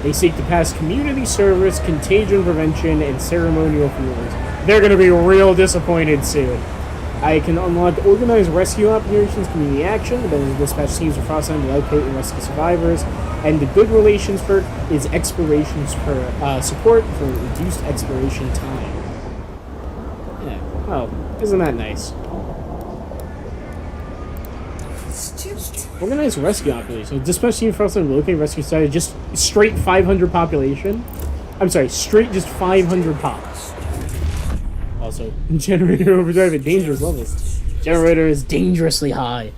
They seek to pass community service, contagion prevention, and ceremonial funerals. They're going to be real disappointed soon. I can unlock organized rescue operations, community action, the benefit dispatch teams of Frostland to locate and rescue survivors, and the good relations perk is exploration support for reduced exploration time. Yeah, well, isn't that nice? Organized rescue operation. Dispatch team Frostland locate rescue site, just straight 500 population. I'm sorry, straight just 500 pops. Also, generator overdrive at dangerous levels. Generator is dangerously high.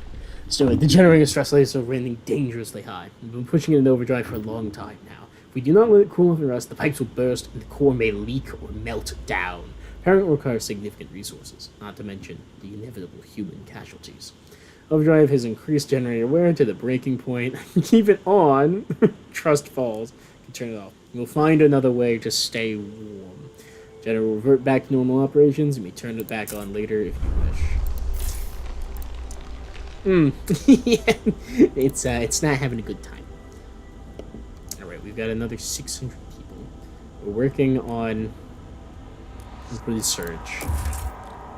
So the generator stress levels are running dangerously high. We've been pushing it into overdrive for a long time now. If we do not let it cool off and rust, the pipes will burst and the core may leak or melt down. Powering will require significant resources, not to mention the inevitable human casualties. Overdrive has increased generator wear to the breaking point. Keep it on. Trust falls. You can turn it off. We'll find another way to stay warm. Generator will revert back to normal operations and we turn it back on later if you wish. Yeah, it's not having a good time. Alright, we've got another 600 people. We're working on research.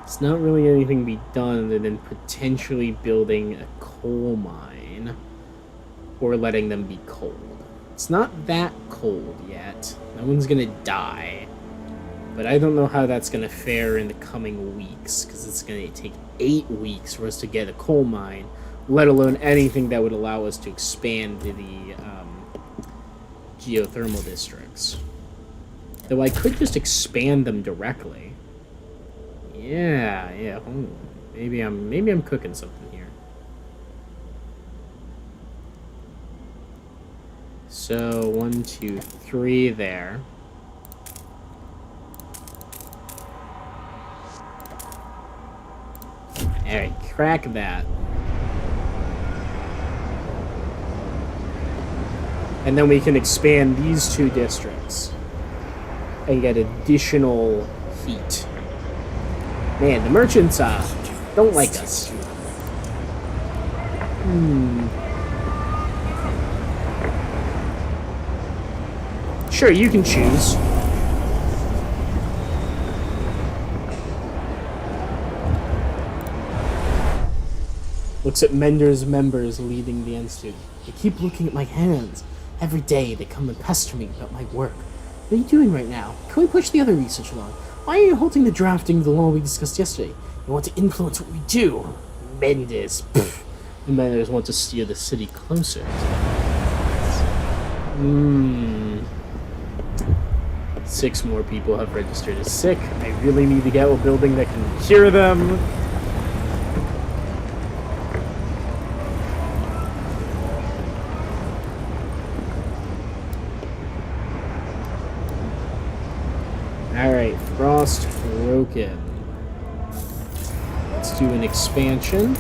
It's not really anything to be done other than potentially building a coal mine or letting them be cold. It's not that cold yet. No one's gonna die. But I don't know how that's gonna fare in the coming weeks, because it's gonna take 8 weeks for us to get a coal mine, let alone anything that would allow us to expand to the geothermal districts. Though I could just expand them directly. Yeah. Maybe I'm cooking something here. So 1, 2, 3 there. Alright, crack that. And then we can expand these 2 districts and get additional heat. Man, the merchants don't like us. Sure, you can choose. Looks at Mender's members leading the institute. They keep looking at my hands. Every day they come and pester me about my work. What are you doing right now? Can we push the other research along? Why are you halting the drafting of the law we discussed yesterday? You want to influence what we do. Mendes. The Mendes want to steer the city closer. 6 more people have registered as sick. I really need to get a building that can cure them. Alright, Frost broken. Let's do an expansion.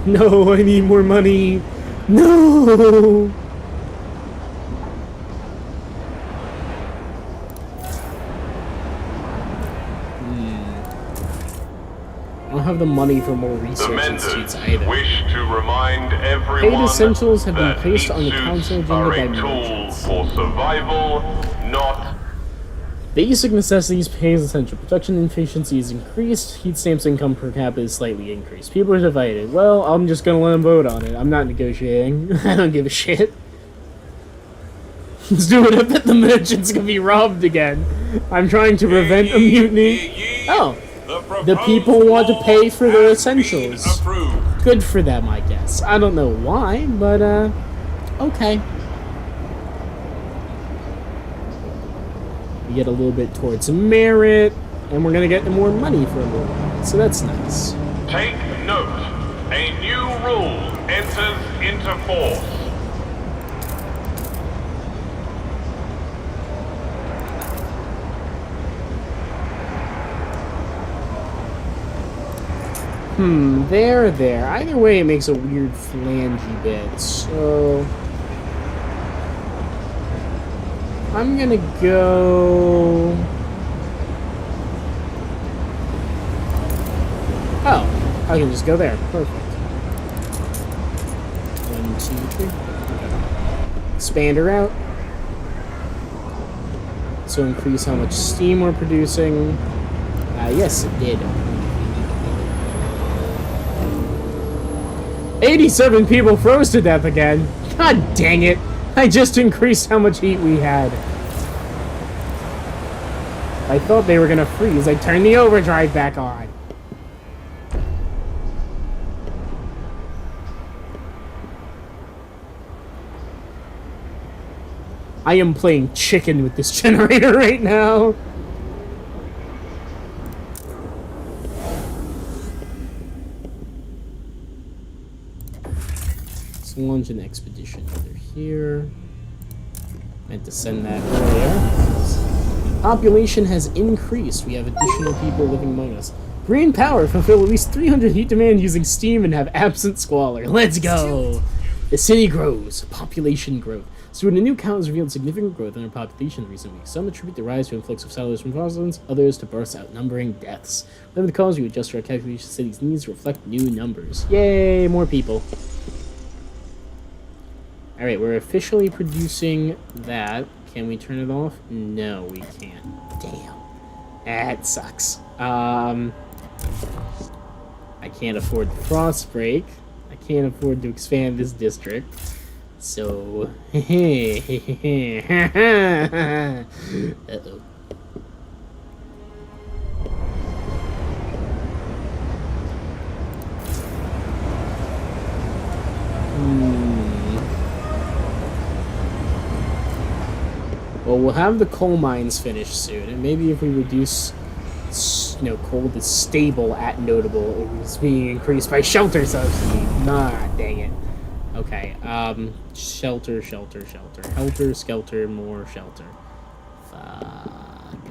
No, I need more money. No! I don't have the money for more research institutes either. Wish to remind everyone Paid essentials have been placed that on the heat council suits agenda are by a tool merchants. for survival, not Basic necessities pays essential. Production efficiency is increased. Heat stamps income per capita is slightly increased. People are divided. Well, I'm just gonna let them vote on it. I'm not negotiating. I don't give a shit. Let's do it. I bet the merchants can be robbed again. I'm trying to prevent a mutiny. Oh, the people want to pay for their essentials. Good for them, I guess. I don't know why, but okay. We get a little bit towards merit, and we're gonna get more money for a little while, so that's nice. take note. A new rule enters into force. There. Either way, it makes a weird flangey bit, so... I'm gonna go... Oh, I can just go there. Perfect. 1, 2, 3. Expand her out. So increase how much steam we're producing. Yes, it did. 87 people froze to death again. God dang it. I just increased how much heat we had. I thought they were gonna freeze. I turned the overdrive back on. I am playing chicken with this generator right now. Launch an expedition over here. Meant to send that earlier. Population has increased. We have additional people living among us. Green power fulfill at least 300 heat demand using steam and have absent squalor. Let's go! The city grows. Population growth. So when a new count has revealed significant growth in our population in recent weeks, some attribute the rise to influx of settlers from Frostlands, others to births outnumbering deaths. Whatever the cause, we adjust our calculation of city's needs to reflect new numbers. Yay! More people. Alright, we're officially producing that. Can we turn it off? No, we can't. Damn. That sucks. I can't afford the frost break. I can't afford to expand this district. So... Uh-oh. Well, we'll have the coal mines finished soon, and maybe if we reduce, coal that's stable at notable, it's being increased by shelter subsidy. Nah, dang it. Okay, shelter. Helter, skelter, more shelter. Fuck.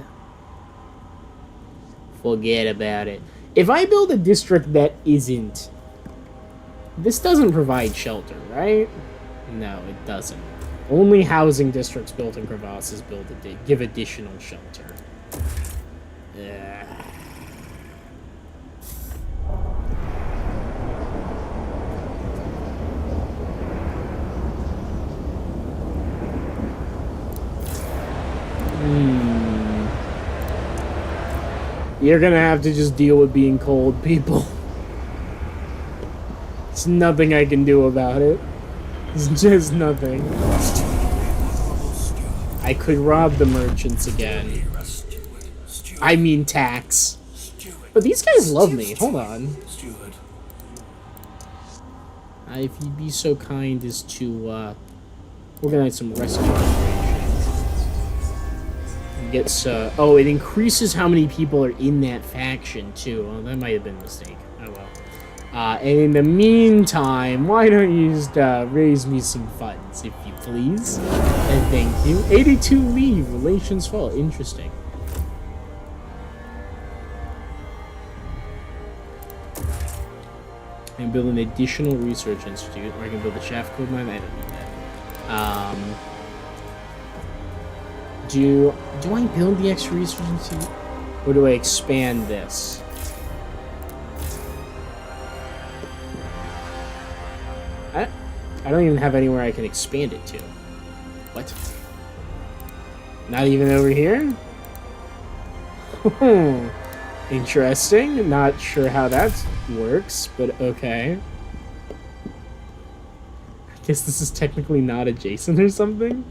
Forget about it. If I build a district that isn't... This doesn't provide shelter, right? No, it doesn't. Only housing districts built in crevasses give additional shelter. You're gonna have to just deal with being cold, people. There's nothing I can do about it. It's just nothing. I could rob the merchants again. I mean tax. But these guys love me. Hold on. If you'd be so kind as to organize some rescue operations. Oh, it increases how many people are in that faction too. Well, that might have been a mistake. Oh well. And in the meantime, why don't you just raise me some funds, if you please? And thank you. 82 leave, relations fall. Interesting. I can build an additional research institute, or I can build a shaft code mine. I don't need that. Do I build the extra research institute, or do I expand this? I don't even have anywhere I can expand it to. What? Not even over here? Interesting. Not sure how that works, but okay. I guess this is technically not adjacent or something.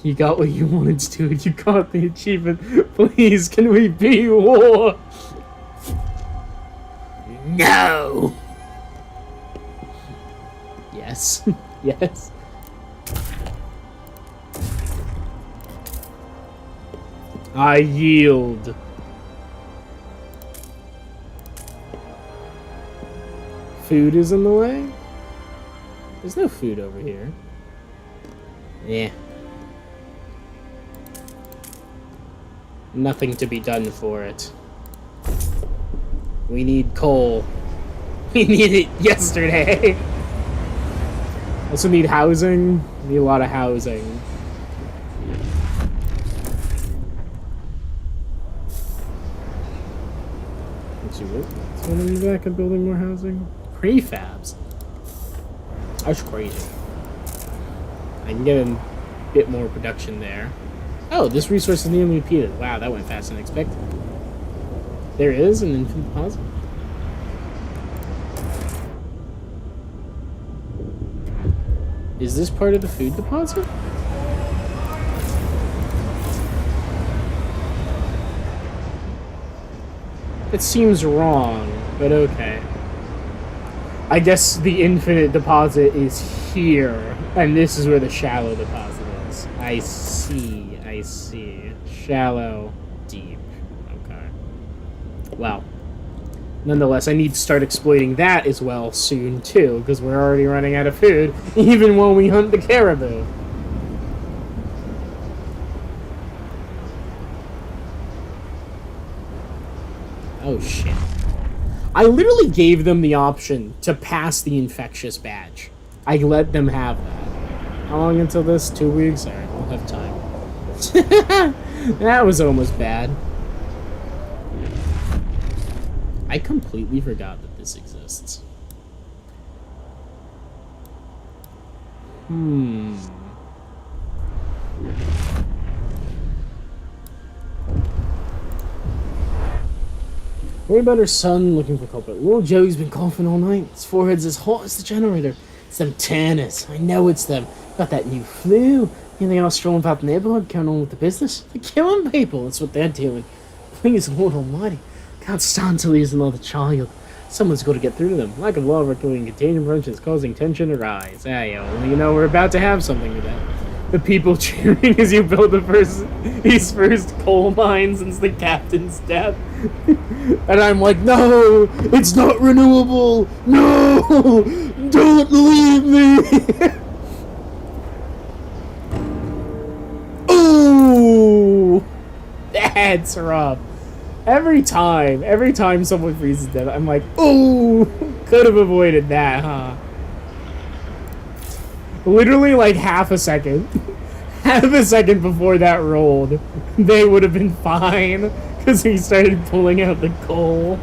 You got what you wanted to do. You got the achievement. Please, can we be war? No! Yes. Yes. I yield. Food is in the way? There's no food over here. Yeah. Nothing to be done for it. We need coal. We need it yesterday. Also need housing. Need a lot of housing. Let's see what. Someone in the back of building more housing? Prefabs. That's crazy. I can get a bit more production there. Oh, this resource is nearly repeated. Wow, that went faster than expected. There is an infinite deposit. Is this part of the food deposit? It seems wrong, but okay. I guess the infinite deposit is here, and this is where the shallow deposit is. I see, I see. Shallow, deep. Okay. Well, nonetheless, I need to start exploiting that as well soon, too, because we're already running out of food, even when we hunt the caribou. Oh, shit. I literally gave them the option to pass the infectious badge. I let them have that. How long until this? 2 weeks? Alright, we'll have time. That was almost bad. I completely forgot that this exists. Worry about her son looking for culprit. Little Joey's been coughing all night. His forehead's as hot as the generator. It's them tanners. I know it's them. Got that new flu. You know, they're all strolling about the neighborhood, carrying on with the business. They're killing people. That's what they're doing. Please, Lord Almighty. Can't stand to lose another child. Someone's got to get through to them. Lack of law regulating contagion prevention is causing tension to rise. Well, you know, we're about to have something with that. The people cheering as you build his first coal mine since the captain's death. And I'm like, no, it's not renewable. No, don't leave me. Ooh, that's rough. Every time someone freezes dead, I'm like, ooh, could have avoided that, huh? Literally like half a second before that rolled, they would have been fine because he started pulling out the coal.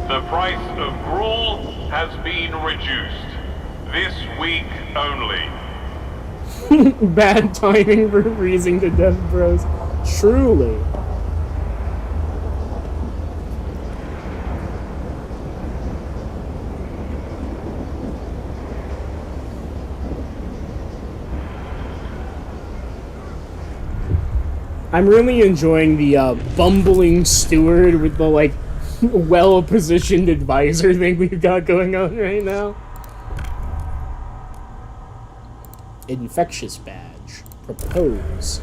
The price of gruel has been reduced. This week only. Bad timing for freezing to death, bros. Truly. I'm really enjoying the bumbling steward with the, like, well-positioned advisor thing we've got going on right now. Infectious badge. Propose.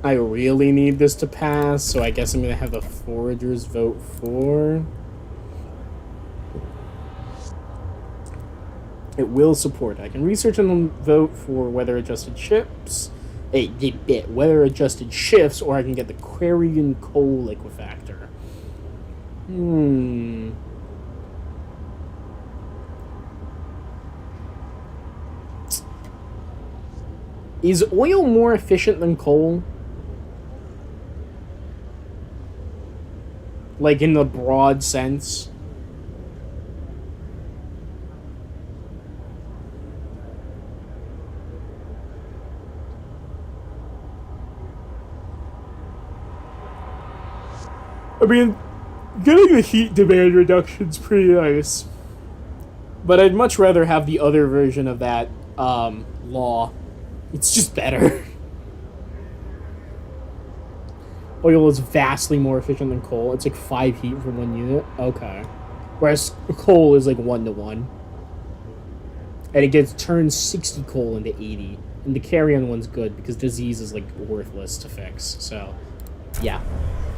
I really need this to pass, so I guess I'm gonna have the foragers vote for. It will support. I can research and vote for weather-adjusted ships. Weather-adjusted shifts, or I can get the Quarian coal liquefactor. Is oil more efficient than coal? Like, in the broad sense? I mean, getting the heat demand reduction's pretty nice. But I'd much rather have the other version of that, law. It's just better. Oil is vastly more efficient than coal. It's like 5 heat for 1 unit. Okay. Whereas coal is like 1 to 1. And it turns 60 coal into 80. And the carrion one's good because disease is like worthless to fix. So, yeah.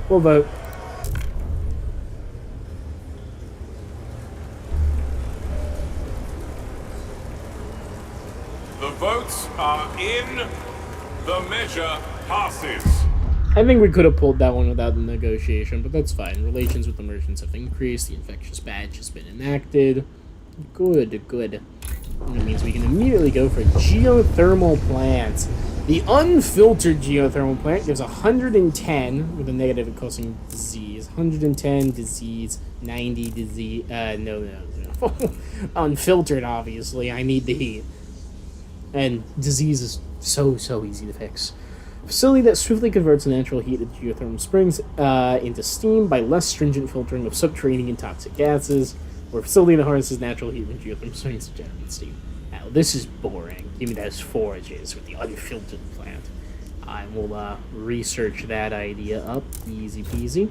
We'll vote. The votes are in. The measure passes. I think we could have pulled that one without the negotiation, but that's fine. Relations with the merchants have increased. The infectious badge has been enacted. Good, good. And that means we can immediately go for geothermal plants. The unfiltered geothermal plant gives 110 with a negative causing disease. 110 disease, 90 disease. No. Unfiltered, obviously. I need the heat. And disease is so easy to fix. Facility that swiftly converts natural heat into geothermal springs into steam by less stringent filtering of subterranean and toxic gases, or a facility that harnesses natural heat from geothermal springs to generate steam. Now, this is boring. Give me those forages with the unfiltered plant. I will research that idea up. Easy peasy.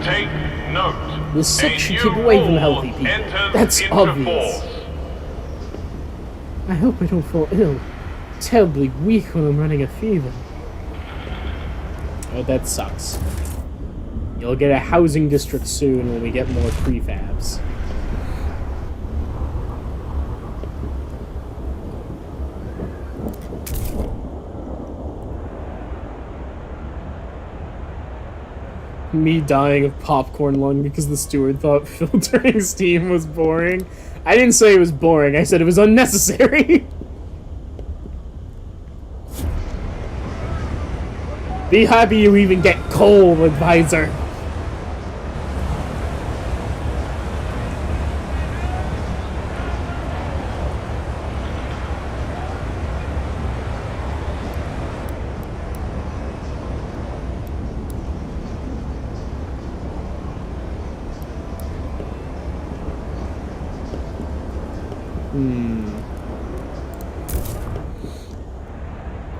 Take note. The sick should keep away from healthy people. That's obvious. Force. I hope I don't fall ill. Terribly weak when I'm running a fever. Oh, that sucks. You'll get a housing district soon when we get more prefabs. Me dying of popcorn lung because the steward thought filtering steam was boring. I didn't say it was boring, I said it was unnecessary. Be happy you even get coal, advisor.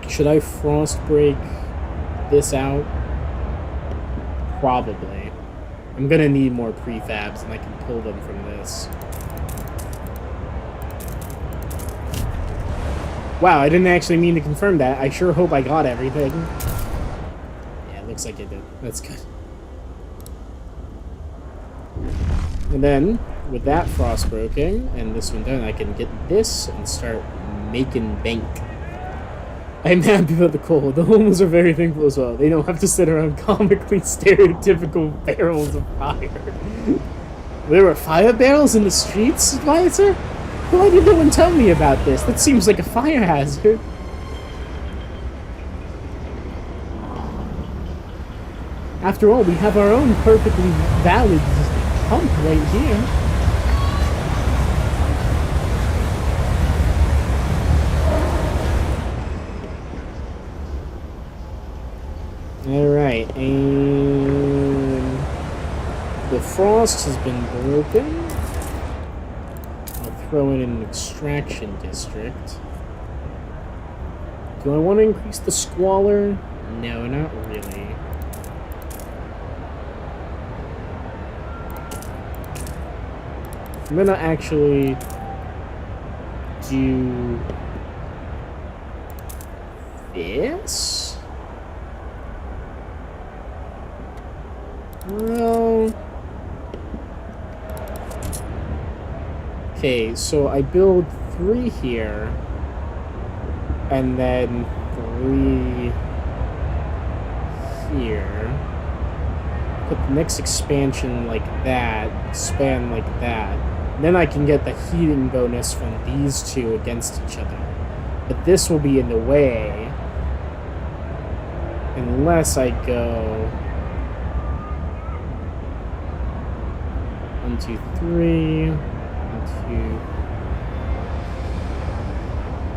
Should I frost break this out? Probably. I'm gonna need more prefabs and I can pull them from this. Wow, I didn't actually mean to confirm that. I sure hope I got everything. Yeah, it looks like I did. That's good. And then, with that frost broken and this one done, I can get this and start making bank. I'm happy about the coal. The homeless are very thankful as well. They don't have to sit around comically stereotypical barrels of fire. There were fire barrels in the streets, advisor? Why did no one tell me about this? That seems like a fire hazard. After all, we have our own perfectly valid pump right here. Alright, and frost has been broken. I'll throw in an extraction district. Do I want to increase the squalor? No, not really. I'm gonna actually do this? Well... Okay, so I build 3 here, and then 3 here. Put the next expansion like that, expand like that. Then I can get the heating bonus from these 2 against each other. But this will be in the way unless I go 1, 2, 3, 1,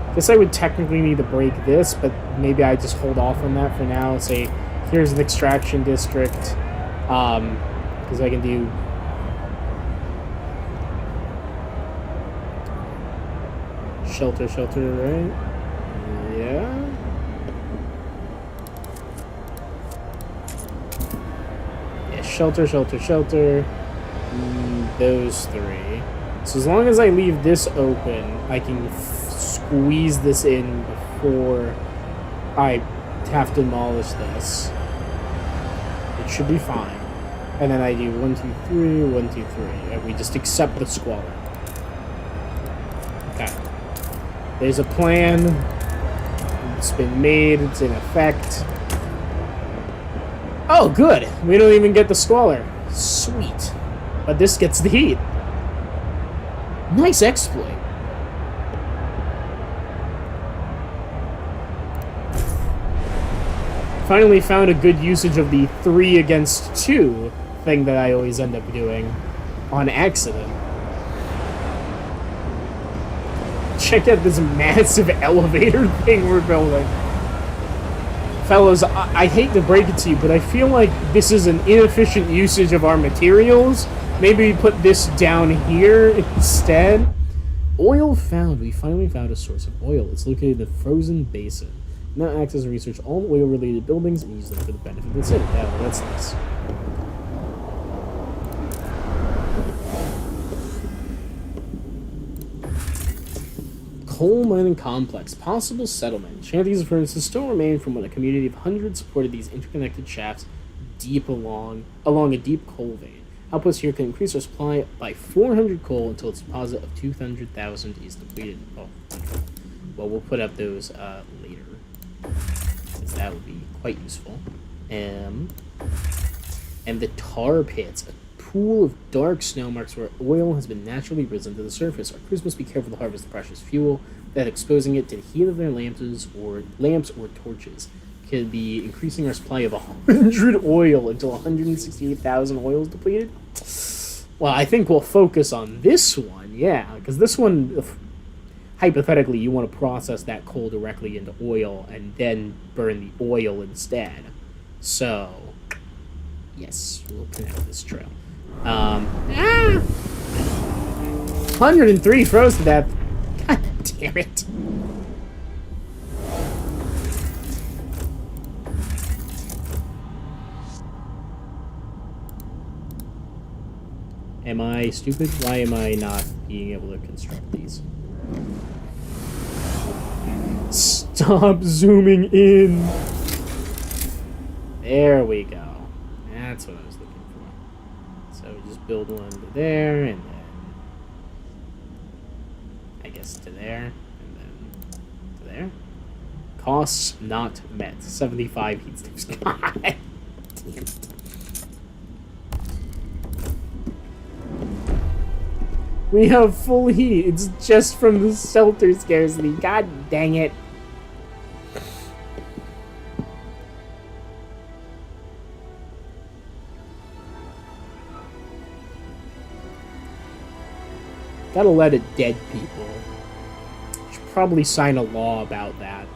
2. Guess I would technically need to break this, but maybe I just hold off on that for now. Say, here's an extraction district, because I can do shelter, right? Yeah. Yeah, shelter. Those 3. So as long as I leave this open, I can squeeze this in before I have to demolish this. It should be fine. And then I do 1, 2, 3, 1, 2, 3. And we just accept the squalor. Okay. There's a plan. It's been made. It's in effect. Oh, good. We don't even get the squalor. Sweet. But this gets the heat. Nice exploit. Finally found a good usage of the 3 against 2 thing that I always end up doing on accident. Check out this massive elevator thing we're building. Fellas, I hate to break it to you, but I feel like this is an inefficient usage of our materials. Maybe we put this down here instead. Oil found. We finally found a source of oil. It's located in the frozen basin. Now access and research all oil-related buildings and use them for the benefit of the city. Yeah, well, that's nice. Coal mining complex. Possible settlement. Shanties and furnaces still remain from when a community of hundreds supported these interconnected shafts deep along a deep coal vein. Outposts here can increase our supply by 400 coal until its deposit of 200,000 is depleted. Oh, well, we'll put up those later, because that would be quite useful. And the tar pits, a pool of dark snow marks where oil has been naturally risen to the surface. Our crews must be careful to harvest the precious fuel, that exposing it to the heat of their lamps or torches could be increasing our supply of 100 oil until 168,000 oil is depleted. Well, I think we'll focus on this one, yeah, because this one, hypothetically, you want to process that coal directly into oil and then burn the oil instead. So, yes, we'll print out this trail. 103 froze to death. God damn it. Am I stupid? Why am I not being able to construct these? Stop zooming in! There we go. That's what I was looking for. So we just build one to there, and then I guess to there, and then to there. Costs not met. 75 heat sticks. God damn. We have full heat. It's just from the shelter scarcity. God dang it. Gotta let it dead people. Should probably sign a law about that.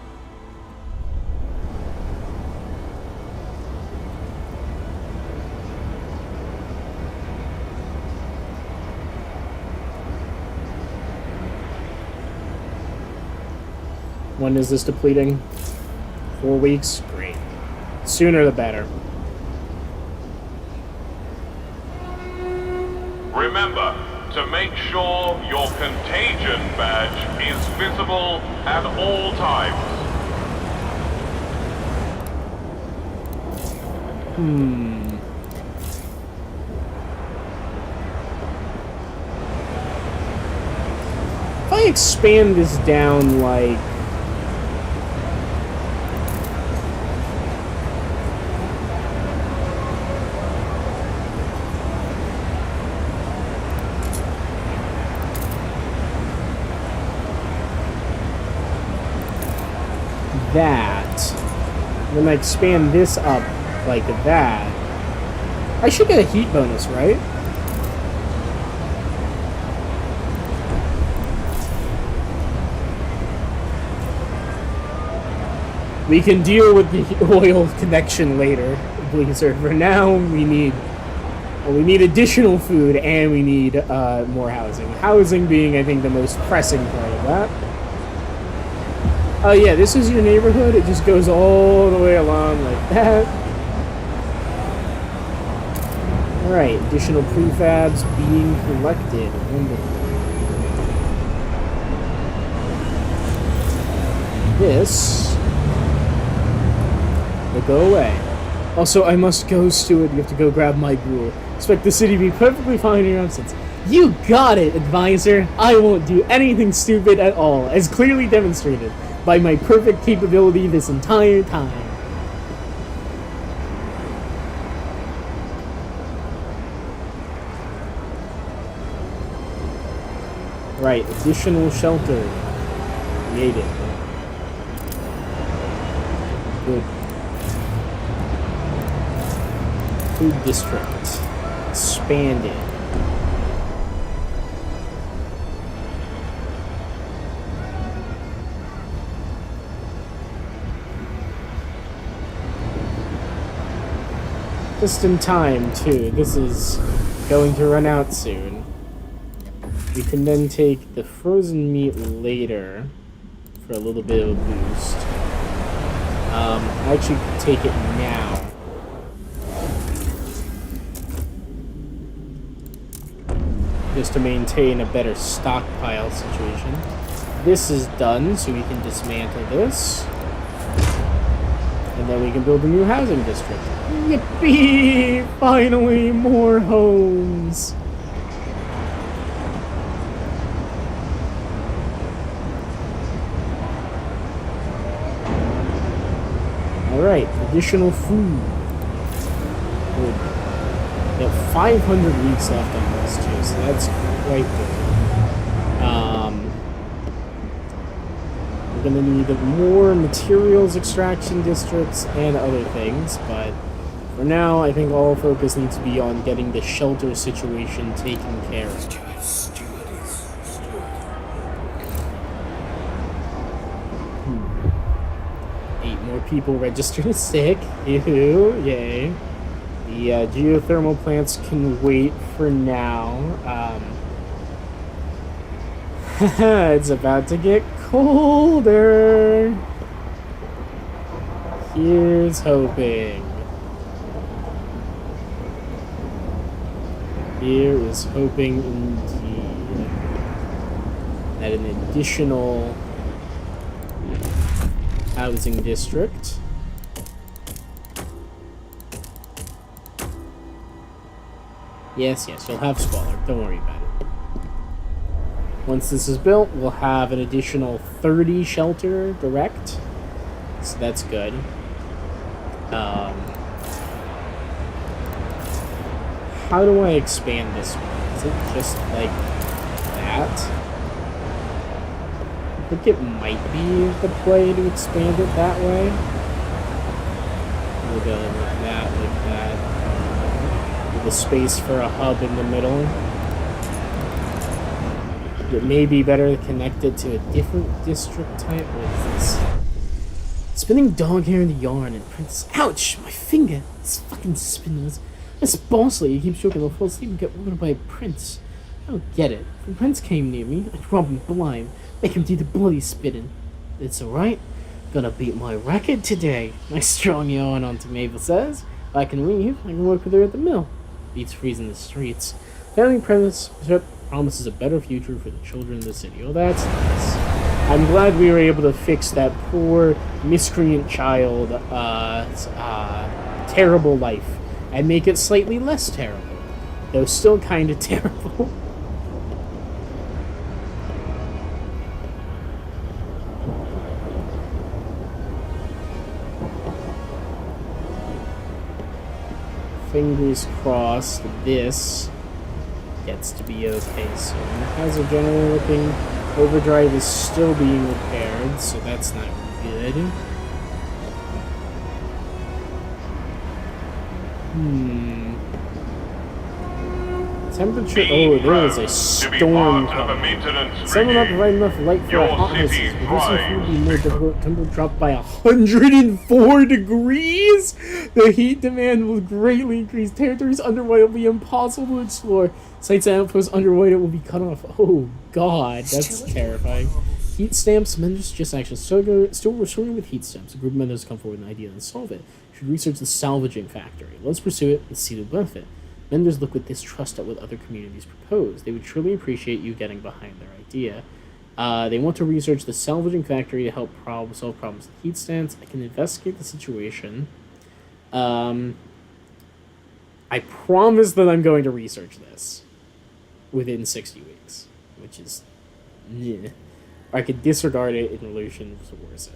When is this depleting? 4 weeks? Great. Sooner the better. Remember to make sure your contagion badge is visible at all times. If I expand this down, like... that, then I expand this up like that, I should get a heat bonus, right? We can deal with the oil connection later, Blizzard. For now, we need additional food and we need more housing. Housing being, I think, the most pressing part of that. Oh yeah, this is your neighborhood. It just goes all the way along like that. Alright, additional prefabs being collected. Wonderful. This will go away. Also, I must go, Stuart. You have to go grab my gruel. Expect the city to be perfectly fine in your absence. You got it, advisor. I won't do anything stupid at all, as clearly demonstrated by my perfect capability this entire time. Right, additional shelter created. Good. Food district expanded. Just in time, too. This is going to run out soon. We can then take the frozen meat later for a little bit of a boost. I actually could take it now. Just to maintain a better stockpile situation. This is done, so we can dismantle this. And then we can build a new housing district. Yippee! Finally, more homes! Alright, additional food. Good. We have 500 weeks left on this too, so that's quite good. We're gonna need more materials extraction districts and other things, but for now, I think all focus needs to be on getting the shelter situation taken care of. 8 more people registered as sick. Ew, yay. The geothermal plants can wait for now. It's about to get colder. Here's hoping. Here is hoping indeed that an additional housing district yes, you'll have squalor. Don't worry about it. Once this is built, we'll have an additional 30 shelter direct. So that's good. How do I expand this one? Is it just like that? I think it might be the play to expand it that way. We'll go like that, with a space for a hub in the middle. It may be better to connect it to a different district type. What is this? Spinning dog hair in the yarn and Prince. Ouch! My finger! This fucking spindles. This boss lady keeps joking I'll fall asleep and get woken by a prince. I don't get it. If a prince came near me, I'd rob him blind, make him do the bloody spitting. It's alright. Gonna beat my record today. Nice strong yawn onto Mabel says. If I can leave, I can work with her at the mill. Beats freezing the streets. Family premise promises a better future for the children of the city. Oh, that's nice. I'm glad we were able to fix that poor miscreant child terrible life and make it slightly less terrible, though still kind of terrible. Fingers crossed this gets to be okay soon. How's it generally looking? Overdrive is still being repaired, so that's not good. Temperature. Oh, there is a storm coming. Someone not provide enough light for our hot houses. Producing food will be more difficult. Temperature dropped by 104 degrees. The heat demand will greatly increase. Territories underwater will be impossible to explore. Sites and outposts underwater will be cut off. Oh God, that's terrifying. Heat stamps. Menders just actually still restoring with heat stamps. A group of menders come forward with an idea and solve it. Should research the salvaging factory. Let's pursue it and see the benefit. Menders look with distrust at what other communities propose. They would truly appreciate you getting behind their idea. They want to research the salvaging factory to help solve problems with heat stamps. I can investigate the situation. I promise that I'm going to research this within 60 weeks, which is... Or I could disregard it in relation to worsen.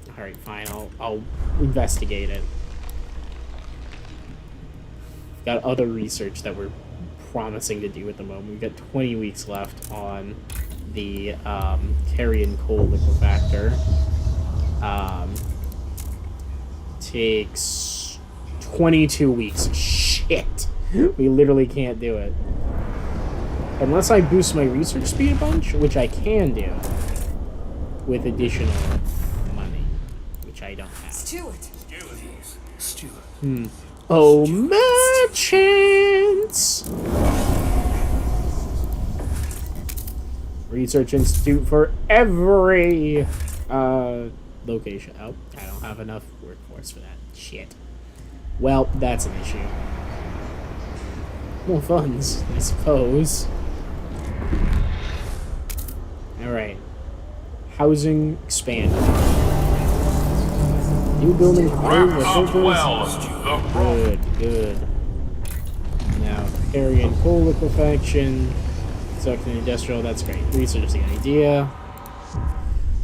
Alright, fine. I'll investigate it. Got other research that we're promising to do at the moment. We've got 20 weeks left on the carrion coal liquefactor. Takes 22 weeks. Shit! We literally can't do it. Unless I boost my research speed a bunch, which I can do with additional money, which I don't have. Stewart. Oh, merchants! Research Institute for every location. Oh, I don't have enough workforce for that. Shit. Well, that's an issue. More funds, I suppose. Alright. Housing expanded. New building Good. Now, carrion coal liquefaction. Construction industrial, that's great. Research the idea.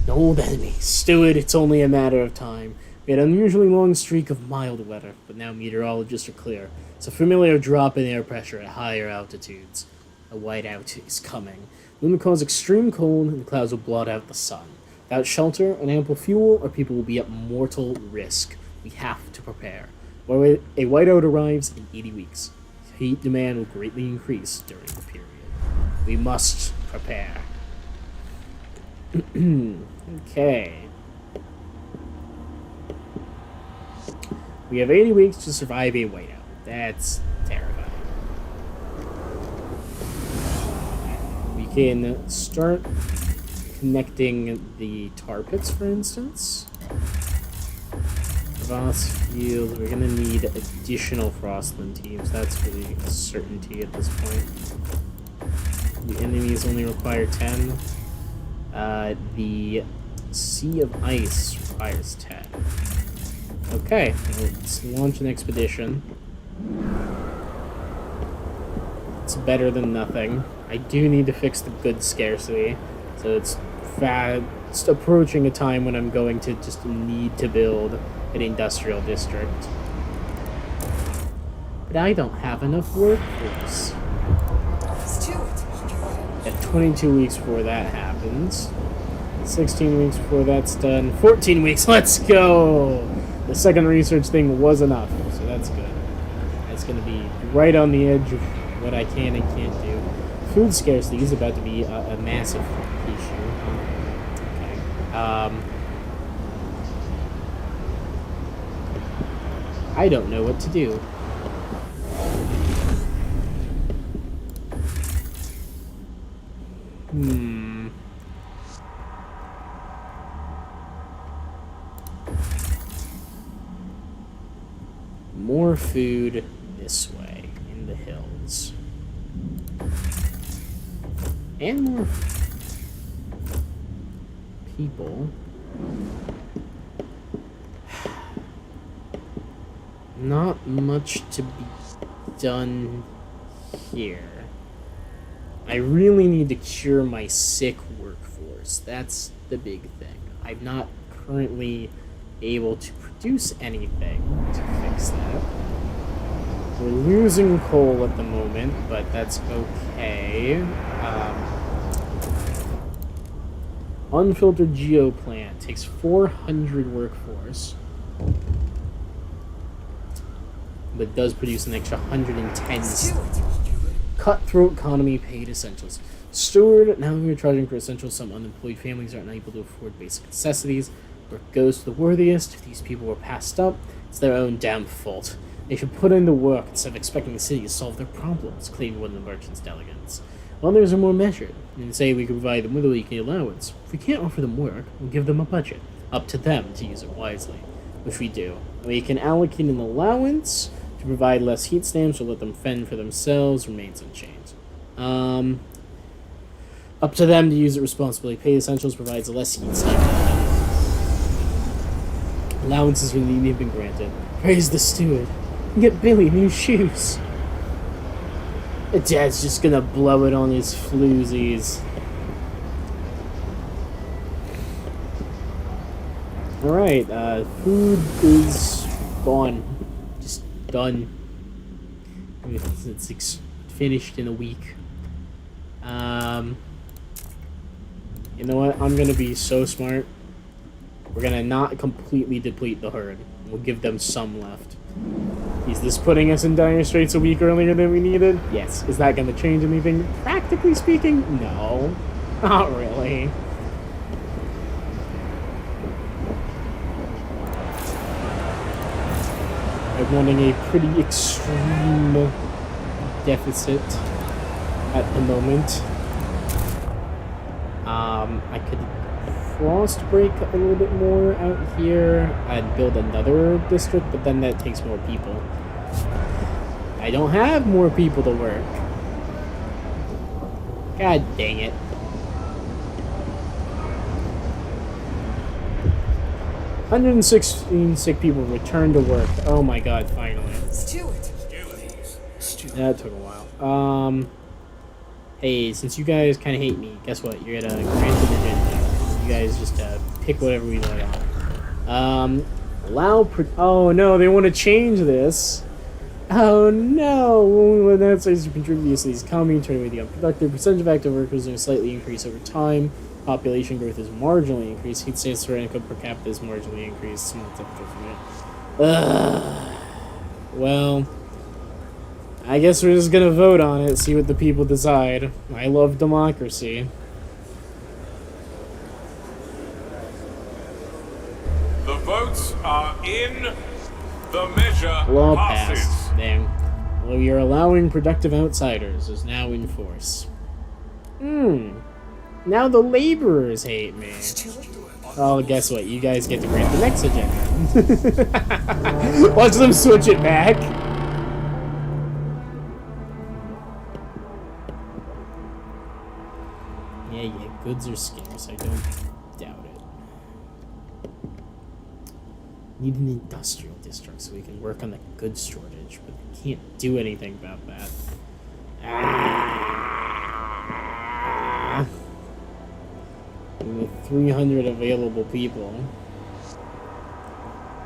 An old enemy. Steward, it's only a matter of time. We had an unusually long streak of mild weather, but now meteorologists are clear. It's a familiar drop in air pressure at higher altitudes. A whiteout is coming. The wind will cause extreme cold, and the clouds will blot out the sun. Without shelter and ample fuel, our people will be at mortal risk. We have to prepare. When a whiteout arrives in 80 weeks, heat demand will greatly increase during the period. We must prepare. Okay. We have 80 weeks to survive a whiteout. That's terrifying. We can start connecting the tar pits, for instance. Frost field. We're gonna need additional Frostland teams. That's really a certainty at this point. The enemies only require 10. The Sea of Ice requires 10. Okay, let's launch an expedition. It's better than nothing. I do need to fix the goods scarcity, so it's fast approaching a time when I'm going to just need to build an industrial district. But I don't have enough workforce. At 22 weeks before that happens. 16 weeks before that's done. 14 weeks, let's go! The second research thing was enough, so that's good. That's going to be right on the edge of what I can and can't do. Food scarcity is about to be a massive issue. Okay. I don't know what to do. more food this way in the hills. And more people. Not much to be done here. I really need to cure my sick workforce. That's the big thing. I'm not currently able to produce anything to fix that. We're losing coal at the moment, but that's okay. Unfiltered geoplant takes 400 workforce, but does produce an extra 110. Cutthroat economy paid essentials. Steward, now we're charging for essentials. Some unemployed families are unable to afford basic necessities. Work goes to the worthiest. If these people were passed up, it's their own damn fault. They should put in the work instead of expecting the city to solve their problems, claimed one of the merchant's delegates. Others are more measured, and say we can provide them with a weekly allowance. If we can't offer them work, we'll give them a budget. Up to them to use it wisely, which we do. We can allocate an allowance to provide less heat stamps or let them fend for themselves, remains unchanged. Up to them to use it responsibly. Paid essentials provides less heat stamp. Allowances really have been granted. Praise the steward. Get Billy new shoes. Dad's just gonna blow it on his floozies. Alright, food is gone. Just done. It's finished in a week. You know what? I'm gonna be so smart. We're gonna not completely deplete the herd. We'll give them some left. Is this putting us in dire straits a week earlier than we needed? Yes. Is that gonna change anything? Practically speaking, no. Not really. I'm running a pretty extreme deficit at the moment. I could frost break a little bit more out here. I'd build another district, but then that takes more people. I don't have more people to work. God dang it. $116 sick people return to work. Oh my god, finally. That took a while. Hey, since you guys kind of hate me, guess what? You're gonna grant the agenda. You guys just pick whatever we want. Oh no, they want to change this. Oh no! When that says contributes to these economy, turn away the unproductive. Percentage of active workers are slightly increased over time. Population growth is marginally increased. Heat stamps for income per capita is marginally increased. Small temperature from it. Well, I guess we're just gonna vote on it, see what the people decide. I love democracy. The votes are in. The measure Law passes. passed. Dang. Well, you're allowing productive outsiders is now in force. Now the laborers hate me. Oh, guess what? You guys get to grant the next agenda. Watch them switch it back. Yeah, goods are scarce. I don't doubt it. Need an industrial district so we can work on the goods shortage, but we can't do anything about that. With 300 available people.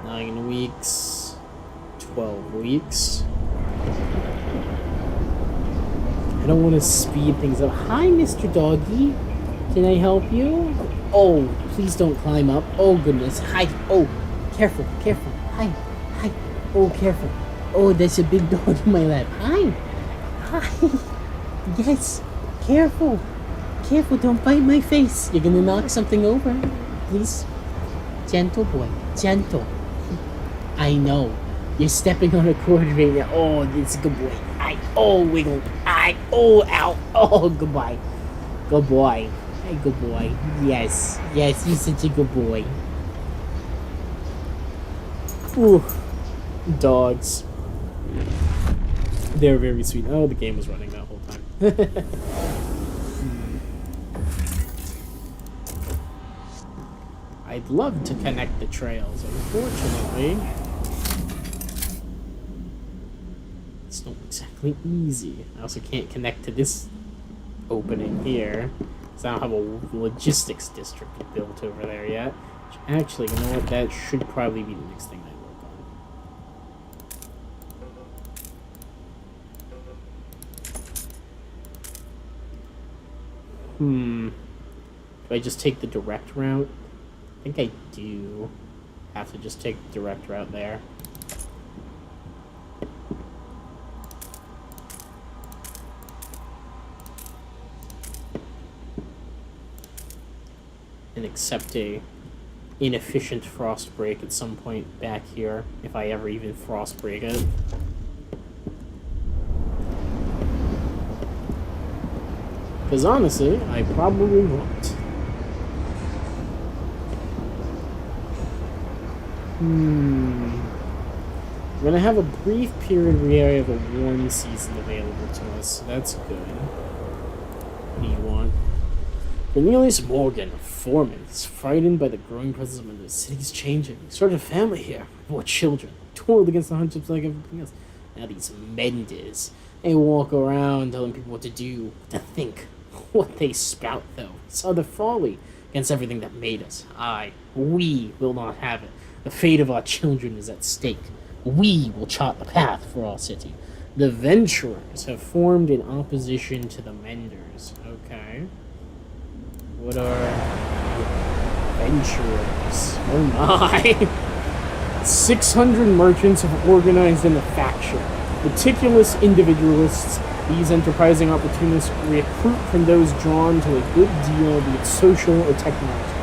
9 weeks. 12 weeks. I don't want to speed things up. Hi, Mr. Doggy. Can I help you? Oh, please don't climb up. Oh, goodness. Hi. Oh, careful, careful. Hi. Hi. Oh, careful. Oh, there's a big dog in my lap. Hi. Hi. Yes. Careful. Careful, don't bite my face. You're gonna knock something over. Please. Gentle boy. Gentle. I know. You're stepping on a cord right now. Oh, it's a good boy. Wiggle. Ow. Oh, goodbye. Good boy. Hey, good boy. Yes. Yes, you're such a good boy. Ooh. Dogs. They're very sweet. Oh, the game was running that whole time. I'd love to connect the trails, unfortunately. It's not exactly easy. I also can't connect to this opening here, because I don't have a logistics district built over there yet. Which actually, you know what? That should probably be the next thing I work on. Do I just take the direct route? I think I do have to just take the direct route there. And accept a inefficient frost break at some point back here, if I ever even frost break it. Because honestly, I probably won't. We're gonna have a brief period where we have a warm season available to us, so that's good. What do you want? Cornelius Morgan, a foreman, is frightened by the growing presence of the city's changing. He started a family here, 4 children, toiled against the hardships like everything else. Now these Mendes, they walk around telling people what to do, what to think. What they spout, though, it's utter folly against everything that made us. We will not have it. The fate of our children is at stake. We will chart the path for our city. The Venturers have formed in opposition to the Menders. Okay. What are Venturers? Oh my! 600 merchants have organized in a faction. Meticulous individualists, these enterprising opportunists recruit from those drawn to a good deal, be it social or technological.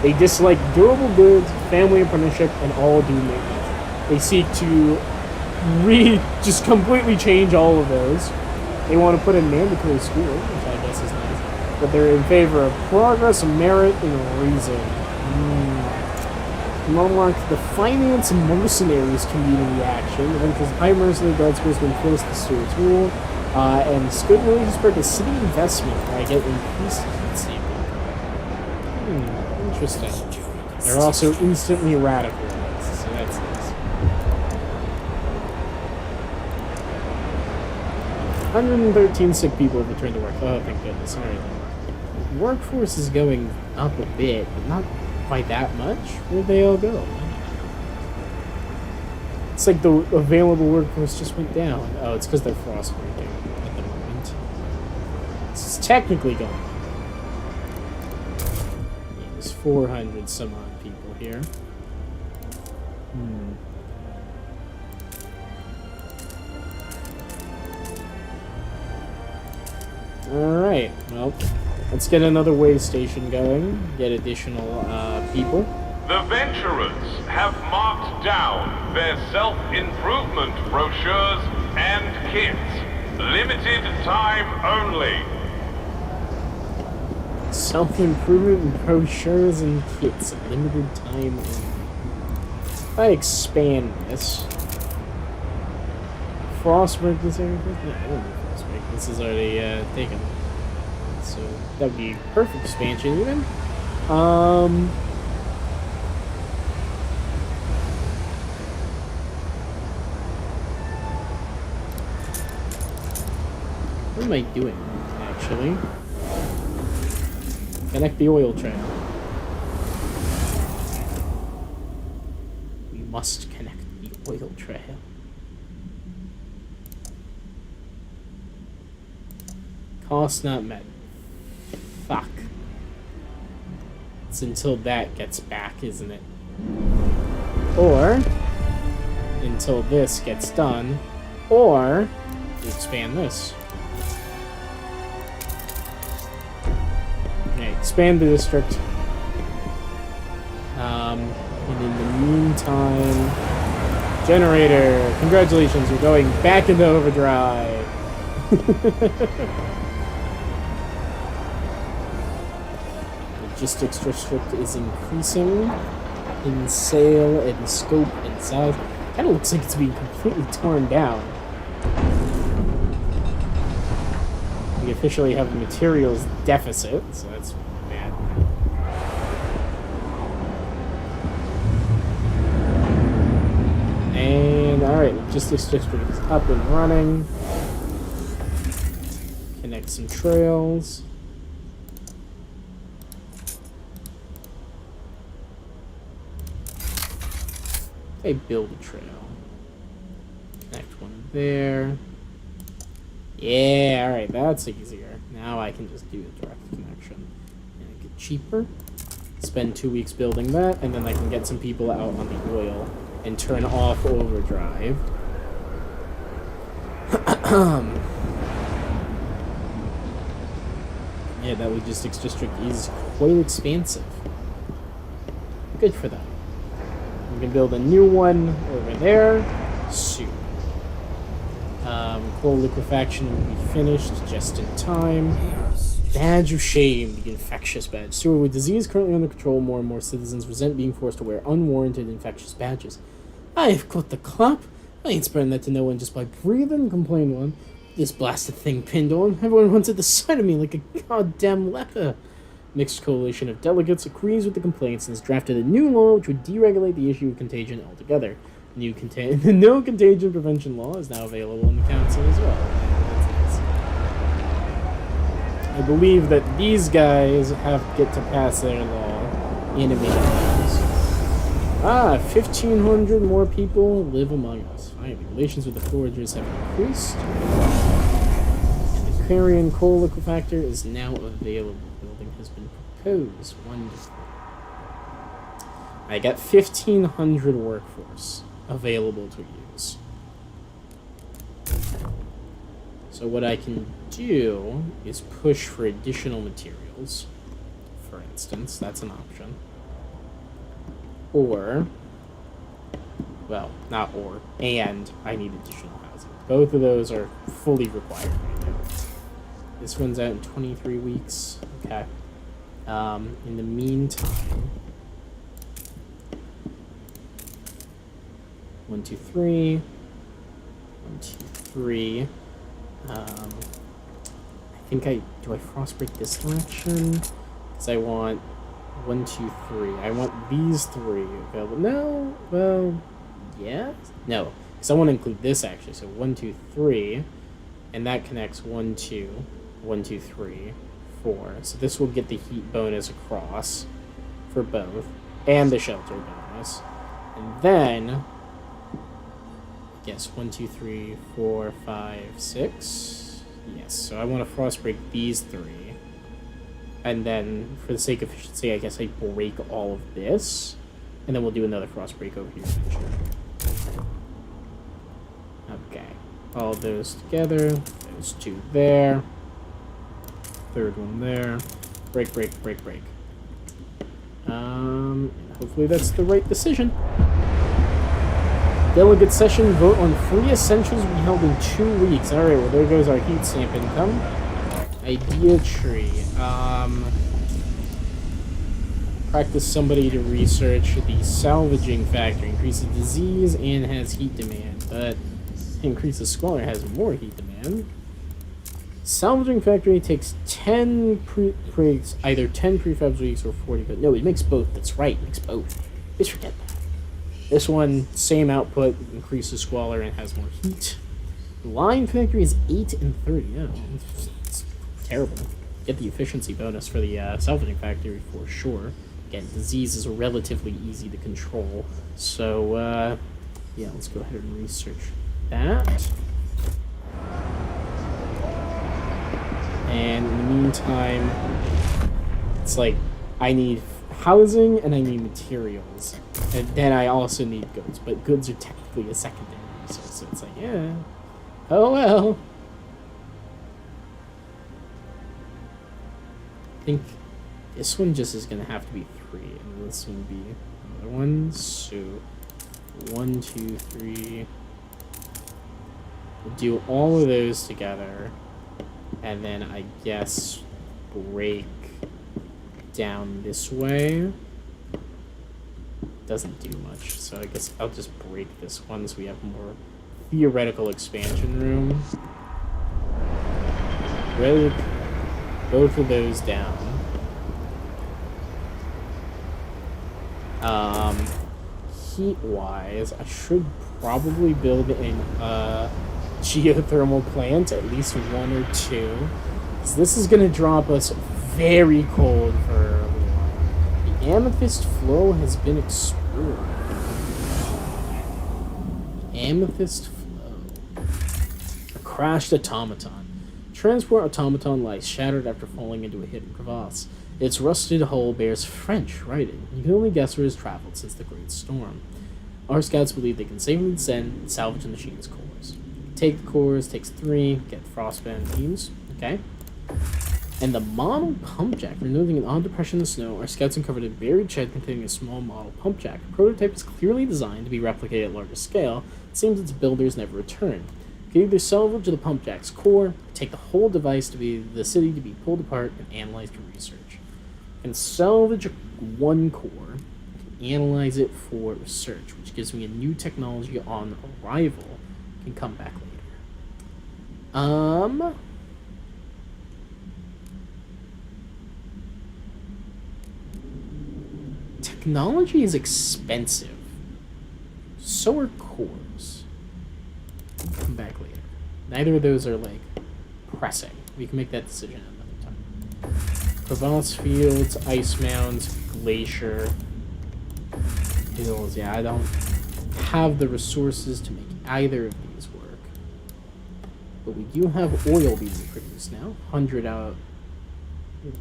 They dislike durable goods, family apprenticeship, and all due maintenance. They seek to just completely change all of those. They want to put in mandatory school, which I guess is nice. But they're in favor of progress, merit, and reason. Monarch, the finance and mercenaries can be in reaction. The Ventures high mercenary guard schools have been forced to Stuart's rule. And Squid Religious Spread a city investment where I get increased heat saving. Interesting. They're also instantly radicalized, so that's nice. 113 sick people have returned to work. Oh, thank goodness. Alright. Workforce is going up a bit, but not by that much. Where'd they all go? It's like the available workforce just went down. Oh, it's because they're frostbreaking at the moment. This is technically going on. Yeah, there's 400 some odd people here. Alright, well, let's get another way station going, get additional people. The Venturers have marked down their self-improvement brochures and kits. Limited time only. Self-improvement brochures and kits. Limited time only. If I expand this... Frostbreak this area? Yeah, I don't know Frostbreak. This is already taken. So that would be perfect expansion even. What am I doing, actually? Connect the oil trail. We must connect the oil trail. Cost not met. Fuck. It's until that gets back, isn't it? Or until this gets done. Or expand this. Okay, expand the district. And in the meantime, generator. Congratulations, you're going back into overdrive. Logistics district is increasing in scale and scope and size. Kind of looks like it's being completely torn down. We officially have a materials deficit, so that's bad. And alright, logistics district is up and running. Connect some trails. Okay, build a trail. Connect one there. Yeah, alright, that's easier. Now I can just do a direct connection. And get cheaper. Spend 2 weeks building that, and then I can get some people out on the oil and turn off overdrive. Yeah, that logistics district is quite expansive. Good for them. We can build a new one over there soon. Coal liquefaction will be finished just in time. Badge of shame, the infectious badge. Steward, with disease currently under control, more and more citizens resent being forced to wear unwarranted infectious badges. I have caught the clap. I ain't spreading that to no one just by breathing, complained one. This blasted thing pinned on. Everyone runs at the sight of me like a goddamn leper. Mixed coalition of delegates agrees with the complaints and has drafted a new law which would deregulate the issue of contagion altogether. The no contagion prevention law is now available in the council as well. That's nice. I believe that these guys get to pass their law in a minute. 1,500 more people live among us. Finally, relations with the foragers have increased. And the Clarion coal liquefactor is now available. Building has been proposed. Wonderful. I got 1,500 workforce available to use. So what I can do is push for additional materials. For instance, that's an option. Or, well, not or, and I need additional housing. Both of those are fully required right now. This one's out in 23 weeks. Okay. In the meantime, 1, 2, 3. 1, 2, 3. I think do I frostbreak this direction? Because I want 1, 2, 3. I want these 3 available. No, well, yeah, no, because I want to include this actually. So 1, 2, 3, and that connects 1, 2, 1, 2, 3, 4. So this will get the heat bonus across for both, and the shelter bonus, and then. Yes, 1, 2, 3, 4, 5, 6. Yes, so I want to frostbreak these 3. And then, for the sake of efficiency, I guess I break all of this. And then we'll do another frostbreak over here eventually. Okay. All those together. Those 2 there. Third one there. Break, break, break, break. And hopefully that's the right decision. Delegate session, vote on free essentials will be held in 2 weeks. Alright, well there goes our heat stamp income. Idea tree. Practice somebody to research the salvaging factor. Increases disease and has heat demand, but increases squalor has more heat demand. Salvaging factory takes 10 either 10 prefabs weeks or 40. But no, it makes both. That's right, it makes both. Just forget that. This one, same output, increases squalor and has more heat. Line factory is 8 and 30. Yeah, it's terrible. Get the efficiency bonus for the salvaging factory for sure. Again, disease is relatively easy to control. So, yeah, let's go ahead and research that. And in the meantime, it's like I need housing and I need materials. And then I also need goods, but goods are technically a secondary resource, so it's like, yeah, oh well. I think this one just is going to have to be 3, and this one be another one, so 1, 2, 3. We'll do all of those together, and then I guess break down this way. Doesn't do much, so I guess I'll just break this one so we have more theoretical expansion room. Write both of those down. Heat-wise, I should probably build a geothermal plant, at least 1 or 2. Because this is going to drop us very cold for a little while. The amethyst flow has been explored. Amethyst flow. A crashed automaton. Transport automaton lies shattered after falling into a hidden crevasse. Its rusted hull bears French writing. You can only guess where it has traveled since the Great Storm. Our scouts believe they can safely descend and salvage the machine's cores. Take the cores, takes 3, get Frostpunk teams. Okay. And the model pump jack. Removing an odd depression in the snow, our scouts uncovered a buried shed containing a small model pump jack. The prototype is clearly designed to be replicated at larger scale. It seems its builders never returned. You can either salvage the pump jack's core, take the whole device to the city to be pulled apart and analyzed for research. And salvage 1 core, analyze it for research, which gives me a new technology on arrival. Can come back later. Technology is expensive. So are cores. Come back later. Neither of those are, like, pressing. We can make that decision another time. Crevasse fields, ice mounds, glacier, hills. Yeah, I don't have the resources to make either of these work. But we do have oil being produced now. 100 out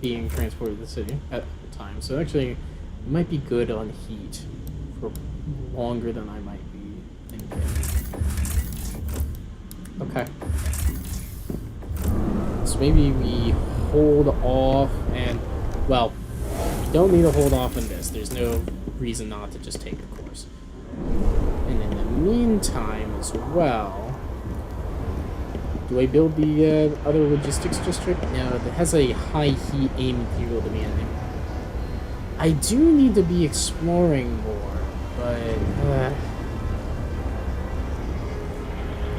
being transported to the city at the time. So actually, it might be good on heat for longer than I might be thinking. Okay. So maybe we hold off and, well, we don't need to hold off on this. There's no reason not to just take the course. And in the meantime as well, do I build the other logistics district? No, it has a high heat and material demanding. I do need to be exploring more, but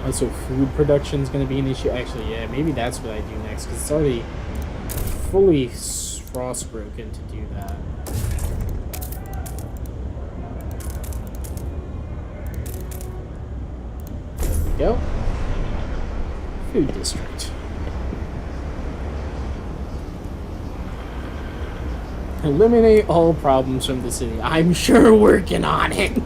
also food production is going to be an issue. Actually, yeah, maybe that's what I do next, because it's already fully frostbroken to do that. There we go. Food district. Eliminate all problems from the city. I'm sure working on it.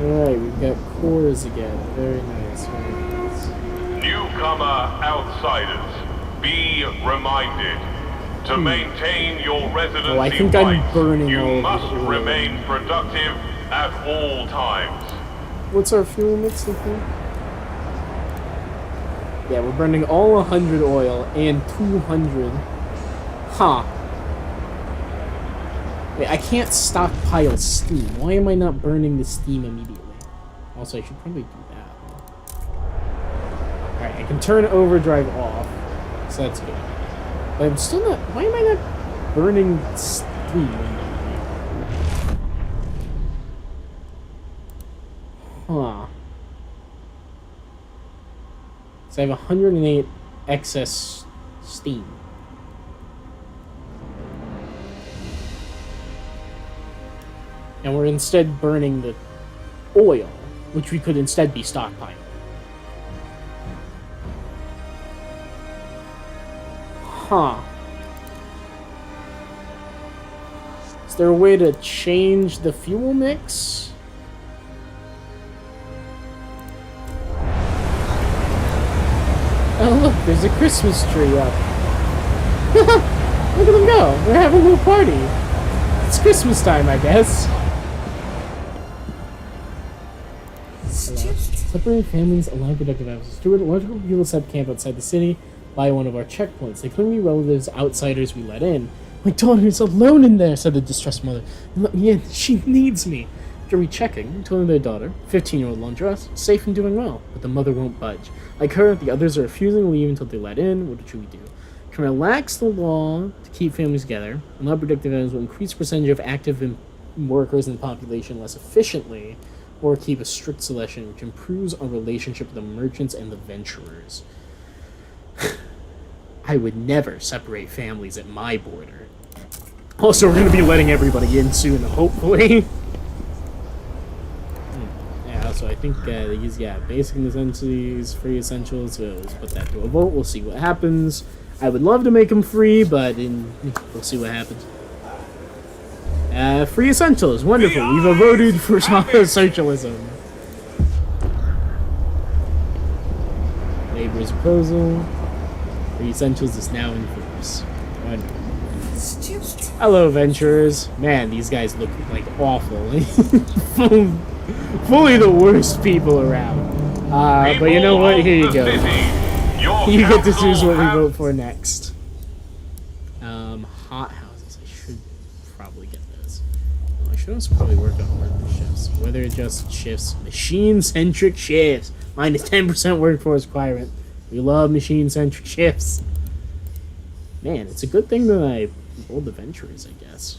Alright, we've got cores again. Very nice, very nice. Newcomer outsiders, be reminded. To maintain your residency I think I'm rights, burning you all of must it. remain productive at all times. What's our fuel mix looking? Yeah, we're burning all 100 oil and 200. Huh. Wait, I can't stockpile steam. Why am I not burning the steam immediately? Also, I should probably do that. Alright, I can turn overdrive off, so that's good. But I'm still not... Why am I not burning steam? Huh. So I have 108 excess steam. And we're instead burning the oil, which we could instead be stockpiling. Huh. Is there a way to change the fuel mix? Oh look, there's a Christmas tree up. Look at them go. They're having a little party. It's Christmas time, I guess. Separating families, allowing productive hours. Steward, electrical people set camp outside the city by one of our checkpoints. They claim to be relatives, outsiders we let in. My daughter is alone in there, said the distressed mother. Let me in. She needs me. After rechecking, we told them their daughter, 15-year-old Lundras, safe and doing well, but the mother won't budge. Like her, the others are refusing to leave until they're let in. What should we do? can relax the law to keep families together. Allow productive areas will increase the percentage of active workers in the population less efficiently, or keep a strict selection which improves our relationship with the merchants and the venturers. I would never separate families at my border. Also, we're going to be letting everybody in soon, hopefully. Yeah, so I think these, basic necessities, free essentials, so let's put that to a vote. We'll see what happens. I would love to make them free, but we'll see what happens. Free essentials, wonderful. We've voted for socialism. Labor's proposal. Free essentials is now in force. Wonderful. Hello, venturers. Man, these guys look like awful. Fully the worst people around. But you know what? Here you go. You get to choose what we vote for next. Hot houses. I should probably get those. I should also probably work on worker shifts. Weather adjusted shifts. Machine-centric shifts. Minus 10% workforce requirement. We love machine-centric shifts. Man, it's a good thing that I rolled the venturers, I guess.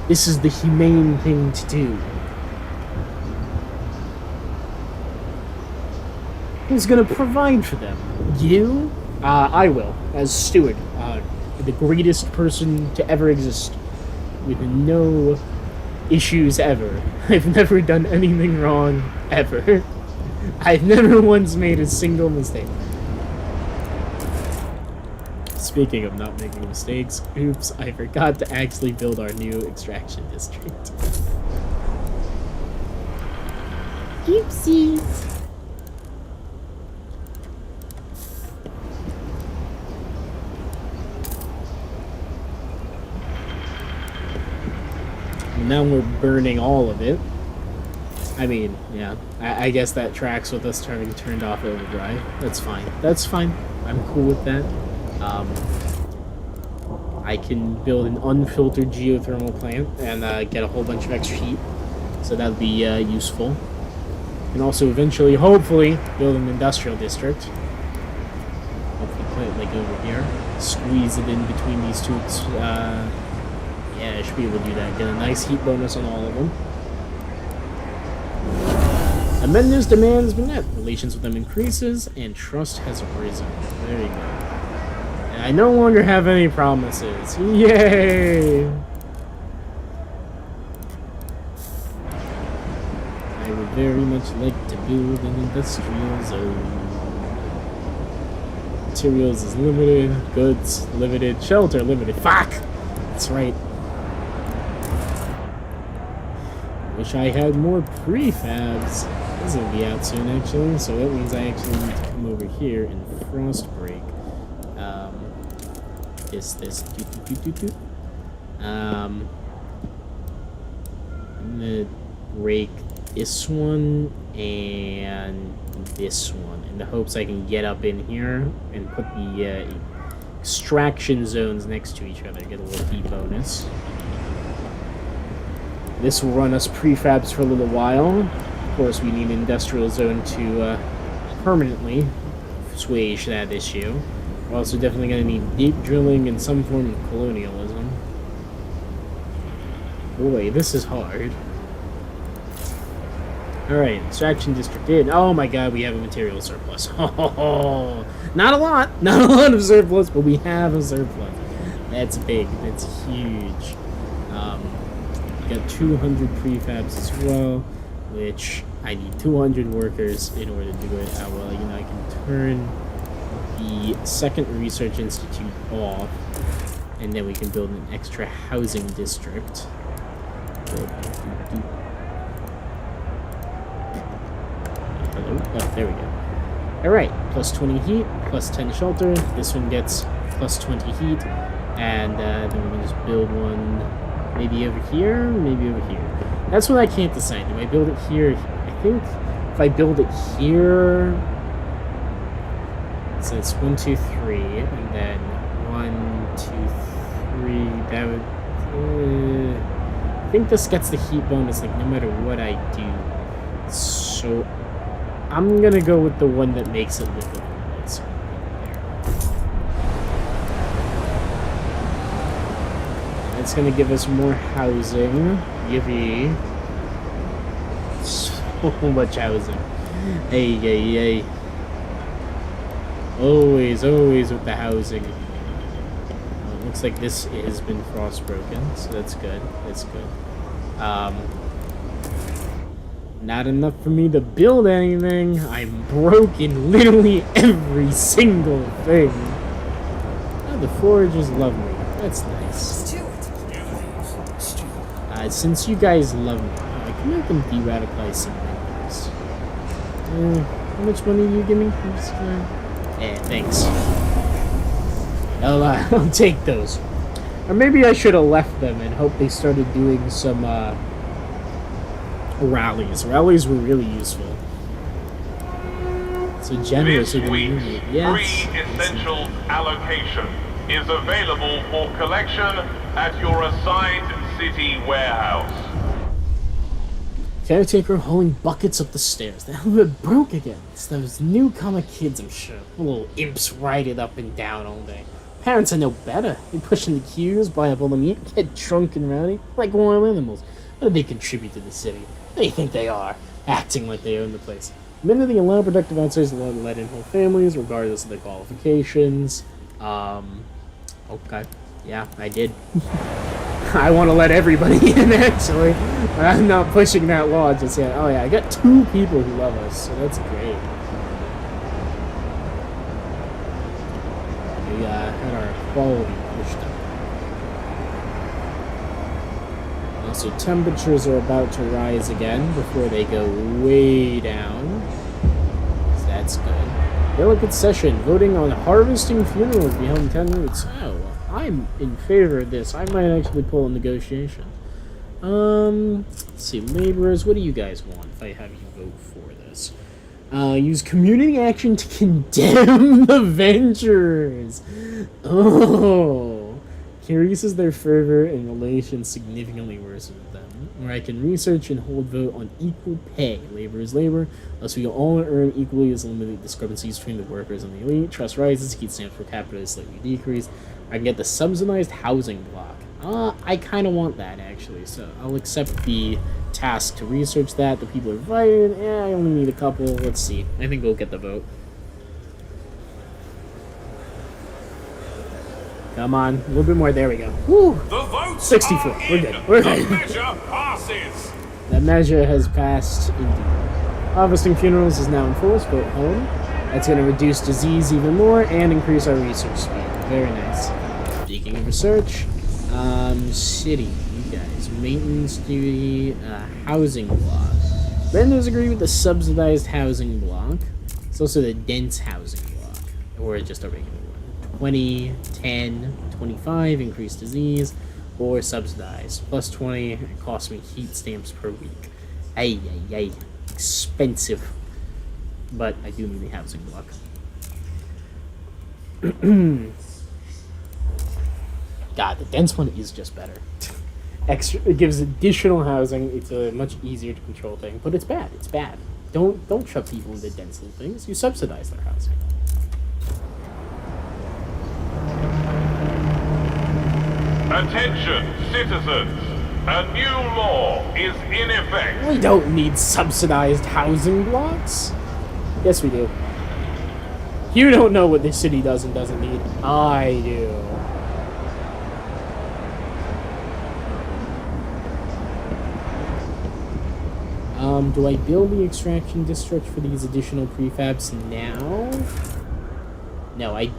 This is the humane thing to do. Who's gonna provide for them? You? I will, as steward. The greatest person to ever exist. With no issues ever. I've never done anything wrong, ever. I've never once made a single mistake. Speaking of not making mistakes, oops, I forgot to actually build our new extraction district. Oopsies! Now we're burning all of it. I mean, yeah, I guess that tracks with us turning turned off overdrive. That's fine. That's fine. I'm cool with that. I can build an unfiltered geothermal plant and get a whole bunch of extra heat, so that'll be useful. And also eventually, hopefully, build an industrial district. Hopefully put it like over here. Squeeze it in between these two. Yeah, I should be able to do that. Get a nice heat bonus on all of them. Amendment's demand has been met. Relations with them increases, and trust has risen. There you go. I no longer have any promises. Yay! I would very much like to build an industrial zone. Materials is limited, goods limited, shelter limited. Fuck! That's right. Wish I had more prefabs. This will be out soon, actually, so that means I actually need to come over here and Frostbreak. I'm gonna break this one and this one in the hopes I can get up in here and put the extraction zones next to each other, get a little heat bonus. This will run us prefabs for a little while. Of course, we need an industrial zone to permanently assuage that issue. We're also definitely going to need deep drilling and some form of colonialism. Boy, this is hard. Alright, extraction district in. Oh my god, we have a material surplus. Oh, not a lot. Not a lot of surplus, but we have a surplus. That's big. That's huge. We got 200 prefabs as well, which I need 200 workers in order to do it. Well, you know, I can turn the second research institute off, and then we can build an extra housing district. Hello? Oh, there we go. Alright, plus 20 heat, plus 10 shelter. This one gets plus 20 heat, and then we can just build one maybe over here, maybe over here. That's what I can't decide. Do I build it here? I think if I build it here, so it's 1, 2, 3, and then 1, 2, 3. That would. I think this gets the heat bonus like no matter what I do. So I'm gonna go with the one that makes it livable. Let's go there. It's gonna give us more housing. Yippee. So much housing. Hey, hey, hey. Always with the housing. It looks like this has been frostbroken, so that's good. That's good. Not enough for me to build anything. I'm broken literally every single thing. Oh, the foragers love me. That's nice. Since you guys love me, can I can de-radicalize some members? How much money do you give me? Yeah, thanks. I'll take those. Or maybe I should have left them and hope they started doing some rallies. Rallies were really useful. So generous this of week's the yes. free essentials allocation is available for collection at your assigned city warehouse. Caretaker hauling buckets up the stairs. That little bit broke again. It's those newcomer kids, I'm sure. Little imps ride it up and down all day. Parents are no better. They push in the queues, buy up all the meat, get drunk and rowdy, like wild animals. What do they contribute to the city? They think they are, acting like they own the place. Many of the allow productive outsiders to let in whole families, regardless of their qualifications. Okay. Yeah, I did. I want to let everybody in, actually. I'm not pushing that law just yet. Oh, yeah, I got 2 people who love us, so that's great. We had our quality pushed up. Also, temperatures are about to rise again before they go way down. So that's good. Delicate session. Voting on harvesting funerals be held in 10 minutes. Oh, I'm in favor of this. I might actually pull a negotiation. Let's see. Laborers, what do you guys want if I have you vote for this? Use community action to condemn the Ventures. Oh. Increases their fervor and relations significantly worsen with them. Or I can research and hold vote on equal pay. Labor is labor. Unless we all earn equally as limited discrepancies between the workers and the elite. Trust rises, heat stamps per capita is slightly decreased. I can get the subsidized housing block. I kind of want that, actually. So I'll accept the task to research that. The people are invited. I only need a couple. Let's see. I think we'll get the vote. Come on, a little bit more. There we go. Woo! The votes 64. are We're in. good. We're The good. measure passes. That measure has passed indeed. Harvesting funerals is now in force. Vote home. That's going to reduce disease even more and increase our research speed. Very nice. Speaking of research, city, you guys, maintenance duty, housing block. Vendors agree with the subsidized housing block. It's also the dense housing block, or just a regular one. 20, 10, 25, increased disease, or subsidized. Plus 20, it costs me heat stamps per week. Ay, ay, ay. Expensive. But I do need the housing block. God, the dense one is just better. Extra, it gives additional housing. It's a much easier to control thing, but it's bad. It's bad. Don't shove people into dense little things. You subsidize their housing. Attention, citizens. A new law is in effect. We don't need subsidized housing blocks. Yes, we do. You don't know what this city does and doesn't need. I do. Do I build the extraction district for these additional prefabs now? No, I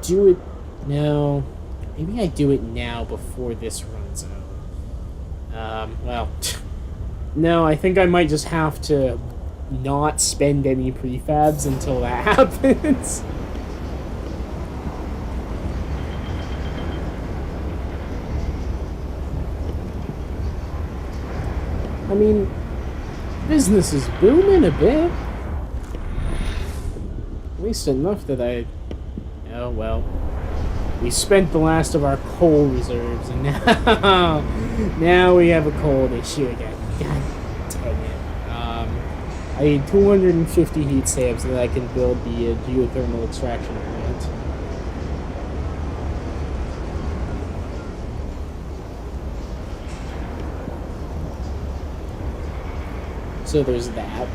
do it... No. Maybe I do it now before this runs out. Well... No, I think I might just have to not spend any prefabs until that happens. I mean... business is booming a bit. At least enough that I... Oh, well. We spent the last of our coal reserves, and now we have a coal issue again. God dang it. I need 250 heat stamps so that I can build the geothermal extraction plant. So there's that.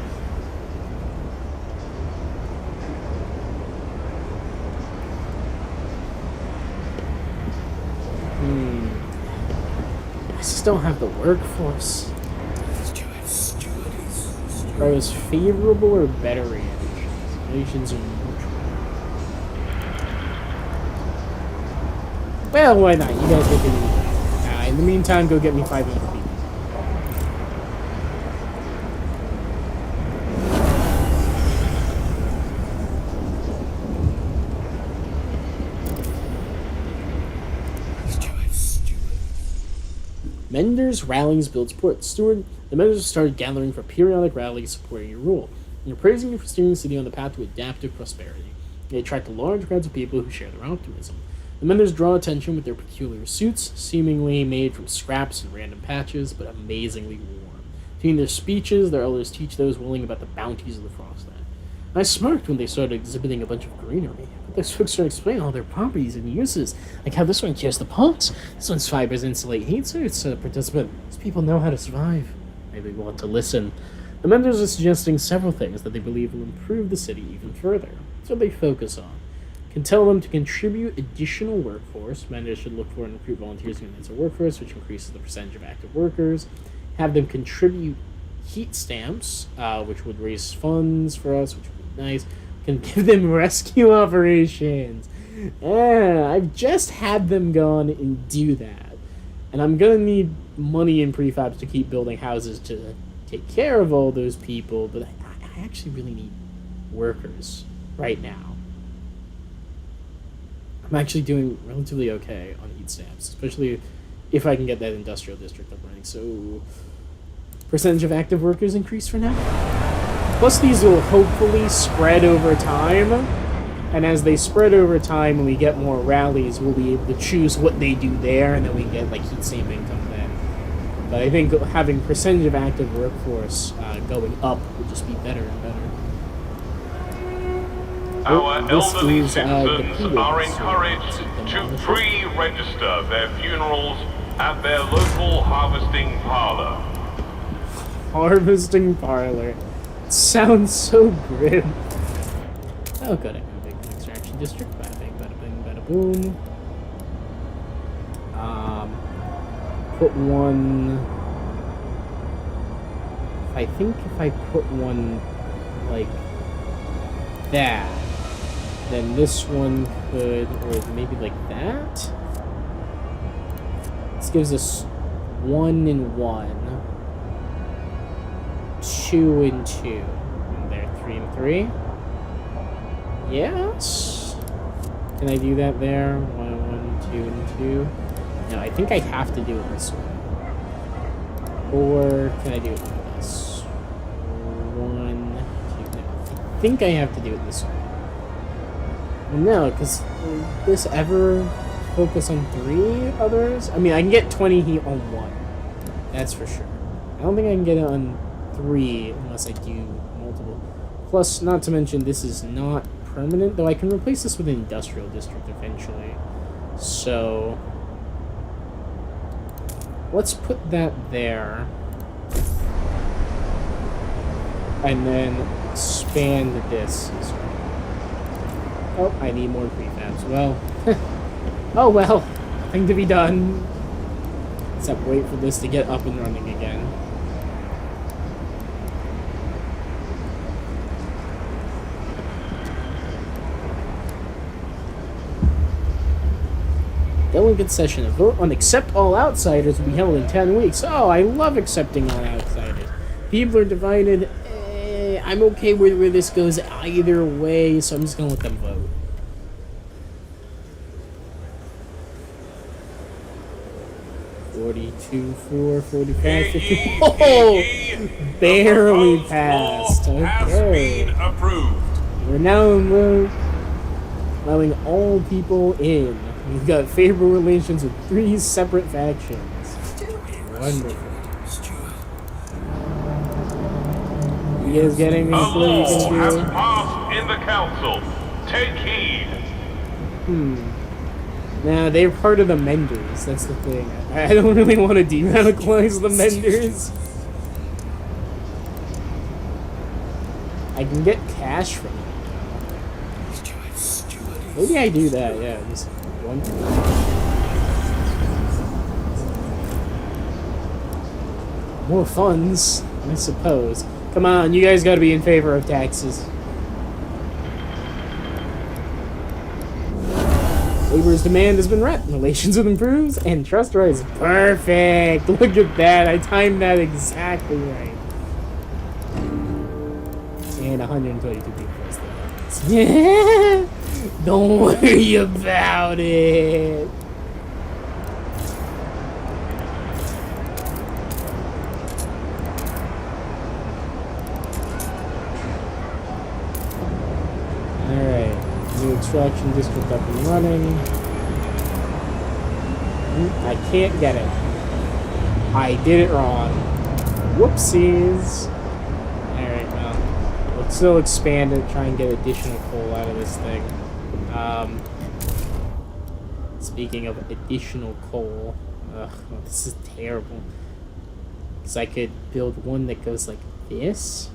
I just don't have the workforce. Are those favorable or better reactions? Relations are neutral. Well, why not? You guys get the in the meantime, go get me 500 people. Menders rallies build support. Steward, the Menders started gathering for periodic rallies supporting your rule. And you're praising you for steering the city on the path to adaptive prosperity. They attract large crowds of people who share their optimism. The Menders draw attention with their peculiar suits, seemingly made from scraps and random patches, but amazingly warm. Between their speeches, their elders teach those willing about the bounties of the Frostland. I smirked when they started exhibiting a bunch of greenery. But those folks started explaining all their properties and uses, like how this one cures the pulse, this one's fibers insulate heat suits, participant. These people know how to survive. Maybe want to listen. The Menders are suggesting several things that they believe will improve the city even further, so they focus on. Can tell them to contribute additional workforce. Menders should look for and recruit volunteers in the workforce, which increases the percentage of active workers. Have them contribute heat stamps, which would raise funds for us, which would be nice. Can give them rescue operations. I've just had them go on and do that. And I'm gonna need money in prefabs to keep building houses to take care of all those people, but I actually really need workers right now. I'm actually doing relatively okay on heat stamps, especially if I can get that industrial district up running. So, percentage of active workers increase for now. Plus, these will hopefully spread over time, and as they spread over time and we get more rallies, we'll be able to choose what they do there, and then we get like heat stamp income then. But I think having percentage of active workforce going up would just be better and better. Our elderly citizens are encouraged to pre-register their funerals at their local harvesting parlor. Harvesting parlor. Sounds so grim. Oh, good. I can make an extraction district. Bada bing, bada bing, bada boom. Put one. I think if I put one like that, then this one could, or maybe like that. This gives us 1 and 1. 2 and 2. And there, 3 and 3. Yes. Can I do that there? 1, 1, 2, and 2. No, I think I have to do it this way. Or can I do it like this? 1, 2. No, I think I have to do it this way. No, because will this ever focus on 3 others? I mean, I can get 20 heat on 1. That's for sure. I don't think I can get it on 3 unless I do multiple. Plus, not to mention, this is not permanent, though I can replace this with an industrial district eventually. So, let's put that there. And then expand this as well. Oh, I need more prefabs. Well, oh well, nothing to be done. Except wait for this to get up and running again. Delegate session. A vote on accept all outsiders will be held in 10 weeks. Oh, I love accepting all outsiders. People are divided. I'm okay with where this goes either way, so I'm just gonna let them vote. $42, $4, $45, $50. Oh, barely passed. Okay. We're now allowing all people in. We've got favorable relations with 3 separate factions. Wonderful. You guys got anything A cool you law can has do? passed in the council. Take heed. Nah, they're part of the Menders, that's the thing. I don't really want to de-radicalize the Menders. I can get cash from them. Maybe I do that, yeah. Just one. More funds, I suppose. Come on, you guys gotta be in favor of taxes. Labor's demand has been met, relations have improved, and trust rises. Perfect! Look at that, I timed that exactly right. And 122 people is the yeah. Don't worry about it. Alright, new extraction district up and running. I can't get it. I did it wrong. Whoopsies. Alright, well, let's still expand it, try and get additional coal out of this thing. Speaking of additional coal, this is terrible. Because I could build one that goes like this,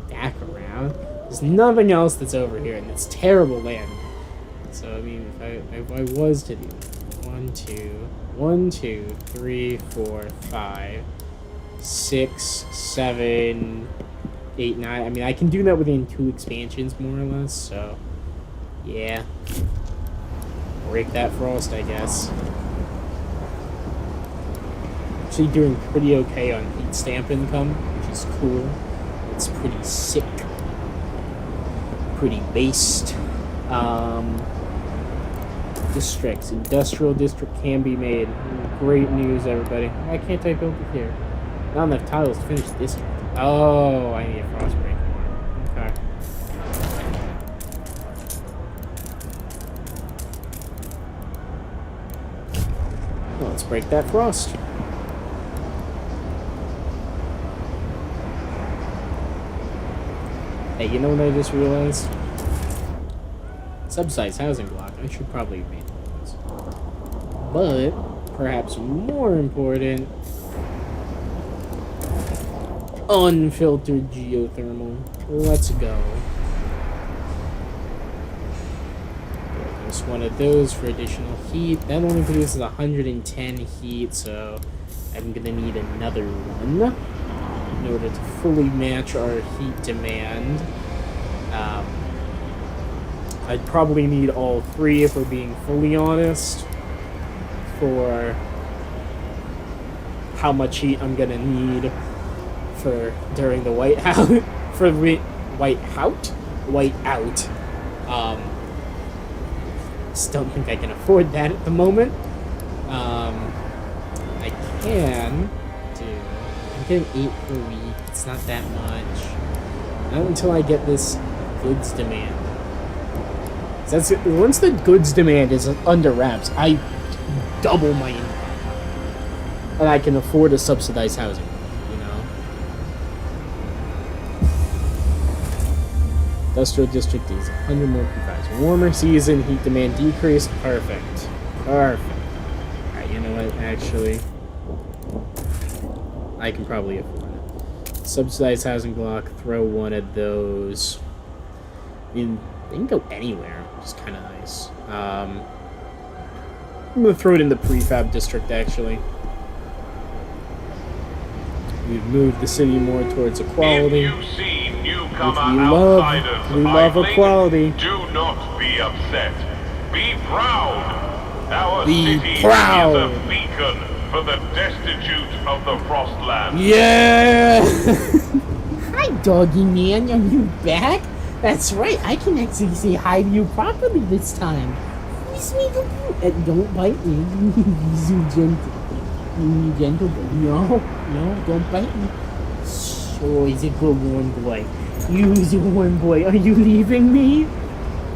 back around. There's nothing else that's over here, and it's terrible land. So I mean, if I was to do 1, 2, 3, 4, 5, 6, 7, 8, 9. I mean, I can do that within 2 expansions, more or less. So yeah, break that frost, I guess. Actually doing pretty okay on heat stamp income, which is cool. It's pretty sick. Pretty based. Districts. Industrial district can be made. Great news, everybody. Why can't I build it here? Not enough tiles to finish the district. Oh, I need a frost break more. Okay. Well, let's break that frost. Hey, you know what I just realized? Subsidized housing block. I should probably have made those. But, perhaps more important, unfiltered geothermal. Let's go. Just one of those for additional heat. That only produces 110 heat, so I'm gonna need another one in order to fully match our heat demand. I'd probably need all 3 if we're being fully honest for how much heat I'm gonna need for during the whiteout. For the whiteout. Just don't think I can afford that at the moment. I can do. I'm getting 8 per week. It's not that much. Not until I get this goods demand. That's it. Once the goods demand is under wraps, I double my income, and I can afford to subsidize housing. You know. Industrial district is 100 more comprised. Warmer season, heat demand decreased. Perfect. Perfect. Alright, you know what? Actually, I can probably afford it. Subsidized housing block. Throw one of those. I mean, they can go anywhere, which is kind of nice. I'm gonna throw it in the prefab district, actually. We've moved the city more towards equality. If you see newcomer outsiders we love idling, equality. do not be upset. Be proud. Our Be city proud. is a beacon for the destitute of the Frostland. Yeah! Hi, doggy man. Are you back? That's right. I can actually say hi to you properly this time. Don't bite me. He's so gentle. Gentle. No, don't bite me. Oh, he's a good one boy. He's a one boy. Are you leaving me?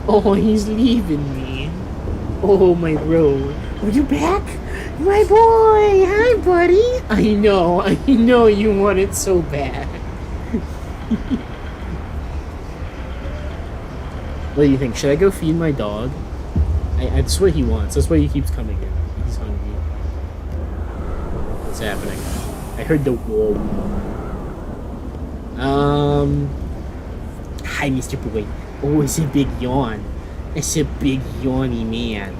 Oh, he's leaving me. Oh, my bro. Are you back? My boy. Hi, buddy. I know you want it so bad. What do you think? Should I go feed my dog? That's what he wants. That's why he keeps coming in. He's hungry. What's happening? I heard the whoa. Hi, Mr. Boy. Oh, it's a big yawn. It's a big yawny man.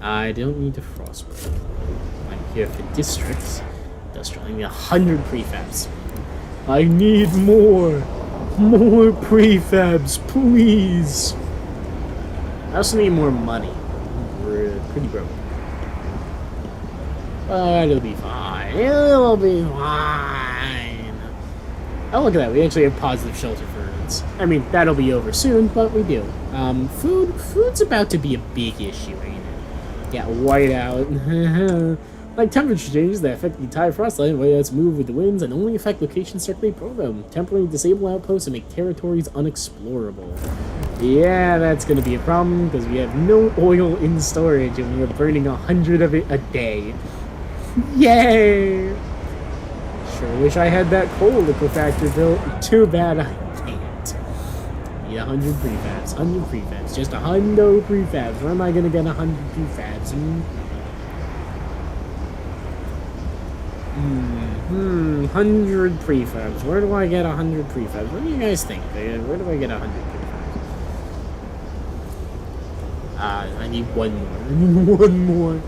I don't need to frostpunk. I'm here for districts. Industrial. I need 100 prefabs. I need more. More prefabs, please. I also need more money. We're pretty broke. But it'll be fine. It'll be fine. Oh, look at that. We actually have positive shelter for birds. I mean, that'll be over soon, but we do. Food's about to be a big issue, ain't it? Yeah, whiteout. Like temperature changes that affect the entire frost line, whiteouts move with the winds and only affect locations directly below them. Temporarily disable outposts and make territories unexplorable. Yeah, that's gonna be a problem because we have no oil in storage and we're burning 100 of it a day. Yay! Sure wish I had that coal liquefactor built. Too bad I can't. Need 100 prefabs. 100 prefabs. Just 100 prefabs. Where am I gonna get 100 prefabs? 100 prefabs. Where do I get 100 prefabs? What do you guys think? Where do I get 100 prefabs? I need one more. I need one more.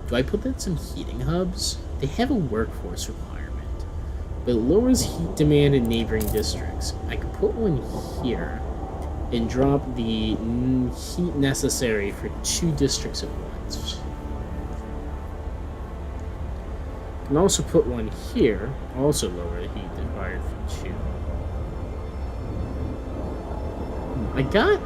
Do I put that in some heating hubs? They have a workforce requirement, but it lowers heat demand in neighboring districts. I could put one here and drop the heat necessary for 2 districts at once. I can also put one here, also lower the heat required for 2. I got...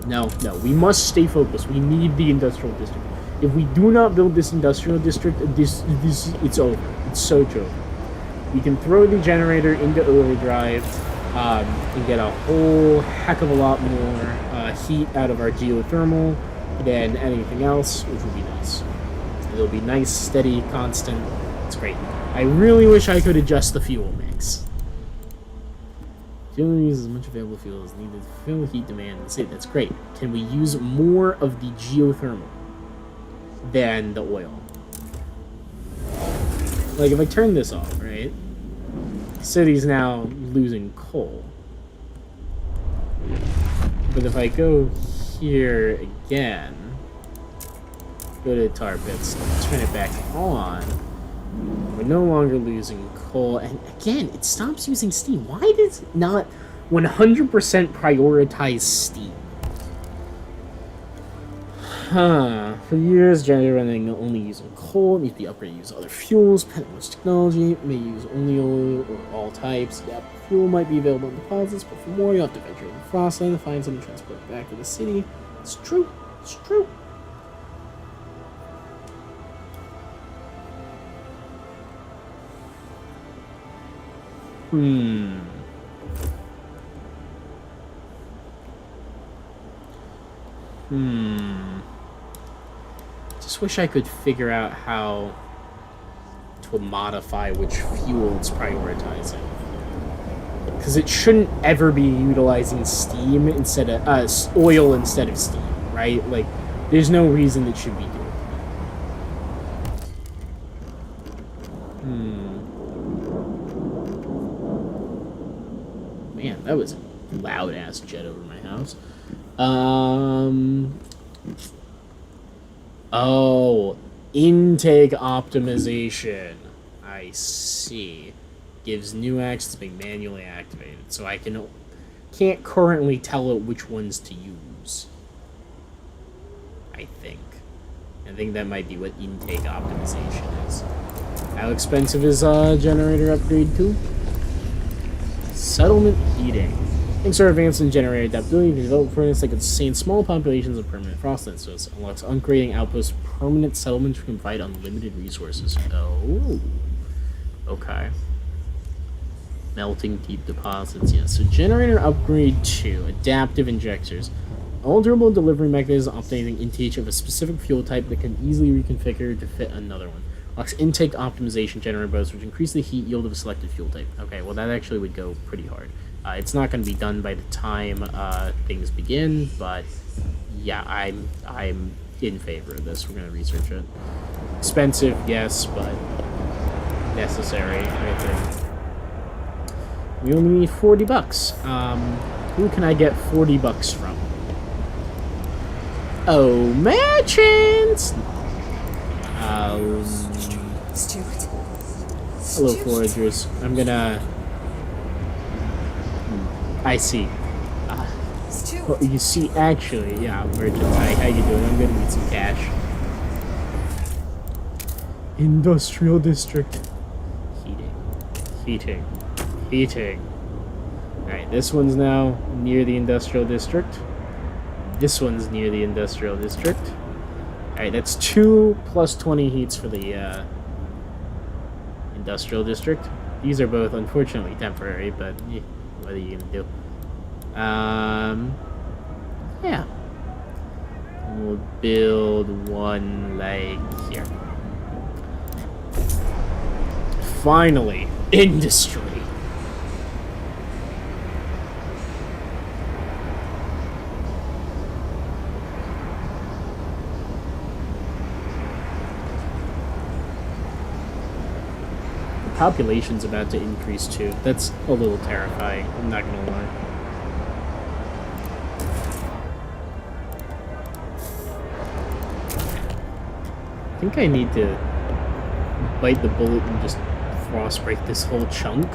No, we must stay focused. We need the industrial district. If we do not build this industrial district, it's over. It's so over. We can throw the generator into overdrive and get a whole heck of a lot more heat out of our geothermal than anything else, which would be nice. It'll be nice, steady, constant. It's great. I really wish I could adjust the fuel mix. Fuel uses as much available fuel as needed to fill heat demand in the city. That's great. Can we use more of the geothermal than the oil? Like, if I turn this off, right? The city's now losing coal. But if I go here again, go to tar pits, turn it back on, we're no longer losing coal. And again, it stops using steam. Why does it not 100% prioritize steam? For years, generator running only using coal. It needs to be upgraded to use other fuels. Depending on which technology, it may use only oil or all types. Yep, fuel might be available in deposits, but for more, you have to venture over the Frostland to find some to transport it back to the city. It's true. It's true. Just wish I could figure out how to modify which fuel it's prioritizing. Because it shouldn't ever be utilizing steam instead of oil instead of steam, right? Like, there's no reason it should be doing that. Man, that was a loud ass jet over my house. Oh, intake optimization. I see. Gives new access being manually activated, so I can't currently tell it which ones to use. I think that might be what intake optimization is. How expensive is generator upgrade 2? Settlement heating. Thanks to our advanced in generator adaptability, the develop furnace that can sustain small populations of permanent frostlands, so it unlocks uncreating outposts, permanent settlements can provide unlimited resources. Oh, okay. Melting deep deposits, yeah. So generator upgrade 2, adaptive injectors. Alterable delivery mechanism updating intake of a specific fuel type that can easily reconfigure to fit another one. Locks intake optimization generator boats, which increase the heat yield of a selected fuel type. Okay, well that actually would go pretty hard. It's not going to be done by the time things begin, but yeah, I'm in favor of this. We're going to research it. Expensive, yes, but necessary, I think. We only need $40. Who can I get $40 from? Oh, merchants! Stuart. Hello, foragers. I'm gonna... I see. Stuart. Well, you see, actually, yeah, merchants. Hi, how you doing? I'm gonna need some cash. Industrial district. Heating. Alright, this one's now near the industrial district. This one's near the industrial district. Alright, that's 2 plus 20 heats for the industrial district. These are both unfortunately temporary, but what are you gonna do? Yeah. We'll build one like here. Finally, industry. The population's about to increase too. That's a little terrifying, I'm not gonna lie. I think I need to bite the bullet and just frostbreak this whole chunk.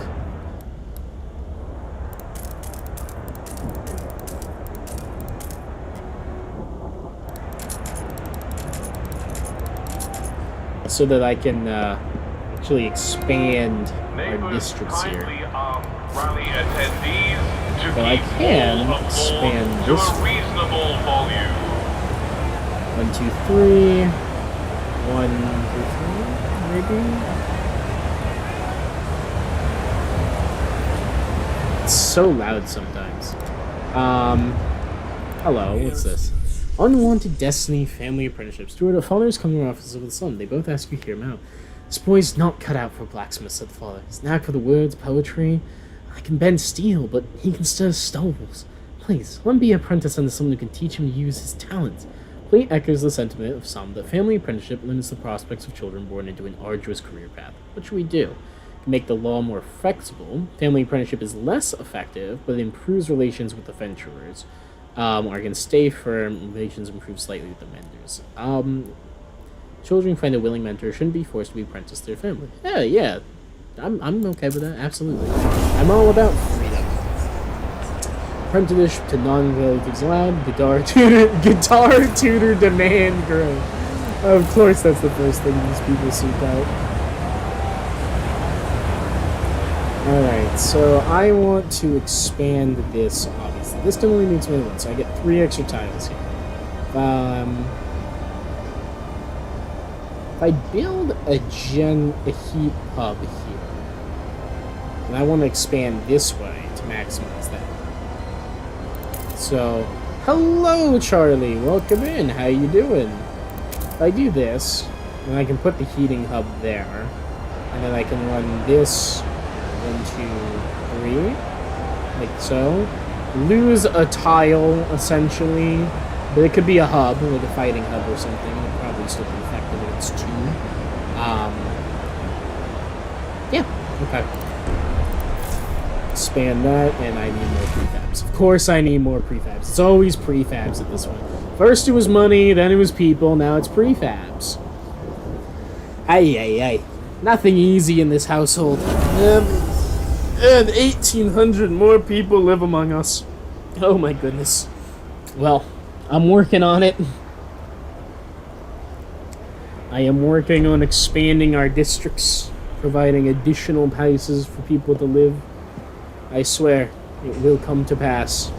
So that I can actually expand our districts here. Rally attendees to Well, I keep can all aboard expand to this a one. reasonable volume. 1, 2, 3. 1, 2, 3, maybe? It's so loud sometimes. Hello, what's this? Unwanted Destiny Family Apprenticeship. Stuart, a father is coming to our office with a son. They both ask you to hear him out. This boy's not cut out for blacksmith, said the father. His knack for the words, poetry. I can bend steel, but he can stir stoves. Please, let him be an apprentice under someone who can teach him to use his talents. Plate echoes the sentiment of some that family apprenticeship limits the prospects of children born into an arduous career path. What should we do? To make the law more flexible, family apprenticeship is less effective, but it improves relations with the venturers. Are going to stay firm, relations improve slightly with the mentors. Children find a willing mentor shouldn't be forced to be apprenticed to their family. Yeah. I'm okay with that, absolutely. I'm all about freedom. Apprenticeship to non-relatives allowed. Guitar tutor demand growth. Of course, that's the first thing these people seek out. Alright, so I want to expand this, obviously. This only needs me one, so I get 3 extra tiles here. If I build a heat hub here, and I want to expand this way to maximize that. So, hello Charlie, welcome in, how you doing? If I do this, then I can put the heating hub there, and then I can run this 1, 2, 3, like so. Lose a tile, essentially, but it could be a hub, like a fighting hub or something. It'd probably still be effective if it's 2. Yeah, okay. Expand that, and I need more prefabs. Of course I need more prefabs. It's always prefabs at this one. First it was money, then it was people, now it's prefabs. Ay. Nothing easy in this household. And 1,800 more people live among us. Oh my goodness. Well, I'm working on it. I am working on expanding our districts, providing additional places for people to live. I swear, it will come to pass.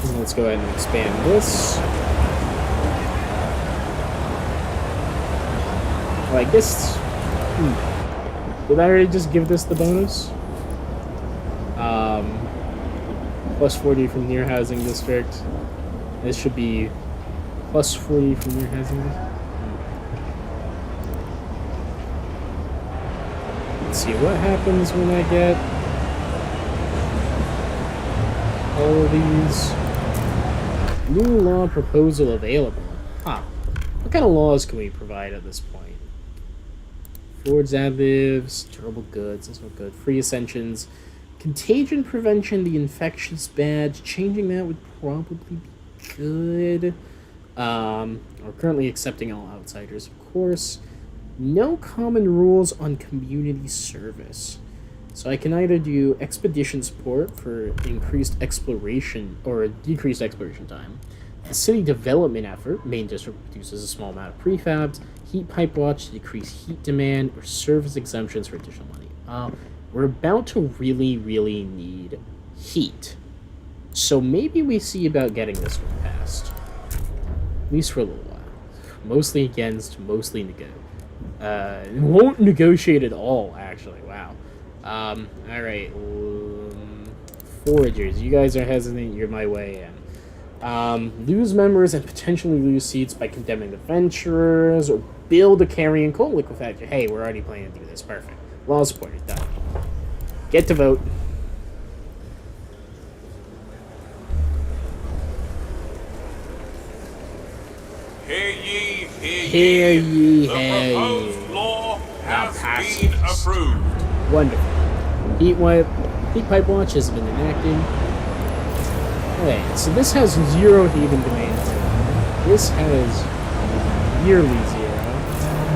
And let's go ahead and expand this. Like this. Did I already just give this the bonus? Plus 40 from near housing district. This should be +40 from your hazard. Let's see what happens when I get all of these. New law proposal available. Huh. What kind of laws can we provide at this point? Forged additives, durable goods, that's not good. Free ascensions. Contagion prevention, the infectious badge. Changing that would probably be good. We're currently accepting all outsiders, of course. No common rules on community service. So I can either do expedition support for increased exploration or decreased exploration time. The city development effort, main district produces a small amount of prefabs. Heat pipe watch to decrease heat demand or service exemptions for additional money. We're about to really, really need heat. So maybe we see about getting this one passed. At least for a little while. Mostly against, mostly won't negotiate at all, actually. Wow. Alright. Foragers, you guys are hesitant, you're my way in. Lose members and potentially lose seats by condemning the venturers, or build a carrying coal liquefaction. Hey, we're already planning to do this. Perfect. Law supported. Done. Get to vote. Hear ye, Hear ye, the hear ye. proposed law has passes. been approved. Wonderful. Heat pipe watch has been enacted. Okay, so this has 0 heating demand. This has nearly 0.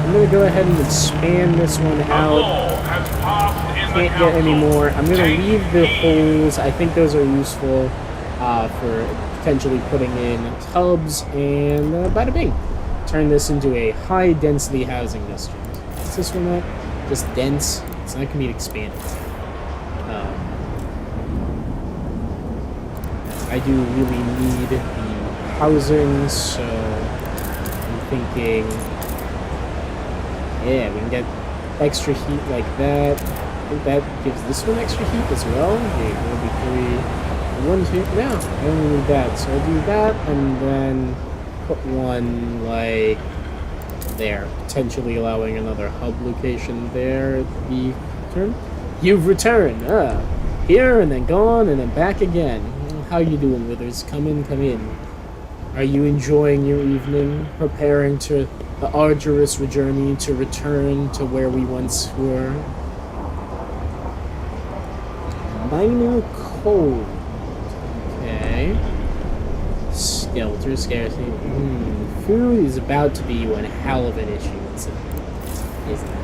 I'm gonna go ahead and expand this one The out. law has passed in the Can't get any council. more. I'm gonna Take leave the heed. holes. I think those are useful for potentially putting in tubs and bada bing. Turn this into a high density housing district. What's this one at? Just dense. It's not gonna be expanded. I do really need the housing, so I'm thinking, yeah, we can get extra heat like that. I think that gives this one extra heat as well. Okay, it'll be 3, 1, 2. No, I only need that, so I'll do that and then put one like there, potentially allowing another hub location there. The turn. You've returned. Here and then gone and then back again. How you doing, Withers? Come in, come in. Are you enjoying your evening? Preparing to the arduous journey to return to where we once were? Minor cold. Okay. Skelter scarcity. Food is about to be one hell of an issue, isn't it?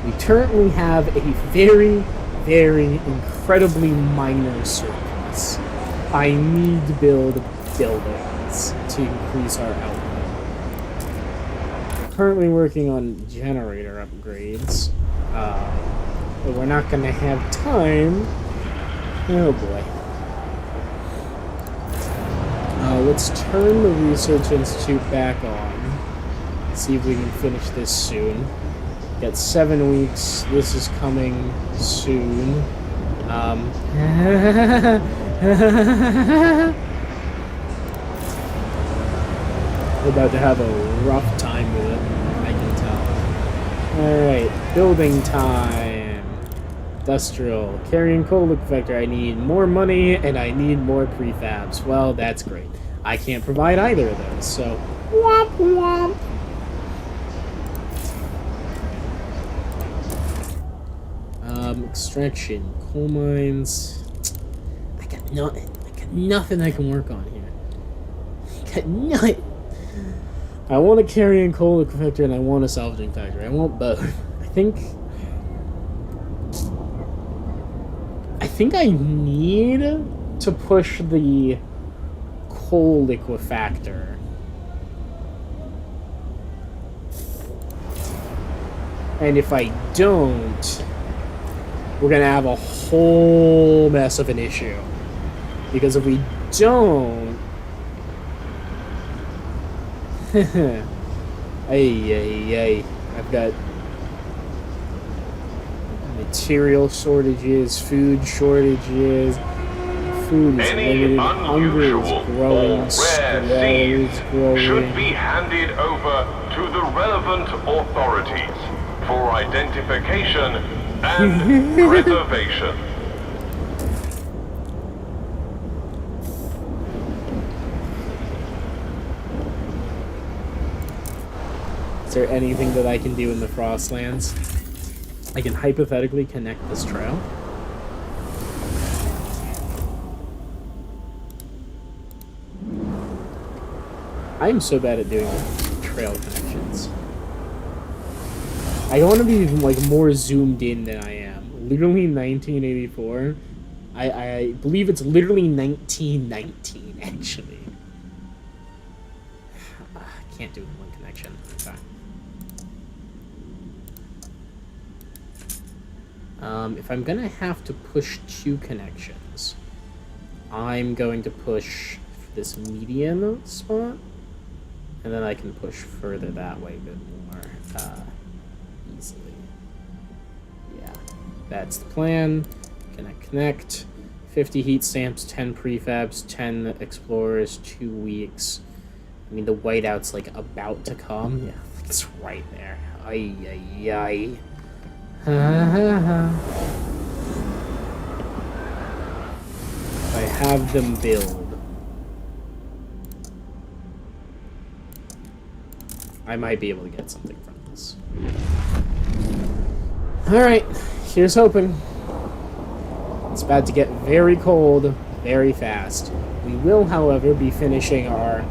We currently have a very, very incredibly minor surplus. I need to build buildings to increase our output. We're currently working on generator upgrades, but we're not going to have time. Oh boy. Let's turn the Research Institute back on. See if we can finish this soon. Got 7 weeks. This is coming soon. We're about to have a rough time with it, I can tell. Alright, building time. Industrial. Carrying coal liquefaction. I need more money and I need more prefabs. Well, that's great. I can't provide either of those, so womp womp. Extraction, coal mines. I got nothing I can work on here. I got nothing. I want a carrying coal liquefaction and I want a salvaging factory. I want both. I think I need to push the coal liquefactor. And if I don't, we're gonna have a whole mess of an issue. Because if we don't... Ay. I've got material shortages, food shortages, Food is Any limited, hunger is unusual or growing, rare squalor seeds is growing. should be handed over to the relevant authorities for identification and preservation. Is there anything that I can do in the Frostlands? I can hypothetically connect this trail. I am so bad at doing trail connections. I want to be like more zoomed in than I am. Literally 1984. I believe it's literally 1919 actually. I can't do it in one connection. Okay. If I'm gonna have to push 2 connections, I'm going to push this median spot, and then I can push further that way a bit more easily. Yeah, that's the plan. Connect. 50 heat stamps, 10 prefabs, 10 explorers, 2 weeks. I mean, the whiteout's like about to come. Yeah, it's right there. Ay, ay, ay. If I have them build, I might be able to get something from this. Alright, here's hoping. It's about to get very cold very fast. We will, however, be finishing our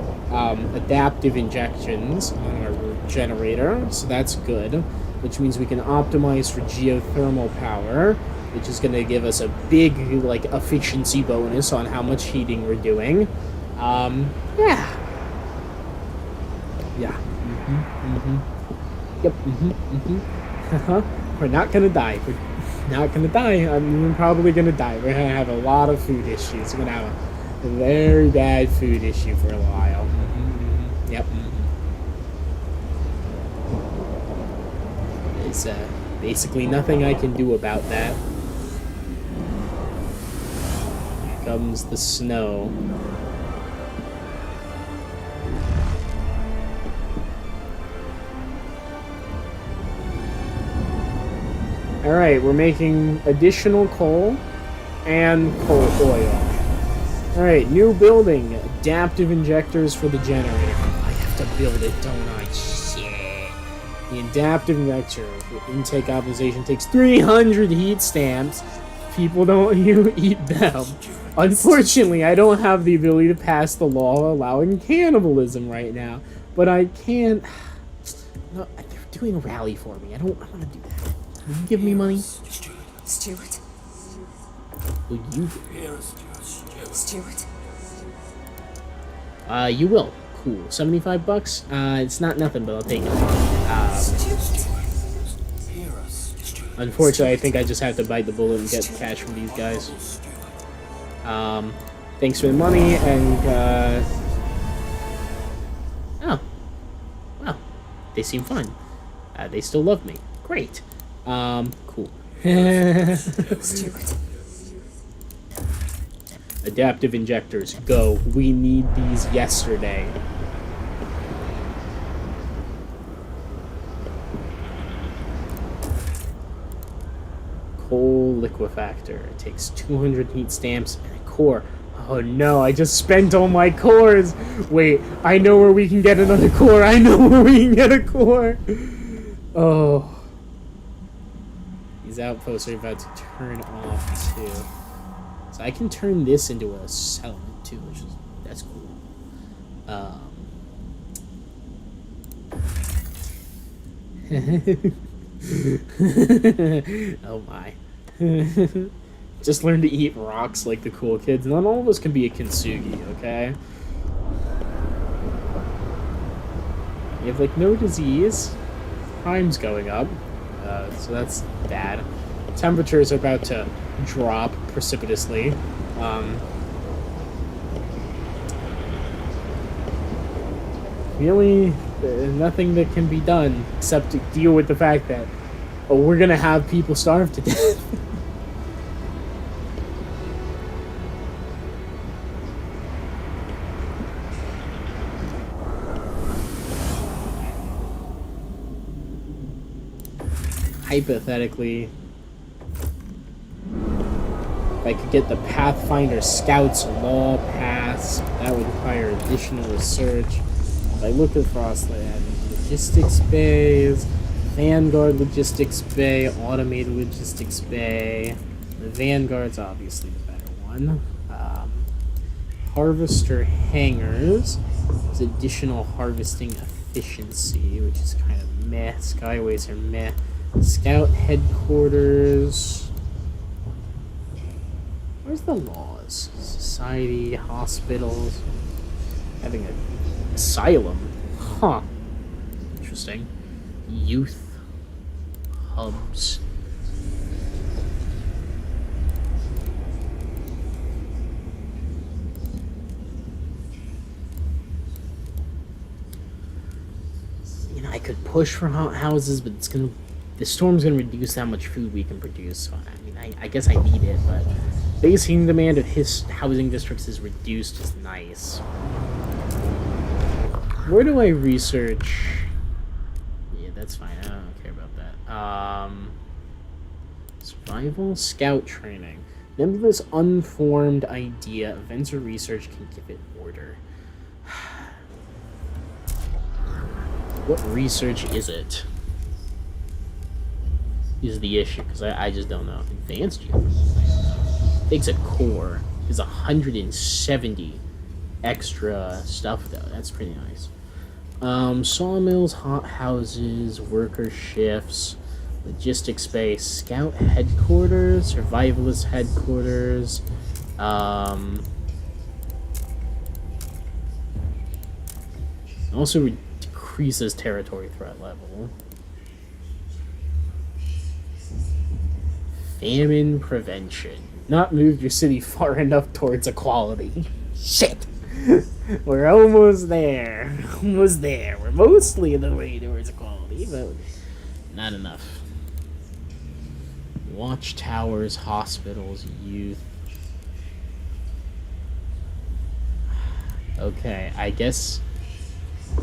adaptive injections on our generator, so that's good, which means we can optimize for geothermal power, which is going to give us a big, like, efficiency bonus on how much heating we're doing. Yeah. Yep, We're not gonna die. We're not gonna die. I'm probably gonna die. We're gonna have a lot of food issues. We're gonna have a very bad food issue for a while. Yep. There's basically nothing I can do about that. Here comes the snow. Alright, we're making additional coal and coal oil. Alright, new building. Adaptive injectors for the generator. I have to build it, don't I? Shit. The adaptive injector for intake optimization takes 300 heat stamps. People don't eat them. Unfortunately, I don't have the ability to pass the law allowing cannibalism right now. But I can't... No, they're doing a rally for me. I don't want to do that. Will you give me money? Stuart. Will you? Stuart. You will. Cool. $75? It's not nothing, but I'll take it. Unfortunately, I think I just have to bite the bullet and get cash from these guys. Thanks for the money, and, oh. Well, they seem fun. They still love me. Great. Cool. Adaptive injectors, go. We need these yesterday. Coal liquefactor. It takes 200 heat stamps and a core. Oh no, I just spent all my cores! Wait, I know where we can get another core. I know where we can get a core! Oh. These outposts are about to turn off too. So I can turn this into a settlement too, which is, that's cool. Oh my. Just learn to eat rocks like the cool kids. Not all of us can be a kintsugi, okay? You have like no disease. Crime's going up. So that's bad. Temperatures are about to drop precipitously. Really, nothing that can be done except to deal with the fact that, oh, we're gonna have people starve to death. hypothetically, if I could get the Pathfinder Scouts Law Pass, that would require additional research. If I look at Frostland, Logistics Bays, Vanguard Logistics Bay, Automated Logistics Bay. The Vanguard's obviously the better one. Harvester Hangars. There's additional harvesting efficiency, which is kind of meh. Skyways are meh. Scout Headquarters. Where's the laws? Society, hospitals. Having an asylum. Huh. Interesting. Youth hubs. You know, I could push for houses, but the storm's gonna reduce how much food we can produce. So I mean, I guess I need it, but basing demand of his housing districts is reduced is nice. Where do I research? Yeah, that's fine. I don't care about that. Survival scout training. Remember this unformed idea. Events or research can give it order. What research is it? Is the issue, because I just don't know. Advanced geography. Takes a core. Is 170 extra stuff though. That's pretty nice. Sawmills, hot houses, worker shifts, logistics space, scout headquarters, survivalist headquarters. Also decreases territory threat level. Famine prevention. Not move your city far enough towards equality. Shit! We're almost there. Almost there. We're mostly the way towards equality, but not enough. Watchtowers, hospitals, youth. Okay, I guess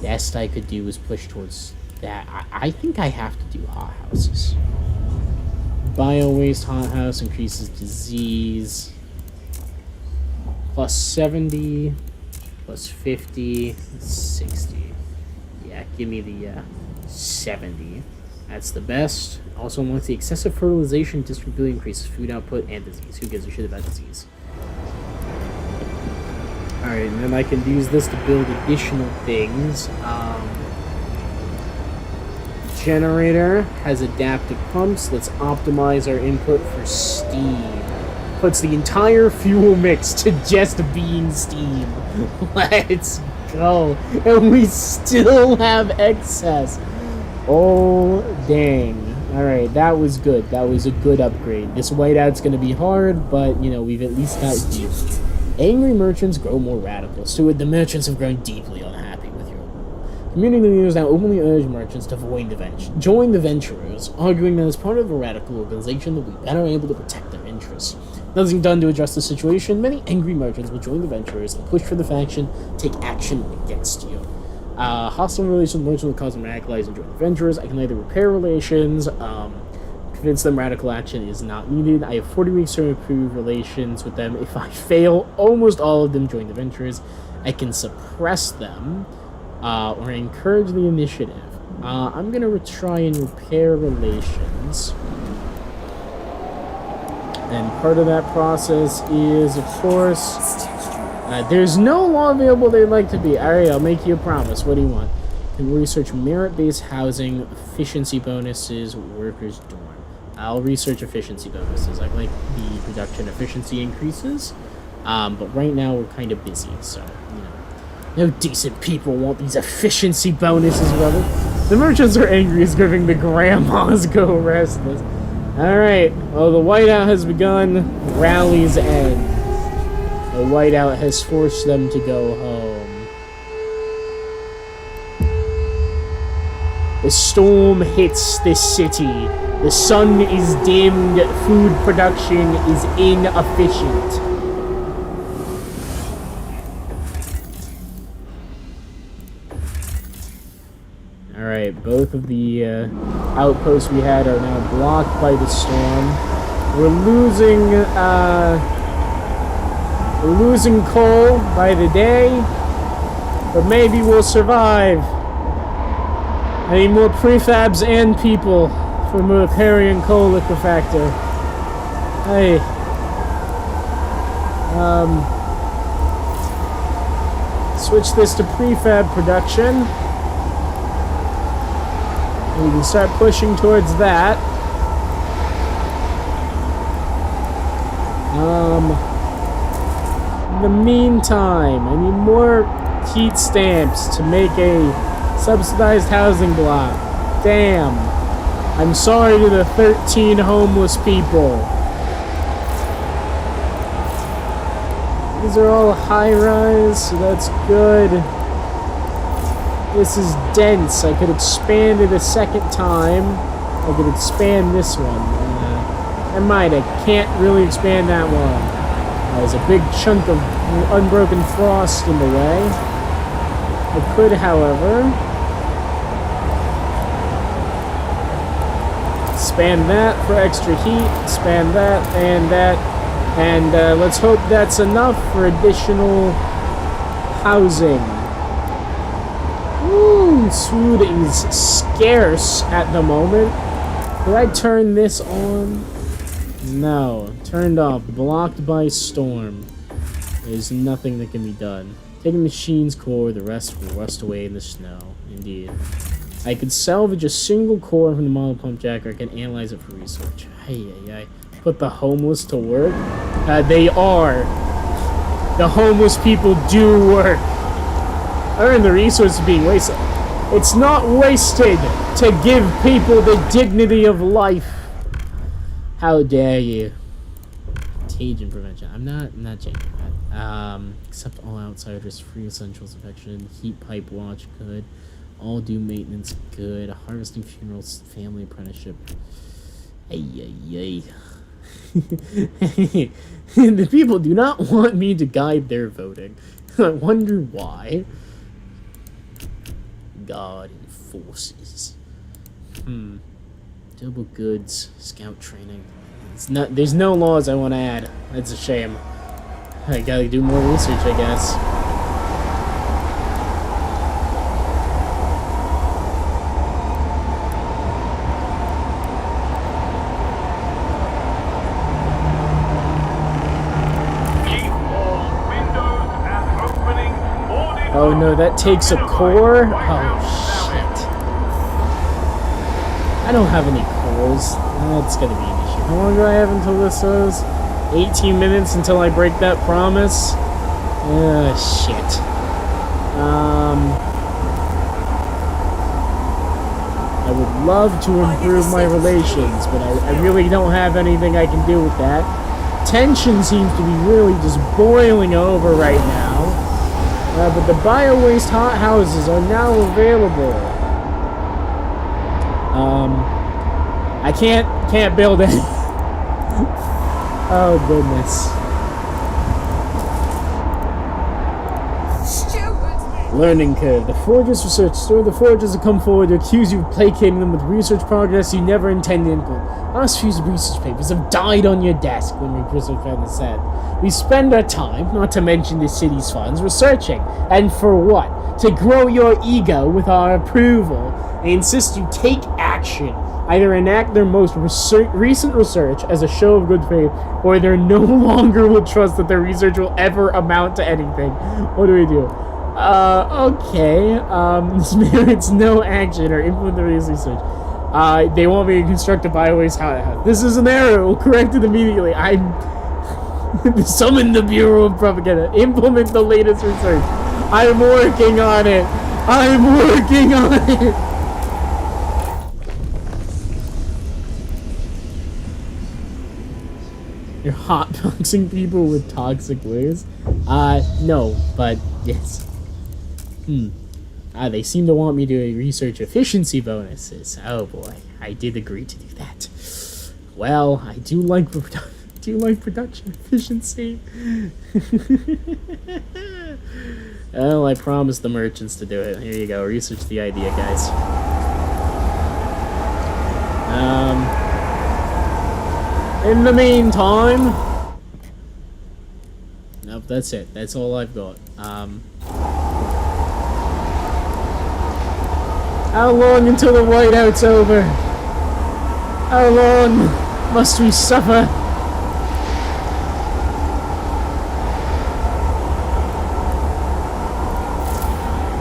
best I could do is push towards that. I think I have to do hothouses. Bio-waste hothouse increases disease. Plus 70, plus 50, 60. Yeah, give me the 70. That's the best. Also, once the excessive fertilization distributability increases food output and disease. Who gives a shit about disease? Alright, and then I can use this to build additional things. Generator has adaptive pumps. Let's optimize our input for steam. Puts the entire fuel mix to just being steam. Let's go. And we still have excess. Oh, dang. Alright, that was good. That was a good upgrade. This whiteout's gonna be hard, but, you know, we've at least got used. Angry merchants grow more radical. Steward, the merchants have grown deeply unhappy with your rule. Community leaders now openly urge merchants to join the venturers, arguing that as part of a radical organization, they'll be better able to protect their interests. Nothing done to address the situation, many angry merchants will join the venturers and push for the faction, take action against you. Hostile relations with merchants will cause them to radicalize and join the venturers. I can either repair relations, convince them radical action is not needed. I have 40 weeks to improve relations with them. If I fail, almost all of them join the venturers. I can suppress them, or encourage the initiative. I'm gonna try and repair relations. And part of that process is, of course, there's no law available they'd like to be. Alright, I'll make you a promise. What do you want? Can research merit-based housing, efficiency bonuses, workers' dorm. I'll research efficiency bonuses. I like the production efficiency increases, but right now we're kind of busy, so, you know. No decent people want these efficiency bonuses, brother. The merchants are angry as giving the grandmas go restless. Alright, well, the whiteout has begun. Rallies end. The whiteout has forced them to go home. The storm hits this city. The sun is dimmed. Food production is inefficient. Alright, Alright, both of the outposts we had are now blocked by the storm. We're losing coal by the day, but maybe we'll survive. I need more prefabs and people for repairing coal liquefactor. Hey. Switch this to prefab production. We can start pushing towards that. In the meantime, I need more heat stamps to make a subsidized housing block. Damn. I'm sorry to the 13 homeless people. These are all high-rise, so that's good. This is dense. I could expand it a second time. I could expand this one. Never mind, I can't really expand that one. There's a big chunk of unbroken frost in the way. I could, however, expand that for extra heat, expand that, and let's hope that's enough for additional housing. Food is scarce at the moment. Did I turn this on? No. Turned off. Blocked by storm. There's nothing that can be done. Taking machine's core, the rest will rust away in the snow. Indeed. I could salvage a single core from the model pump jack, or I can analyze it for research. Put the homeless to work? They are. The homeless people do work. Earn the resources being wasted. It's not wasted to give people the dignity of life. How dare you? Contagion prevention. I'm not changing that. Accept all outsiders, free essentials infection, heat pipe watch, good. All due maintenance, good. Harvesting funerals, family apprenticeship. The people do not want me to guide their voting. I wonder why. God enforces. Double goods, scout training. There's no laws I want to add. That's a shame. I gotta do more research, I guess. Oh no, that takes a core? Oh shit. I don't have any cores. That's gonna be an issue. How long do I have until this is? 18 minutes until I break that promise? Shit. I would love to improve my relations, but I really don't have anything I can do with that. Tension seems to be really just boiling over right now. But the bio-waste hot houses are now available. I can't build any. Oh goodness. Learning curve. The forgers research. So the forgers have come forward to accuse you of placating them with research progress you never intended to implement. Last few research papers have died on your desk when we research found said. We spend our time, not to mention the city's funds, researching. And for what? To grow your ego with our approval. They insist you take action. Either enact their most recent research as a show of good faith, or they no longer will trust that their research will ever amount to anything. What do we do? Okay. This merits no action or implement the research. They want me to construct a bio-waste house. This is an error. We'll correct it immediately. Summon the Bureau of Propaganda. Implement the latest research. I'm working on it. I'm working on it. You're hotboxing people with toxic ways? No, but yes. They seem to want me to research efficiency bonuses. Oh boy, I did agree to do that. Well, I do like production efficiency. Well, I promised the merchants to do it. Here you go. Research the idea, guys. In the meantime... Nope, that's it. That's all I've got. How long until the whiteout's over? How long must we suffer?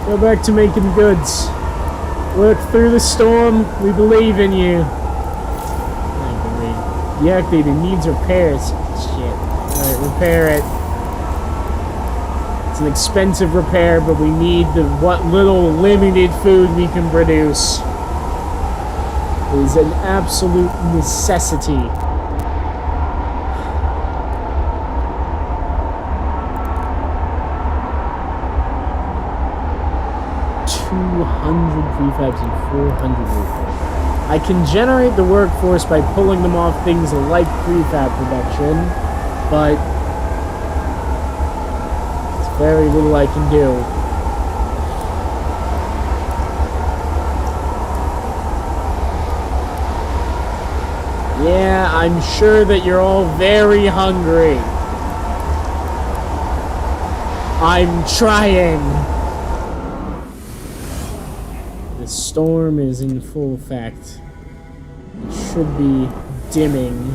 Go back to making goods. Work through the storm. We believe in you. Deactivated needs repairs. Shit. Alright, repair it. It's an expensive repair, but we need what little limited food we can produce. It is an absolute necessity. Prefabs and 400 workforce. I can generate the workforce by pulling them off things like prefab production, but it's very little I can do. Yeah, I'm sure that you're all very hungry. I'm trying. The storm is in full effect. It should be dimming.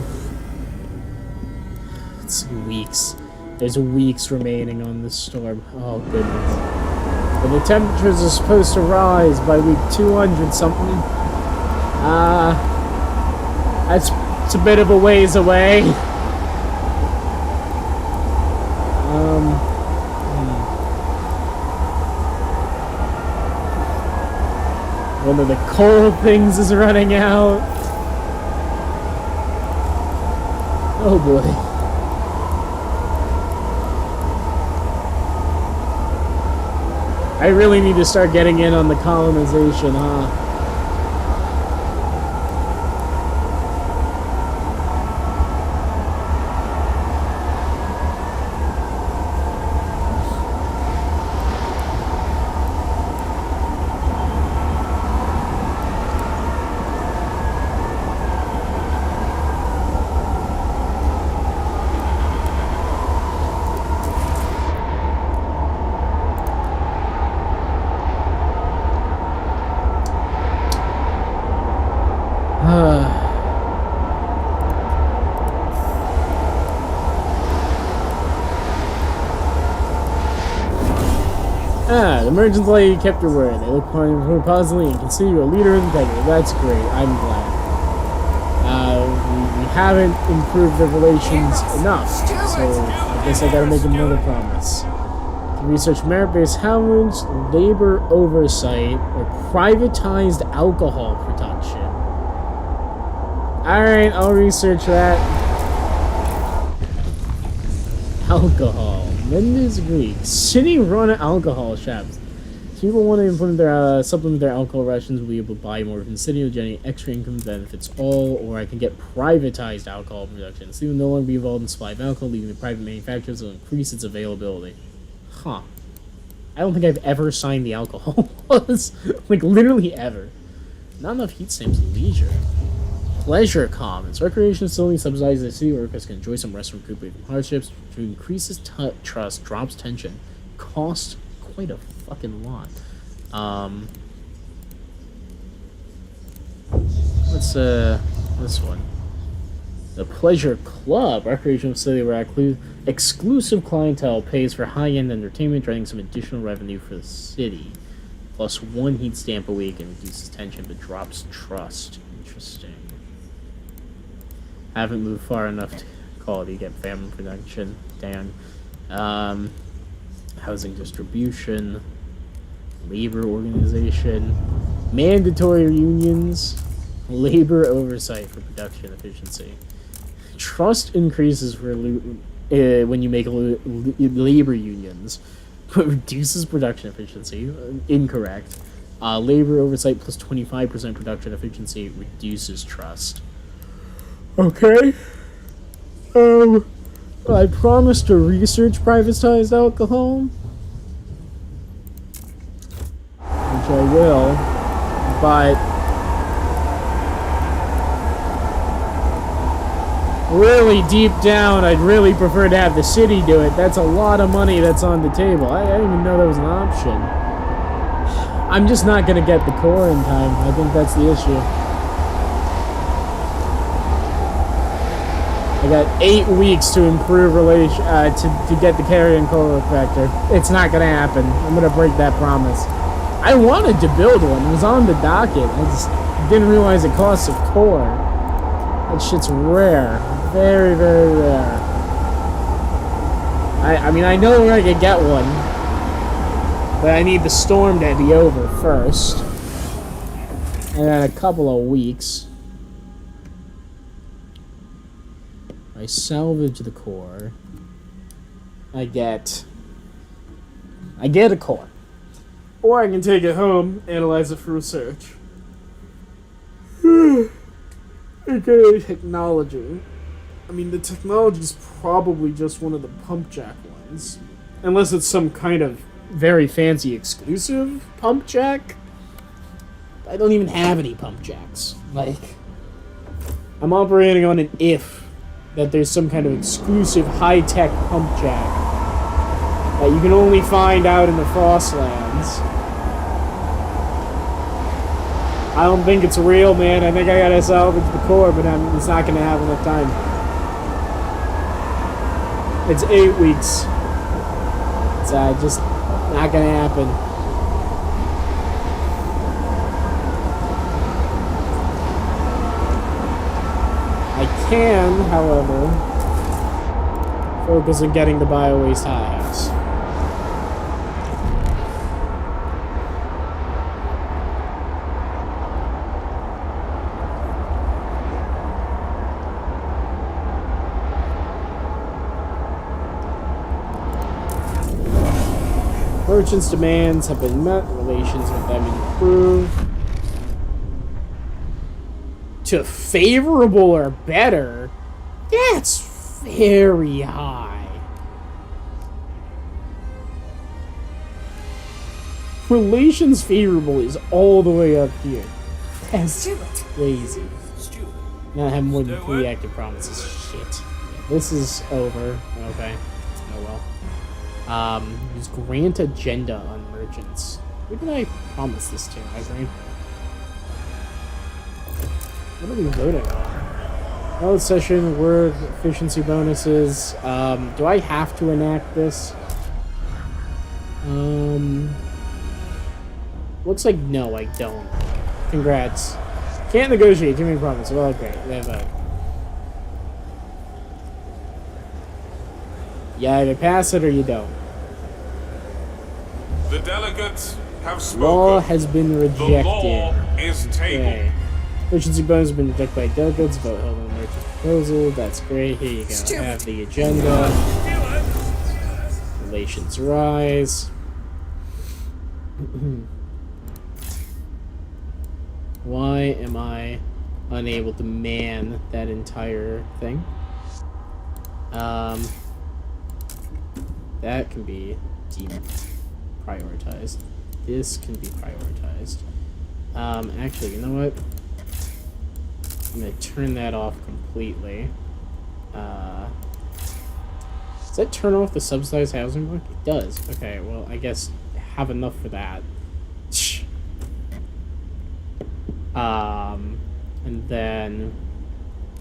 It's weeks. There's weeks remaining on this storm. Oh, goodness. But the temperatures are supposed to rise by week 200 something. It's a bit of a ways away. One of the cold things is running out. Oh boy. I really need to start getting in on the colonization, huh? The emergence lady kept her word. They look upon you positively and consider you a leader in integrity. That's great. I'm glad. We haven't improved the relations enough, so I guess I gotta make another promise. To research merit-based hemorrhage, labor oversight, or privatized alcohol production. Alright, I'll research that. Alcohol. Mendez Greek. City-run alcohol shops. People want to implement their supplement their alcohol rations will be able to buy more from the city, generating extra income benefits all, or I can get privatized alcohol production. The city will no longer be involved in the supply of alcohol, leaving the private manufacturers will increase its availability. Huh. I don't think I've ever signed the alcohol laws. Like, literally ever. Not enough heat stamps and leisure. Pleasure commons. Recreation facilities subsidized the city workers can enjoy some rest from recouping from hardships. To increases trust, drops tension. Cost quite a fucking lot. What's this one? The Pleasure Club, recreational facility where exclusive clientele pays for high-end entertainment, driving some additional revenue for the city. Plus 1 heat stamp a week and reduces tension but drops trust. Interesting. Haven't moved far enough to quality get famine production. Damn. Housing distribution. Labor organization. Mandatory unions. Labor oversight for production efficiency. Trust increases for when you make labor unions, but reduces production efficiency. Incorrect. Labor oversight plus 25% production efficiency reduces trust. Okay. I promised to research privatized alcohol, which I will, but really deep down, I'd really prefer to have the city do it. That's a lot of money that's on the table. I didn't even know that was an option. I'm just not gonna get the core in time. I think that's the issue. I got 8 weeks to improve to get the carrion core factor. It's not gonna happen. I'm gonna break that promise. I wanted to build one. It was on the docket. I just didn't realize it costs a core. That shit's rare. Very, very rare. I mean, I know where I could get one. But I need the storm to be over first. And then a couple of weeks. I salvage the core. I get a core. Or I can take it home, analyze it for research. Okay, technology. I mean, the technology is probably just one of the pump jack ones. Unless it's some kind of very fancy exclusive pump jack. I don't even have any pump jacks. Like, I'm operating on an if that there's some kind of exclusive high-tech pump jack that you can only find out in the Frostlands. I don't think it's real, man. I think I gotta salvage the core, but it's not gonna have enough time. It's 8 weeks. It's just not gonna happen. I can, however, focus on getting the bio-waste hot house. Merchants' demands have been met, relations with them improved. To favorable or better? That's very high. Relations favorable is all the way up here. That's crazy. Not have more than 3 active promises. Shit. This is over. Okay. Oh well. Use grant agenda on merchants. Who did I promise this to? My brain. What are we voting on? Valid session, word, efficiency bonuses. Do I have to enact this? Looks like no, I don't. Congrats. Can't negotiate, too many promises. Well, great. We have a... You either pass it or you don't. The delegates have spoken. Law has been rejected. The law is tabled. Okay. Efficiency bonus has been rejected by delegates. Vote held on merchant proposal. That's great. Here you go. I have the agenda. Relations rise. Why am I unable to man that entire thing? That can be deprioritized. This can be prioritized. Actually, you know what? I'm gonna turn that off completely. Does that turn off the subsidized housing block? It does. Okay, well, I guess have enough for that. And then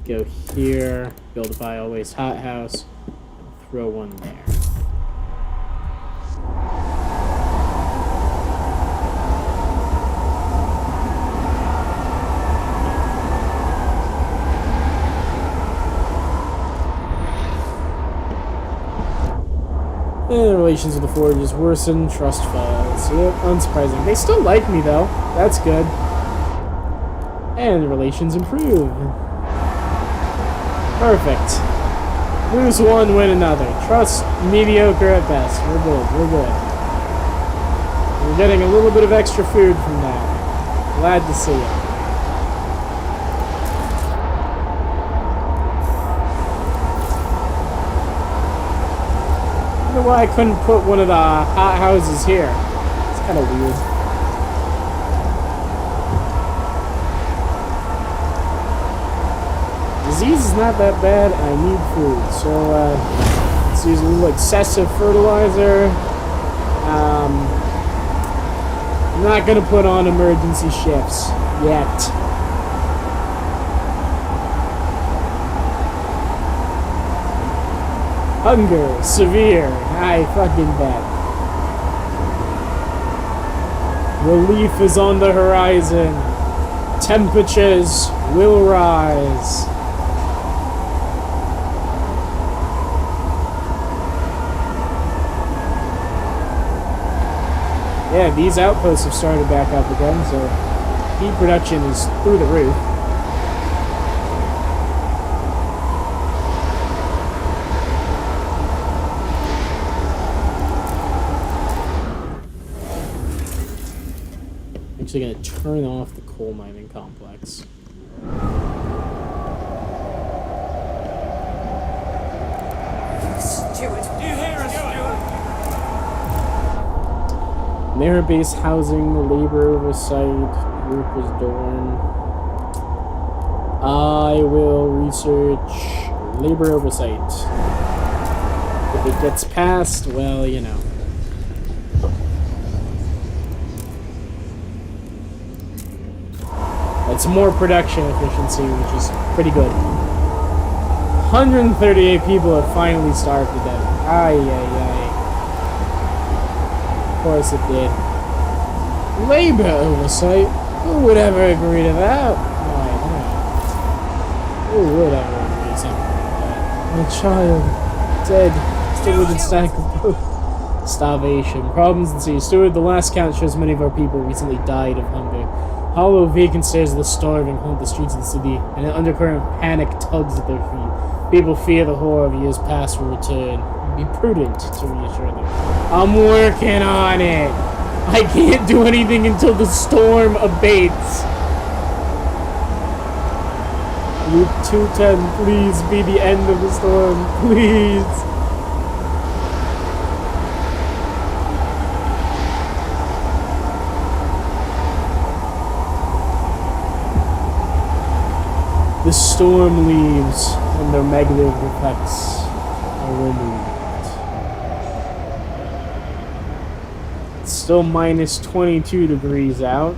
go here, build a bio-waste hothouse, throw one there. And relations with the Forges worsen, trust falls. Yep, unsurprising. They still like me, though. That's good. And relations improve. Perfect. Lose one, win another. Trust mediocre at best. We're good, we're good. We're getting a little bit of extra food from that. Glad to see it. I wonder why I couldn't put one of the hot houses here. It's kind of weird. Disease is not that bad. I need food. So, let's use a little excessive fertilizer. I'm not gonna put on emergency shifts yet. Hunger, severe. I fucking bet. Relief is on the horizon. Temperatures will rise. Yeah, these outposts have started back up again, so heat production is through the roof. Actually gonna turn off the coal mining complex. Steward, do you hear us, Steward? Merit based housing, labor oversight, group is dorm. I will research labor oversight. If it gets passed, well, you know. It's more production efficiency, which is pretty good. 138 people have finally starved to death. Ay, ay, ay. Of course it did. Labor oversight? Who would ever agree to that? Why not? Who would ever agree to something like that? My child, dead, still within stack of both. Starvation. Problems in sea. Steward, the last count shows many of our people recently died of hunger. Hollow, vacant stairs of the starving haunt the streets of the city, and an undercurrent of panic tugs at their feet. People fear the horror of years past will return. Be prudent to reassure them. I'm working on it! I can't do anything until the storm abates! Loop 210, please be the end of the storm, please! The storm leaves, and their negative effects are removed. It's still minus 22 degrees out,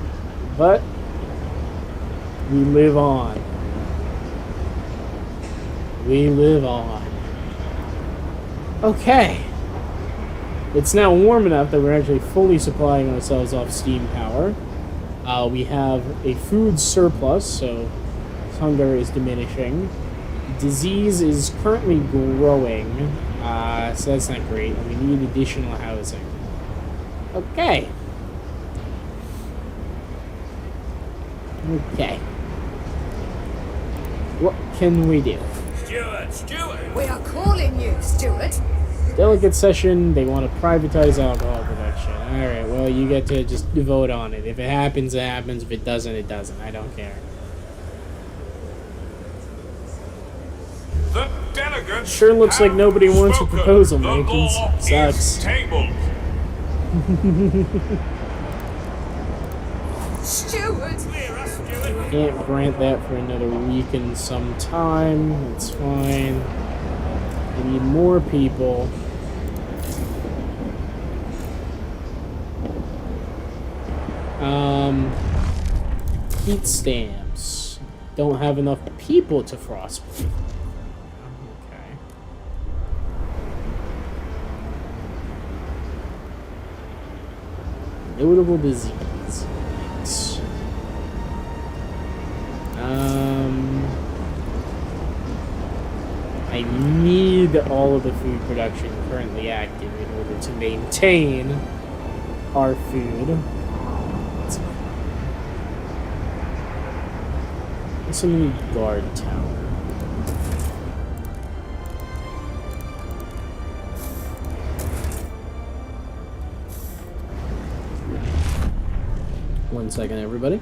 but we live on. We live on. Okay. It's now warm enough that we're actually fully supplying ourselves off steam power. We have a food surplus, so hunger is diminishing. Disease is currently growing, so that's not great. We need additional housing. Okay. Okay. What can we do? Steward! We are calling you, Steward. Delegate session, they want to privatize alcohol production. Alright, well, you get to just vote on it. If it happens, it happens. If it doesn't, it doesn't. I don't care. The delegates Sure looks like nobody wants a spoken. proposal, The Jenkins. law Sucks. is tabled. Steward! Can't grant that for another week and some time. It's fine. We need more people. Heat stamps. Don't have enough people to Frostpunk. Okay. Notable disease. Thanks. I need all of the food production currently active in order to maintain our food. Also need guard tower. One second, everybody.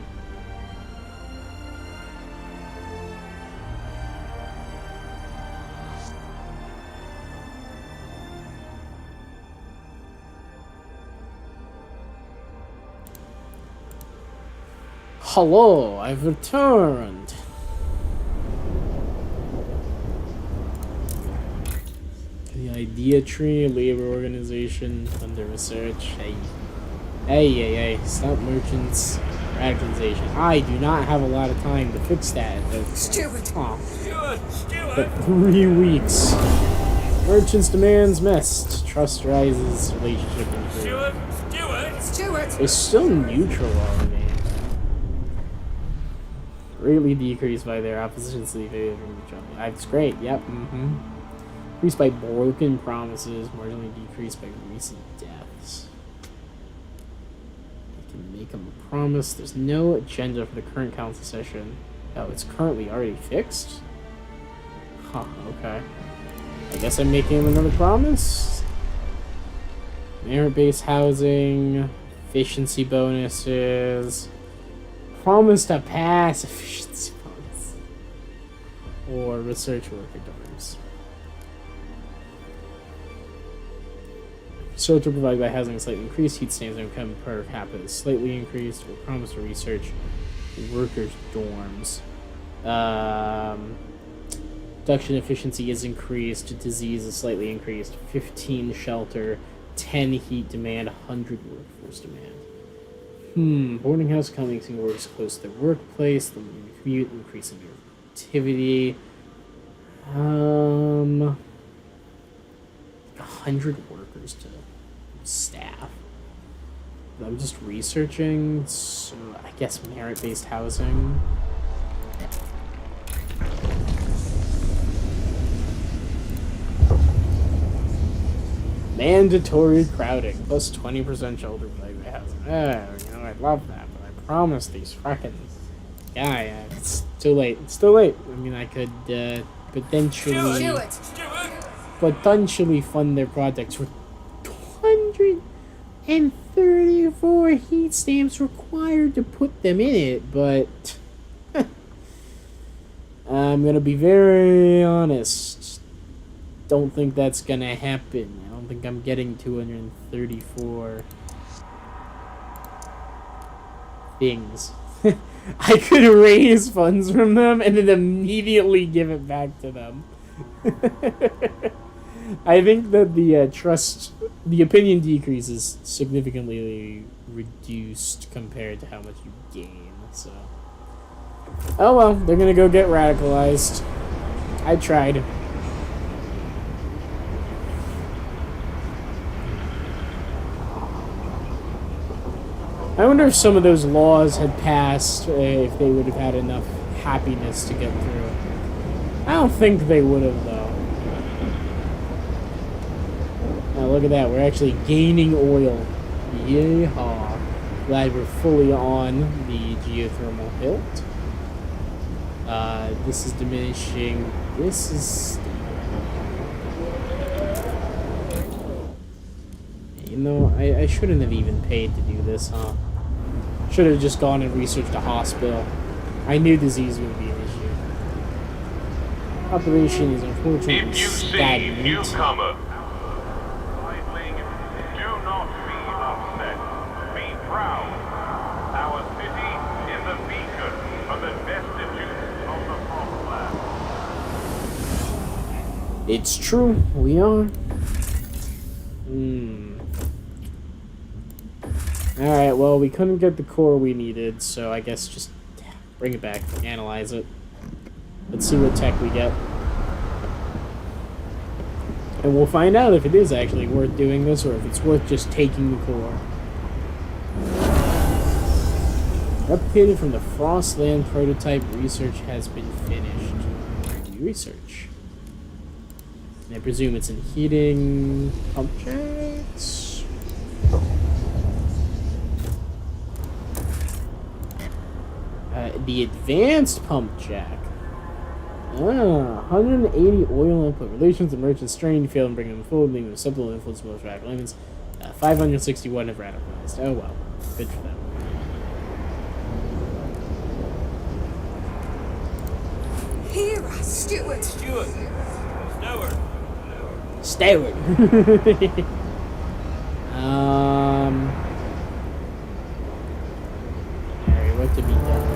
Hello, I've returned. Idea Tree, labor organization, under research. Hey, stop merchants. Radicalization. I do not have a lot of time to fix that. Steward! Oh, Steward! but 3 weeks. Merchants demands missed. Trust rises. Relationship improves. Steward! It's still neutral on me. Greatly decreased by their opposition to the favor from each other. That's great. Yep. Increased by broken promises. Marginally decreased by recent deaths. I can make them a promise. There's no agenda for the current council session. Oh, it's currently already fixed? Huh, okay. I guess I'm making him another promise. Merit-based housing, efficiency bonuses, promise to pass efficiency bonus, or research worker dorms. Shelter provided by housing is slightly increased. Heat stands income per capita is slightly increased. Or promise to research workers dorms. Production efficiency is increased. Disease is slightly increased. 15 shelter, 10 heat demand, 100 workforce demand. Boarding house commencing works close to their workplace. The commute, increasing your activity. 100 workers to staff. I'm just researching, so I guess merit-based housing. Mandatory crowding, plus 20% shoulder play by housing. I love that, but I promise these fucking guy, it's too late. It's too late. I mean, I could potentially fund their projects with 234 heat stamps required to put them in it, but I'm gonna be very honest. Don't think that's gonna happen. I don't think I'm getting 234 things. I could raise funds from them and then immediately give it back to them. I think that the opinion decrease is significantly reduced compared to how much you gain, so. Oh well, they're gonna go get radicalized. I tried. I wonder if some of those laws had passed, if they would have had enough happiness to get through. I don't think they would have, though. Now, look at that. We're actually gaining oil. Yeehaw. Glad we're fully on the geothermal hilt. This is diminishing. This is... You know, I shouldn't have even paid to do this, huh? Should have just gone and researched a hospital. I knew disease would be an issue. Operation is unfortunately If you see newcomer, do not be upset. Be proud. Our city is a beacon of the destitute of the Frostpunk. It's true, we are. Alright, well, we couldn't get the core we needed, so I guess just bring it back, analyze it. Let's see what tech we get. And we'll find out if it is actually worth doing this, or if it's worth just taking the core. Replicated from the Frostland prototype, research has been finished. New research. And I presume it's in heating pump jacks. The advanced pump jack. 180 oil input. Relations and merchants strained, failed in bringing them forward, leaving them susceptible to influence most radical elements. 561 have radicalized. Oh well. Good for them. Here, Steward. Steward. Alright, what to be done?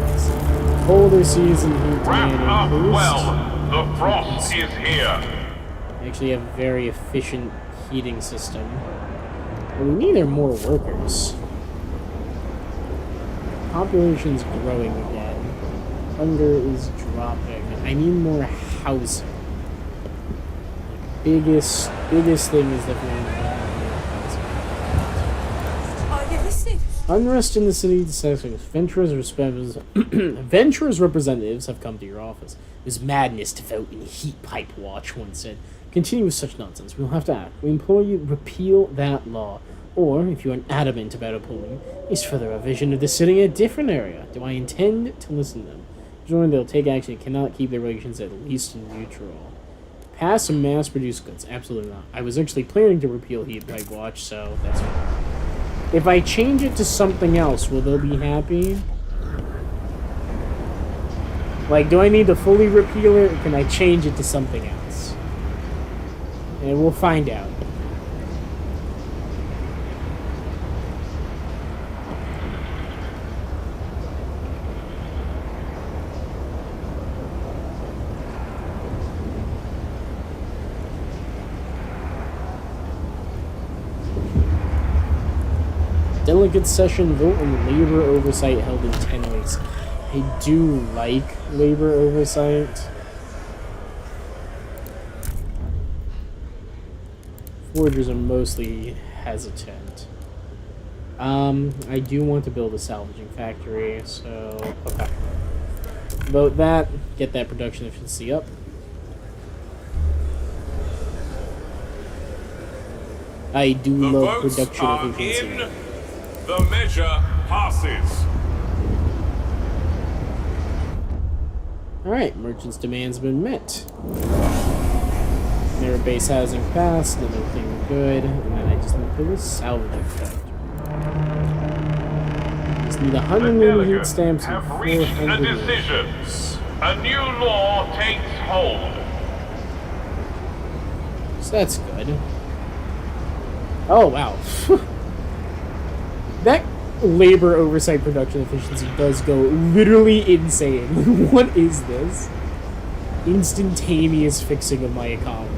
Colder season heat Wrap demand up boost. well. The frost is here. I actually have a very efficient heating system. What we need are more workers. Population's growing again. Hunger is dropping. I need more housing. Biggest thing is definitely housing. Are you listening? Unrest in the city. Venturers representatives have come to your office. It was madness to vote in heat pipe watch, one said. Continue with such nonsense. We'll have to act. We implore you, repeal that law. Or, if you are adamant about upholding, is further a vision of the city in a different area. Do I intend to listen to them? Join, they'll take action and cannot keep their relations at least neutral. Pass and mass-produced goods. Absolutely not. I was actually planning to repeal heat pipe watch, so that's fine. If I change it to something else, will they be happy? Like, do I need to fully repeal it, or can I change it to something else? And we'll find out. Delegate session vote on labor oversight held in 10 weeks. I do like labor oversight. Forgers are mostly hesitant. I do want to build a salvaging factory, so okay. Vote that, get that production efficiency up. I do love production efficiency. The measure passes. Alright, merchants' demands been met. Their base housing passed, then everything good, and then I just need to put a salvaging factory. Just need 100 million heat stamps and 400 a decision. A new law takes hold. So that's good. Oh, wow. That labor oversight production efficiency does go literally insane. What is this? Instantaneous fixing of my economy.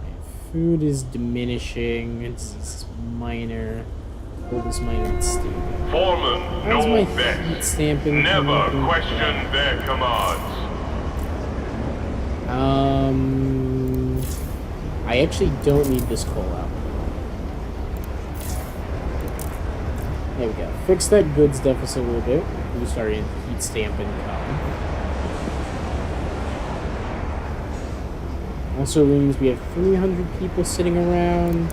My food is diminishing. Disease is minor. Oldest minor state. Foreman, no best. Never question their commands. I actually don't need this coal out. There we go. Fix that goods deficit a little bit. Boost our heat stamp income. Also means we have 300 people sitting around.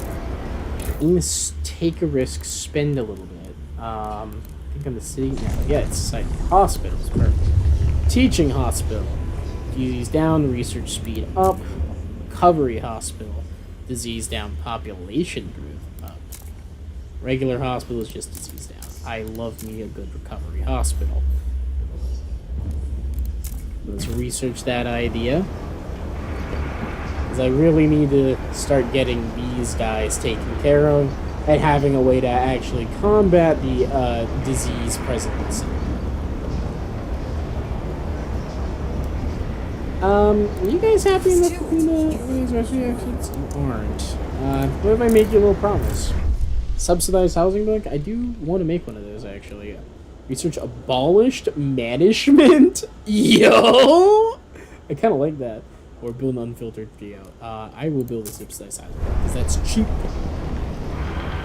I'm gonna take a risk, spend a little bit. I think I'm the city. No, yeah, it's society. Hospitals, perfect. Teaching hospital. Disease down, research speed up. Recovery hospital. Disease down, population growth up. Regular hospital is just disease down. I love me a good recovery hospital. Let's research that idea. Because I really need to start getting these guys taken care of and having a way to actually combat the disease present in the city. Are you guys happy enough to clean these reactions? You aren't. What if I make you a little promise? Subsidized housing book? I do want to make one of those, actually. Research abolished management? Yo! I kind of like that. Or build an unfiltered video. I will build a subsidized housing book, because that's cheap.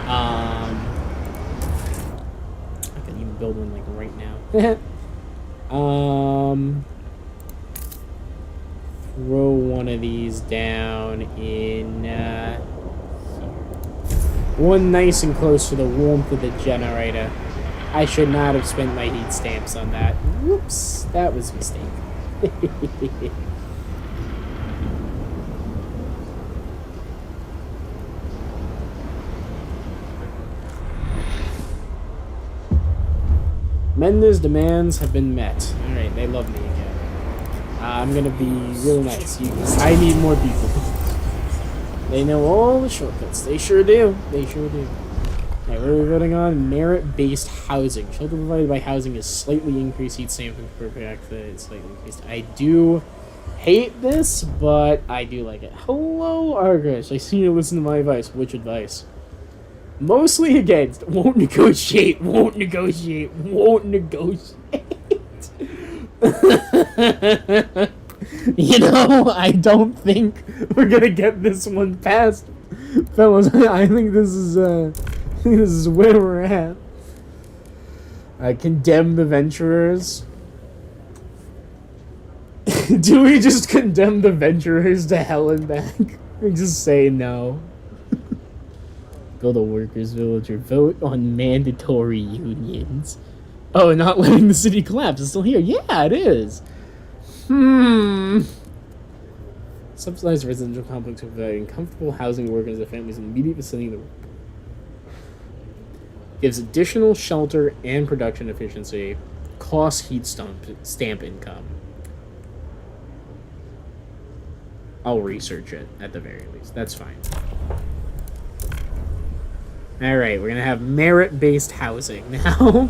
I can even build one, like, right now. Throw one of these down in here. One nice and close to the warmth of the generator. I should not have spent my heat stamps on that. Whoops, that was a mistake. Menda's demands have been met. Alright, they love me again. I'm gonna be real nice. I need more people. They know all the shortcuts. They sure do. They sure do. Alright, what are we voting on? Merit-based housing. Shelter provided by housing is slightly increased. Heat stamp and correct that it's slightly increased. I do hate this, but I do like it. Hello, Argus. I see you listen to my advice. Which advice? Mostly against. Won't negotiate. Won't negotiate. Won't negotiate. You know, I don't think we're gonna get this one passed, fellas. I think this is where we're at. I condemn the venturers. Do we just condemn the venturers to hell and back? We just say no. Build a workers' village or vote on mandatory unions. Oh, not letting the city collapse. It's still here. Yeah, it is. Subsidized residential complex providing comfortable housing to workers and families in the immediate vicinity of the gives additional shelter and production efficiency, costs heat stamp income. I'll research it at the very least. That's fine. Alright, we're gonna have merit-based housing now.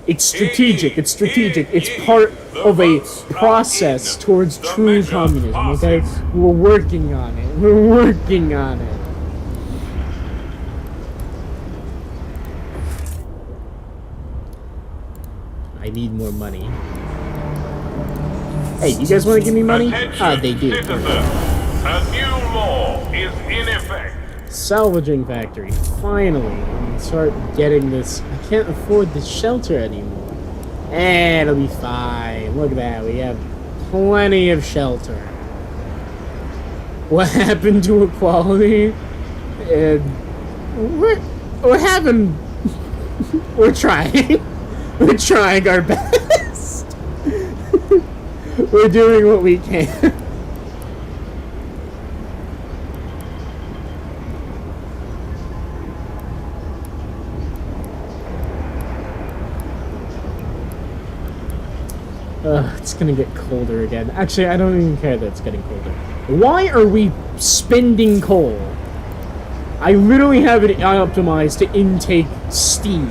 It's strategic. It's strategic. It's part of a process towards true communism, okay? We're working on it. We're working on it. I need more money. Hey, you guys want to give me money? Ah, they do. A new law is in effect. Salvaging factory. Finally, we can start getting this. I can't afford the shelter anymore. It'll be fine. Look at that. We have plenty of shelter. What happened to equality? We're having. We're trying. We're trying our best. We're doing what we can. It's gonna get colder again. Actually, I don't even care that it's getting colder. Why are we spending coal? I literally have it optimized to intake steam.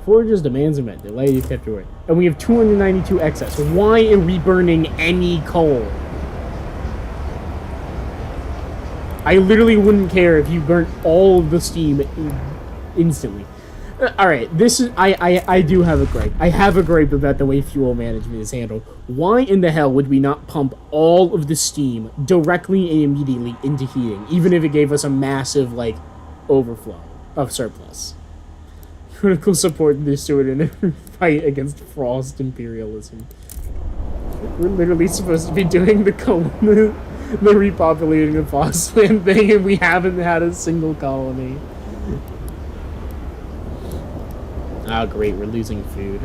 Forger's demands are met. Delay you kept your word. And we have 292 excess. Why are we burning any coal? I literally wouldn't care if you burnt all of the steam instantly. Alright, this is... I do have a gripe. I have a gripe about the way fuel management is handled. Why in the hell would we not pump all of the steam directly and immediately into heating, even if it gave us a massive, like, overflow of surplus? Critical support this to it in a fight against frost imperialism. We're literally supposed to be doing the repopulating the Frostland thing, and we haven't had a single colony. Oh, great, we're losing food.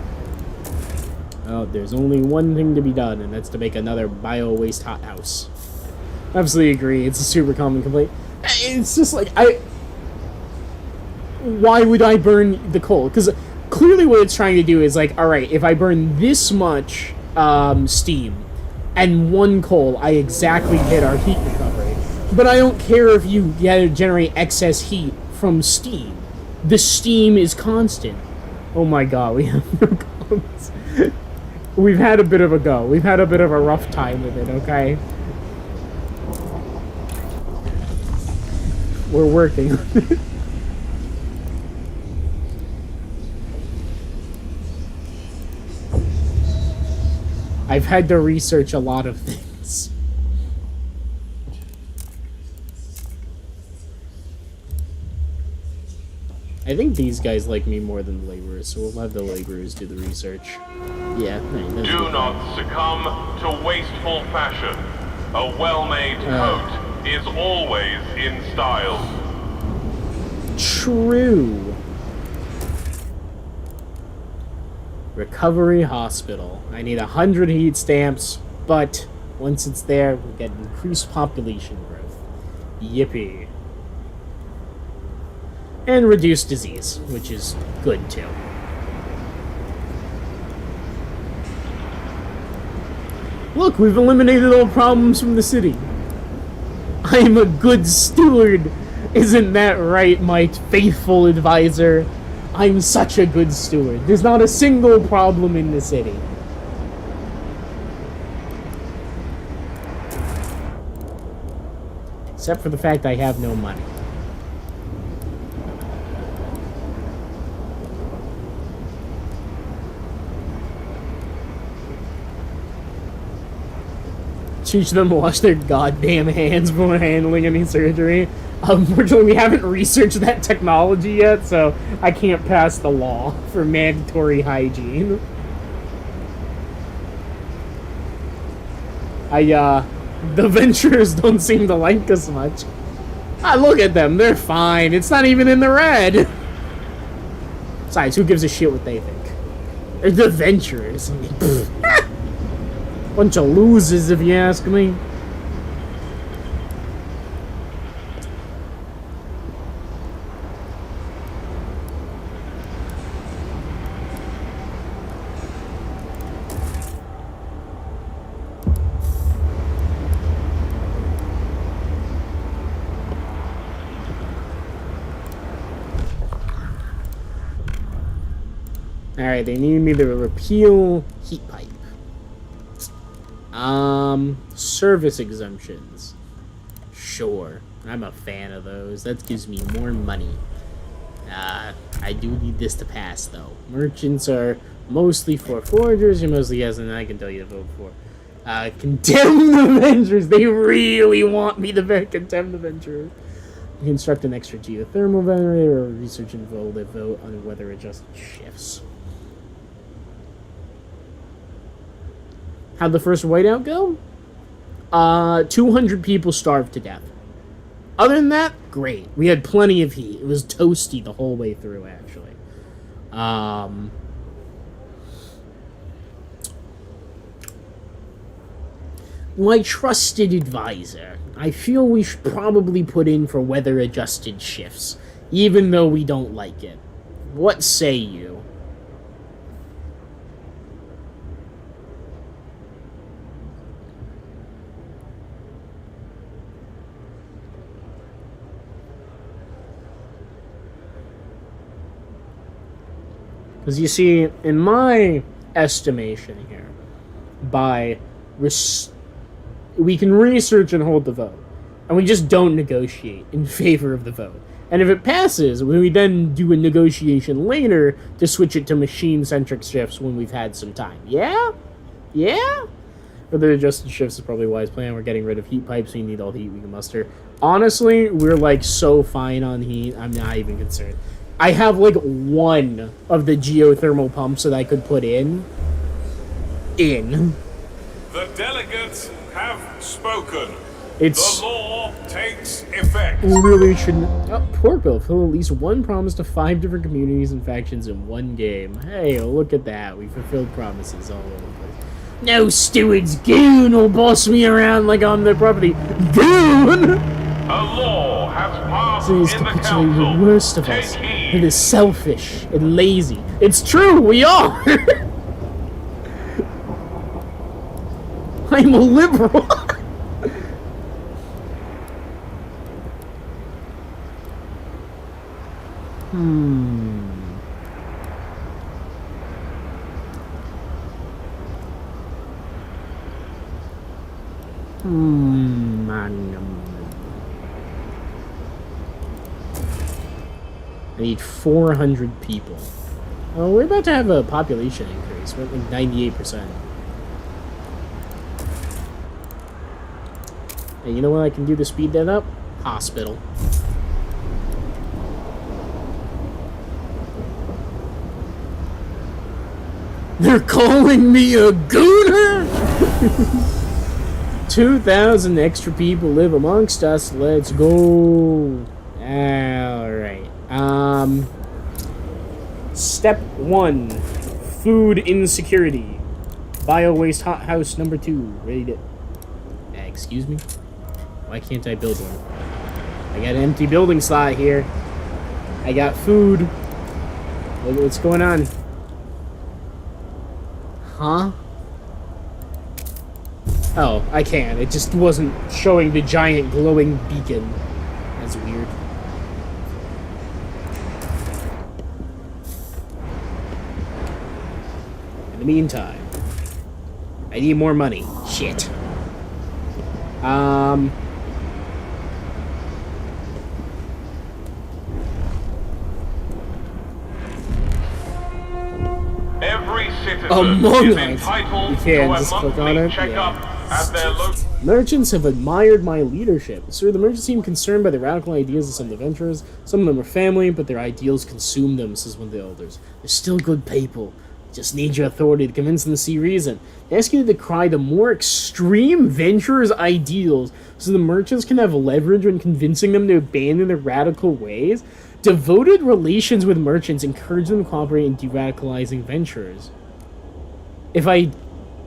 Oh, there's only one thing to be done, and that's to make another bio-waste hothouse. Absolutely agree, it's a super common complaint. It's just like, why would I burn the coal? Because clearly what it's trying to do is like, alright, if I burn this much steam and one coal, I exactly hit our heat recovery. But I don't care if you generate excess heat from steam. The steam is constant. Oh my god, we have no columns. We've had a bit of a go. We've had a bit of a rough time with it, okay? We're working on it. I've had to research a lot of things. I think these guys like me more than the laborers, so we'll have the laborers do the research. Yeah. Do not succumb to wasteful fashion. A well-made coat is always in style. True. Recovery Hospital. I need 100 heat stamps, but once it's there, we'll get increased population growth. Yippee. And reduced disease, which is good too. Look, we've eliminated all problems from the city. I'm a good steward. Isn't that right, my faithful advisor? I'm such a good steward. There's not a single problem in the city. Except for the fact I have no money. Teach them to wash their goddamn hands before handling any surgery. Unfortunately, we haven't researched that technology yet, so I can't pass the law for mandatory hygiene. The Venturers don't seem to like us much. Ah, look at them, they're fine. It's not even in the red. Besides, who gives a shit what they think? They're the Venturers. I mean, bunch of losers, if you ask me. Alright, they need me to repeal heat pipe. Service exemptions. Sure, I'm a fan of those. That gives me more money. I do need this to pass, though. Merchants are mostly for foragers, and mostly yes, and I can tell you to vote for. Condemn the Venturers! They really want me to condemn the Venturers. Construct an extra geothermal generator, or research and vote on weather adjusted shifts. How'd the first whiteout go? 200 people starved to death. Other than that, great. We had plenty of heat. It was toasty the whole way through, actually. My trusted advisor, I feel we should probably put in for weather-adjusted shifts, even though we don't like it. What say you? Because you see, in my estimation here, we can research and hold the vote, and we just don't negotiate in favor of the vote. And if it passes, we then do a negotiation later to switch it to machine-centric shifts when we've had some time. Yeah? Yeah? But the adjusted shifts is probably a wise plan. We're getting rid of heat pipes, so you need all the heat we can muster. Honestly, we're like so fine on heat, I'm not even concerned. I have like one of the geothermal pumps that I could put in. The delegates have spoken. The law takes effect. We really shouldn't. Oh, Porkbill fill at least one promise to 5 different communities and factions in one game. Hey, look at that. We fulfilled promises all over the place. No steward's goon will boss me around like I'm their property. Goon! A law has passed It is in the capitulating council. the worst of us. It is selfish and lazy. It's true, we are! I'm a liberal. I need 400 people. Oh, we're about to have a population increase. We're at like 98%. Hey, you know what I can do to speed that up? Hospital. They're calling me a gooner? 2,000 extra people live amongst us. Let's go. Alright. Step 1. Food insecurity. Bio-waste hothouse number 2. Ready to... excuse me? Why can't I build one? I got an empty building slot here. I got food. What's going on? Huh? Oh, I can. It just wasn't showing the giant glowing beacon. That's weird. In the meantime, I need more money. Shit. Every citizen Among is Us. entitled You can to a just click on monthly it. checkup Yeah. at their local... Merchants have admired my leadership. Sir, the merchants seem concerned by the radical ideas of some adventurers. Some of them are family, but their ideals consume them, says one of the elders. They're still good people. Just need your authority to convince them to see reason. They ask you to decry the more extreme venturers' ideals so the merchants can have leverage when convincing them to abandon their radical ways. Devoted relations with merchants encourage them to cooperate in de-radicalizing venturers.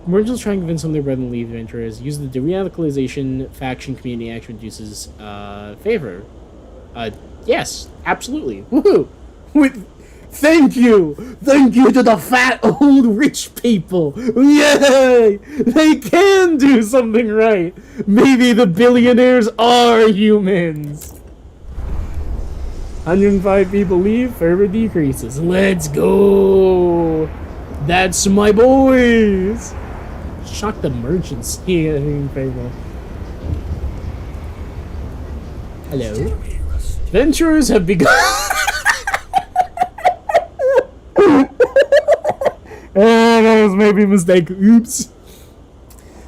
Merchants try and convince some of their brethren to leave venturers. Use the de-radicalization faction community action reduces favor. Yes, absolutely. Woohoo! Thank you! Thank you to the fat old rich people! Yay! They can do something right! Maybe the billionaires are humans! 105 people leave, fervor decreases. Let's go! That's my boys! Shock the merchants here in favor. Hello? Venturers have begun. That was maybe a mistake. Oops.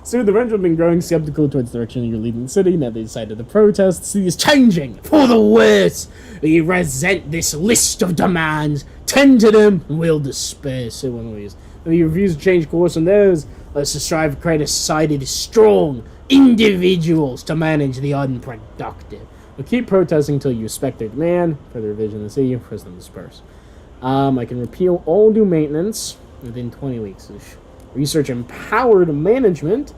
Soon the Venturers have been growing skeptical towards the direction you're leading the city. Now they decided to protest. The city is changing for the worse. We resent this list of demands. Tend to them and we'll despair. So one of these. If you refuse to change course on those, let's strive to create a society that is strong individuals to manage the unproductive. We'll keep protesting until you respect their demand. For the revision of the city, force them to disperse. I can repeal all new maintenance within 20 weeks. Research empowered management.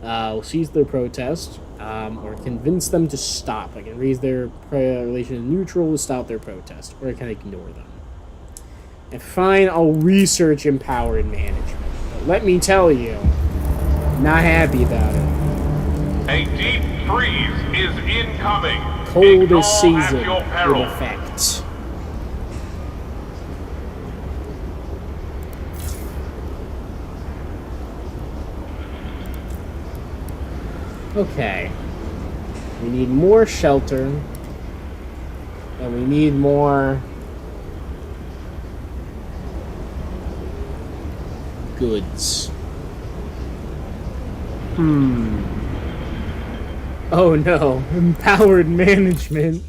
Will seize their protest or convince them to stop. I can raise their relation to neutral to stop their protest, or I can ignore them. And fine, I'll research empowered management. But let me tell you, not happy about it. A deep freeze is incoming. Colder Ignore season at your peril. in effect. Okay. We need more shelter. And we need more goods. Oh no, empowered management.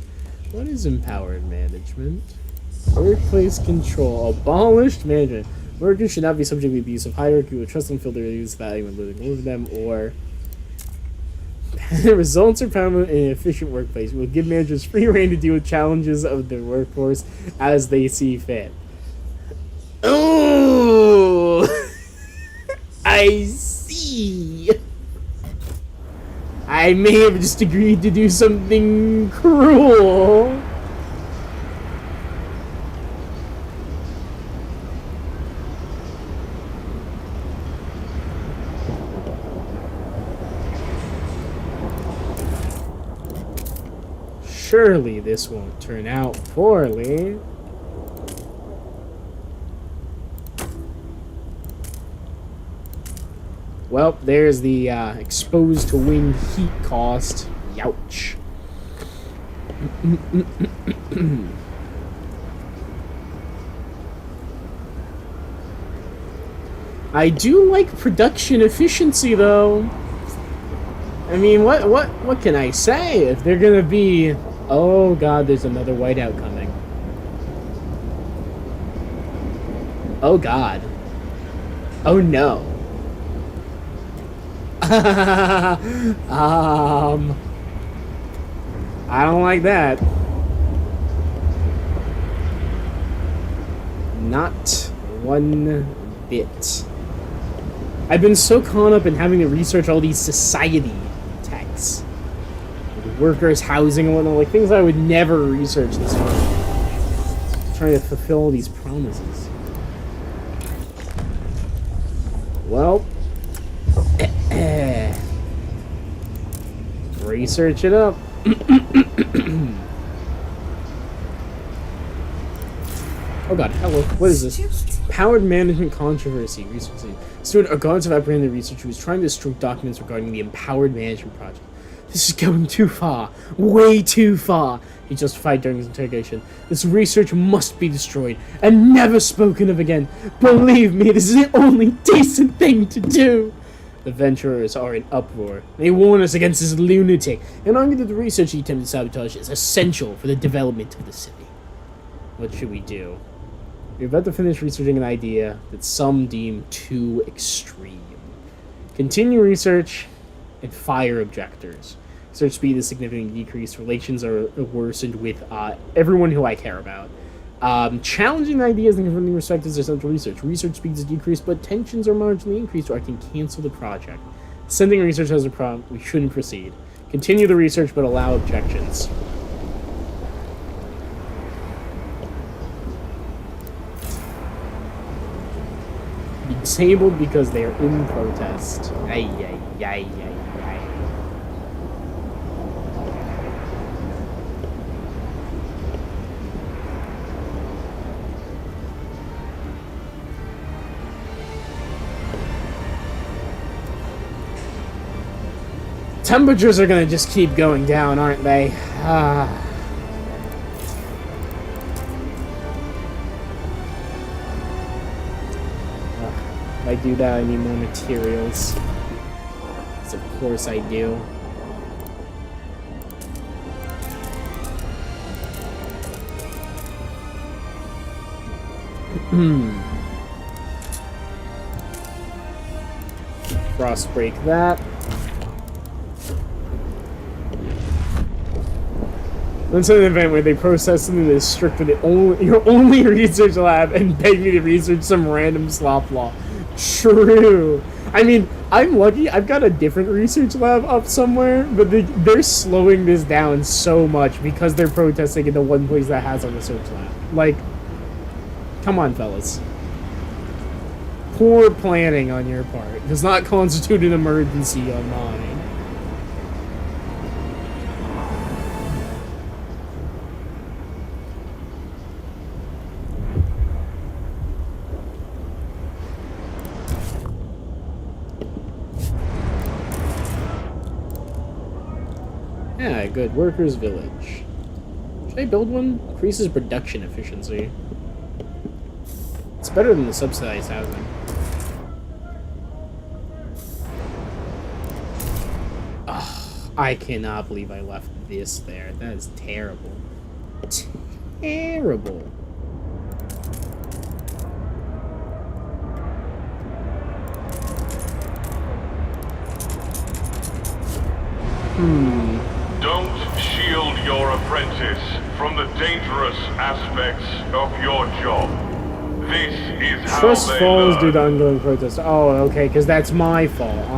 What is empowered management? Workplace control. Abolished management. Workers should not be subject to the abuse of hierarchy. Will trust them, feel their use value when living over them, or the results are found in an efficient workplace. Will give managers free rein to deal with challenges of their workforce as they see fit. Oh, I see. I may have just agreed to do something cruel. Surely this won't turn out poorly. Well, there's the exposed to wind heat cost. Youch. I do like production efficiency, though. I mean, what can I say? If they're gonna be... Oh god, there's another whiteout coming. Oh god. Oh no. I don't like that. Not one bit. I've been so caught up in having to research all these society texts. Like workers' housing and whatnot, like things I would never research this far. Trying to fulfill all these promises. Well, Research it up. Oh god, hello. What is this? Powered management controversy. Researching. Stewart, our guards have apprehended a researcher who was trying to destroy documents regarding the empowered management project. This is going too far. Way too far, he justified during his interrogation. This research must be destroyed and never spoken of again. Believe me, this is the only decent thing to do. The Venturers are in uproar. They warn us against this lunatic and argue that the research he attempted to sabotage is essential for the development of the city. What should we do? We're about to finish researching an idea that some deem too extreme. Continue research and fire objectors. Research speed is significantly decreased. Relations are worsened with everyone who I care about. Challenging ideas and confronting perspectives are central research. Research speed is decreased, but tensions are marginally increased, or I can cancel the project. Sending research as a prompt, we shouldn't proceed. Continue the research, but allow objections. Disabled because they are in protest. Ay, ay, ay, ay, ay. Temperatures are gonna just keep going down, aren't they? If I do that, I need more materials. Yes, of course I do. Frost break that. Let's have an event where they process something that is strict for your only research lab and beg me to research some random slop law. True. I mean, I'm lucky. I've got a different research lab up somewhere, but they're slowing this down so much because they're protesting in the one place that has a research lab. Like, come on, fellas. Poor planning on your part does not constitute an emergency on mine. Yeah, good. Workers' village. Should I build one? Increases production efficiency. It's better than the subsidized housing. Ugh, I cannot believe I left this there. That is terrible. Terrible. Don't shield your apprentice from the dangerous aspects of your job. This is how Trust they falls learn. due to ongoing protest. Oh, okay, because that's my fault.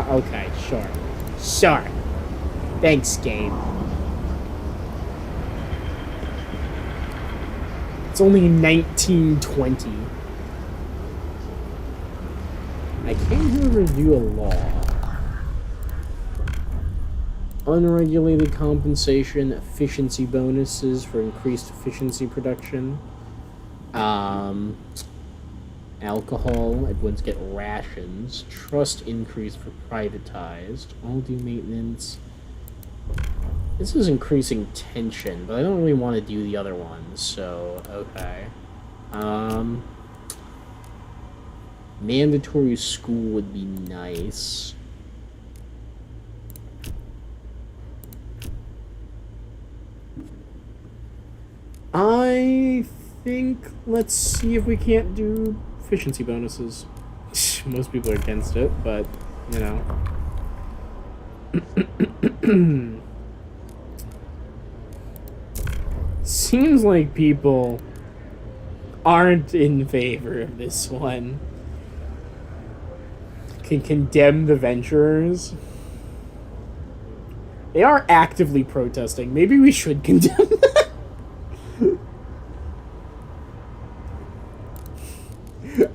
Okay, sure. Sure. Thanks, game. It's only 1920. I can't review a law. Unregulated compensation, efficiency bonuses for increased efficiency production. Alcohol, everyone's get rations. Trust increase for privatized. All due maintenance. This is increasing tension, but I don't really want to do the other ones, so okay. Mandatory school would be nice. I think let's see if we can't do efficiency bonuses. Most people are against it, but you know. Seems like people aren't in favor of this one. Can condemn the Venturers. They are actively protesting. Maybe we should condemn them.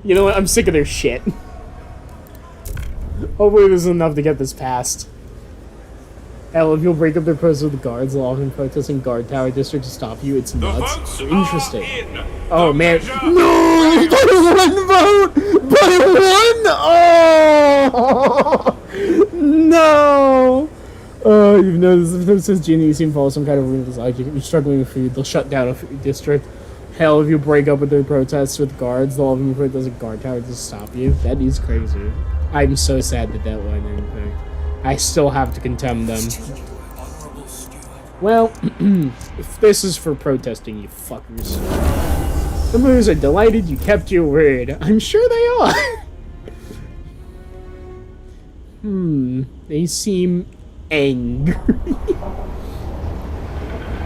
You know what? I'm sick of their shit. Hopefully this is enough to get this passed. Hell, if you'll break up their protest with the guards, they'll often protest in guard tower district to stop you. It's The nuts. votes Interesting. are in. Oh The man, measure- no! By one vote! By one! Oh! No! You've noticed if it says Genie seem follow some kind of rule like you're struggling with food, they'll shut down a food district. Hell, if you break up with their protests with guards, they'll often protest a guard tower to stop you. That is crazy. I'm so sad that that went in there. I still have to contemn them. Well, if this is for protesting, you fuckers. The movers are delighted you kept your word. I'm sure they are. They seem angry.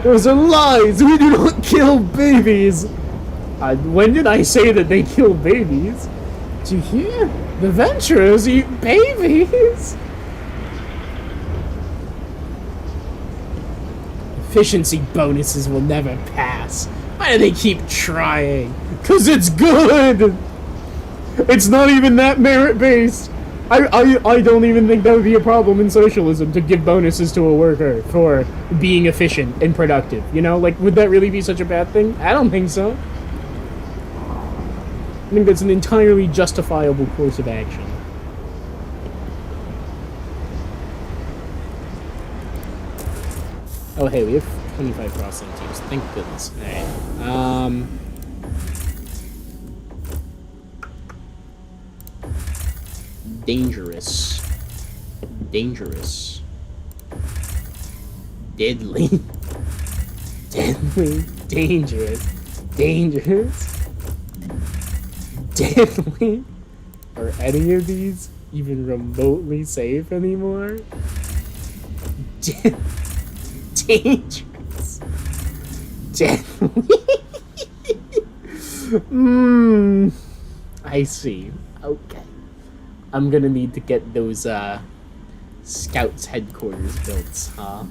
Those are lies! We do not kill babies! When did I say that they kill babies? Do you hear? The Venturers eat babies! Efficiency bonuses will never pass. Why do they keep trying? 'Cause it's good! It's not even that merit-based! I don't even think that would be a problem in socialism to give bonuses to a worker for being efficient and productive. You know, like, would that really be such a bad thing? I don't think so. I think that's an entirely justifiable course of action. Oh, hey, we have 25 crossing teams. Thank goodness. Alright. Dangerous. Dangerous. Deadly. Deadly. Dangerous. Dangerous. Deadly. Are any of these even remotely safe anymore? Dangerous. Deadly. I see. Okay. I'm gonna need to get those, Scouts headquarters built, huh?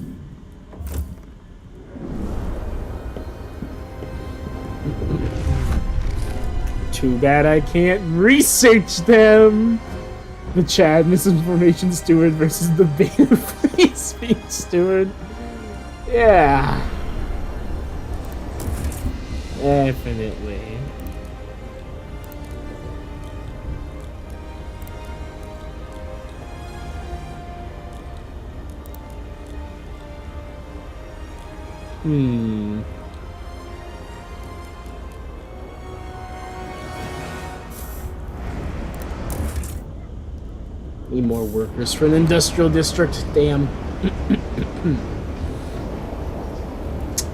Too bad I can't research them! The Chad Misinformation Steward versus the Beta Free Speech Steward. Yeah. Definitely. Need more workers for an industrial district. Damn.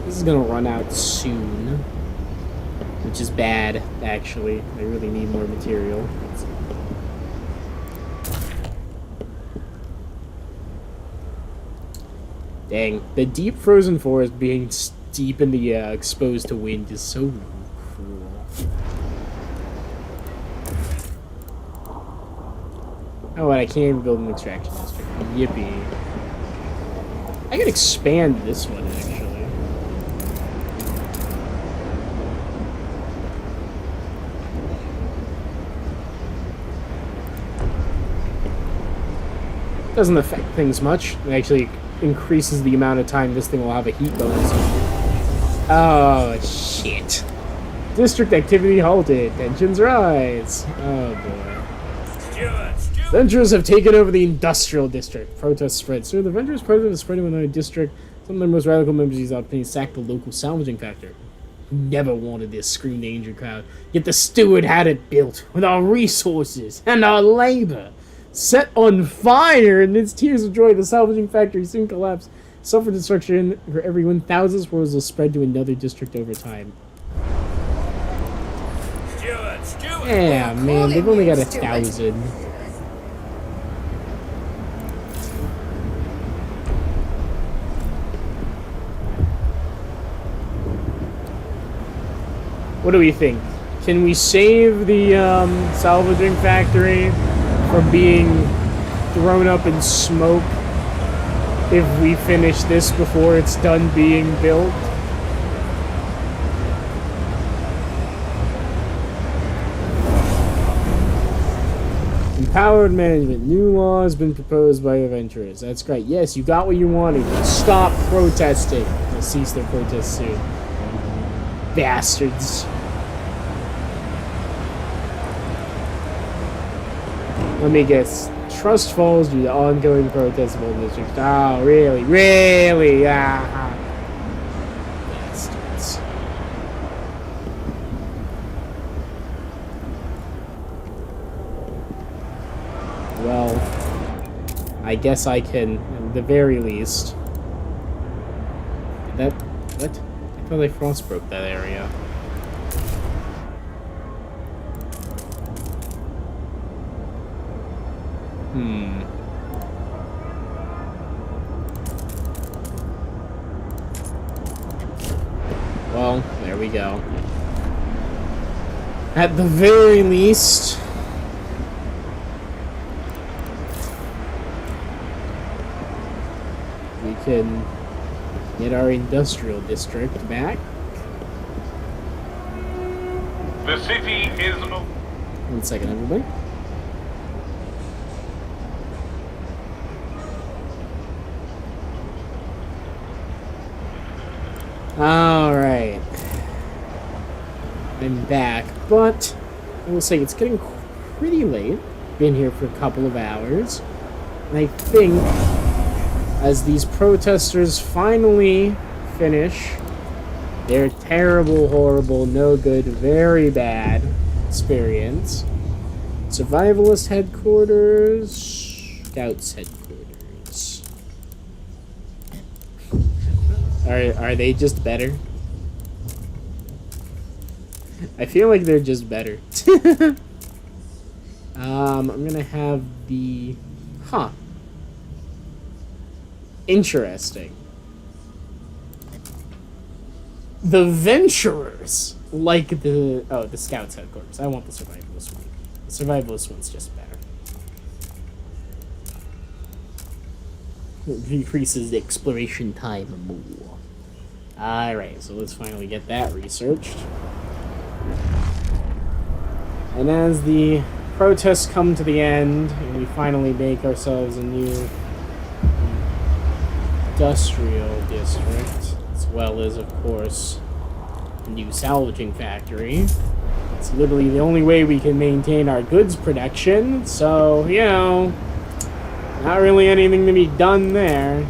This is gonna run out soon. Which is bad, actually. I really need more material. Dang. The deep frozen forest being deep in the exposed to wind is so cruel. Oh, and I can't even build an extraction district. Yippee. I could expand this one, actually. Doesn't affect things much. It actually increases the amount of time this thing will have a heat bonus. Oh, shit. District activity halted. Tensions rise. Oh, boy. Venturers have taken over the industrial district. Protests spread. So the Venturers' president is spreading within a district. Some of their most radical members of these opinions sacked the local salvaging factory. Who never wanted this scream danger crowd. Yet the steward had it built with our resources and our labor. Set on fire in its tears of joy, the salvaging factory soon collapsed. Suffered destruction for everyone. Thousands of worlds will spread to another district over time. Yeah, man, they've only got 1,000. What do we think? Can we save the salvaging factory from being thrown up in smoke if we finish this before it's done being built? Empowered management. New law has been proposed by adventurers. That's great. Yes, you got what you wanted. Stop protesting. They'll cease their protest soon. Bastards. Let me guess. Trust falls due to ongoing protests in the district. Oh, really? Really? Ah. Bastards. Well, I guess I can, at the very least. Did that... What? I thought I frost broke that area. Well, there we go. At the very least... we can get our industrial district back. The city is... 1 second, everybody. Alright. I'm back, but I will say it's getting pretty late. Been here for a couple of hours. And I think as these protesters finally finish their terrible, horrible, no good, very bad experience, Survivalist headquarters, Scouts headquarters. Are they just better? I feel like they're just better. I'm gonna have the... Huh. Interesting. The Venturers like the... Oh, the Scouts headquarters. I want the Survivalist one. The Survivalist one's just better. It decreases the exploration time more. Alright, so let's finally get that researched. And as the protests come to the end, and we finally make ourselves a new industrial district, as well as, of course, a new salvaging factory. It's literally the only way we can maintain our goods production, so, you know, not really anything to be done there.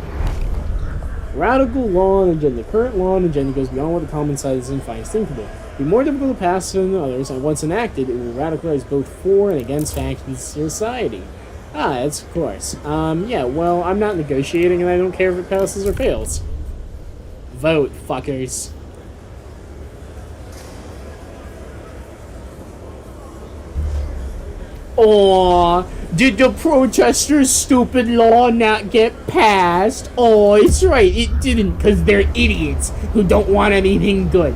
Radical law and agenda. Current law and agenda goes beyond what the common citizen finds thinkable. It will be more difficult to pass than others, and once enacted, it will radicalize both for and against factions in society. Ah, that's of course. Yeah, well, I'm not negotiating, and I don't care if it passes or fails. Vote, fuckers. Aww, did the protesters' stupid law not get passed? Oh, it's right, it didn't, because they're idiots who don't want anything good.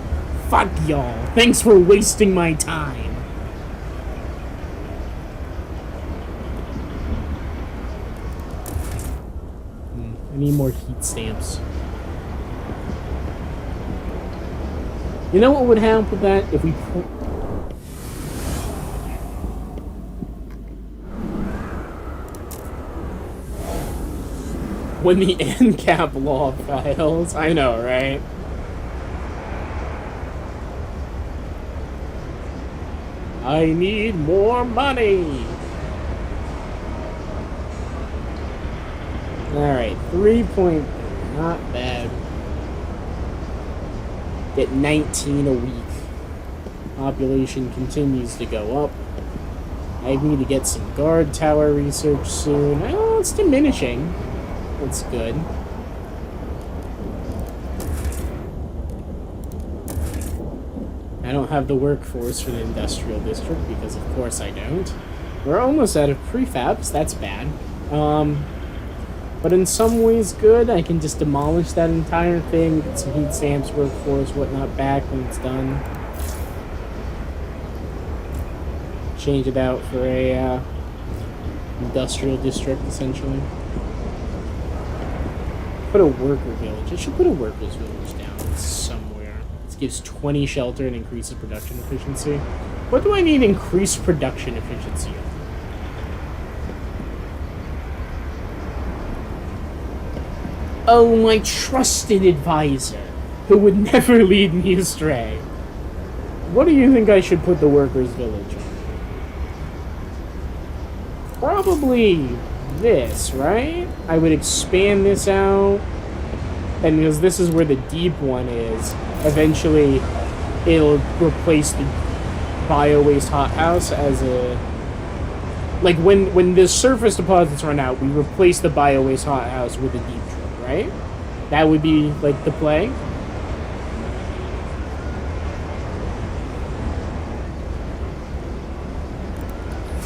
Fuck y'all. Thanks for wasting my time. I need more heat stamps. You know what would happen with that if we... When the NCAP law fails. I know, right? I need more money! Alright, 3 point... Not bad. Get 19 a week. Population continues to go up. I need to get some guard tower research soon. Oh, it's diminishing. That's good. I don't have the workforce for the industrial district because of course I don't. We're almost out of prefabs, that's bad. But in some ways good. I can just demolish that entire thing, get some heat stamps, workforce, whatnot back when it's done. Change it out for a industrial district essentially. Put a worker village. I should put a workers village down somewhere. This gives 20 shelter and increases production efficiency. What do I need increased production efficiency of? Oh, my trusted advisor, who would never lead me astray. What do you think I should put the workers' village on? Probably this, right? I would expand this out. And because this is where the deep one is, eventually it'll replace the bio-waste hothouse as a... Like, when the surface deposits run out, we replace the bio-waste hothouse with a deep truck, right? That would be, like, the play.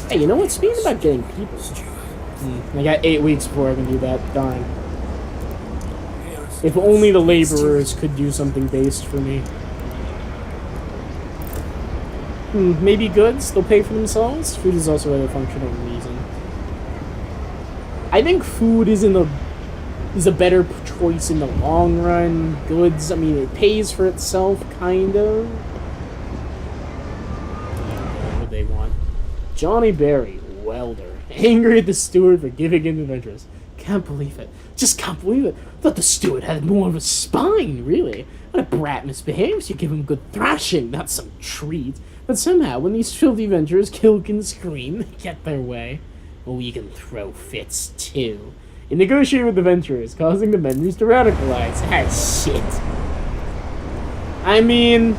Hey, you know what? Speaking about getting people... I got 8 weeks before I can do that. Darn. If only the laborers could do something based for me. Maybe goods? They'll pay for themselves? Food is also a functional reason. I think food is a better choice in the long run. Goods, I mean, it pays for itself, kind of. What would they want? Johnny Berry, welder. Angry at the steward for giving in to adventurers. Can't believe it. Just can't believe it. Thought the steward had more of a spine, really. When a brat misbehaves, you give him good thrashing, not some treat. But somehow, when these filthy adventurers kill and scream, they get their way. We can throw fits, too. You negotiate with the adventurers, causing the memories to radicalize. Ah, shit. I mean...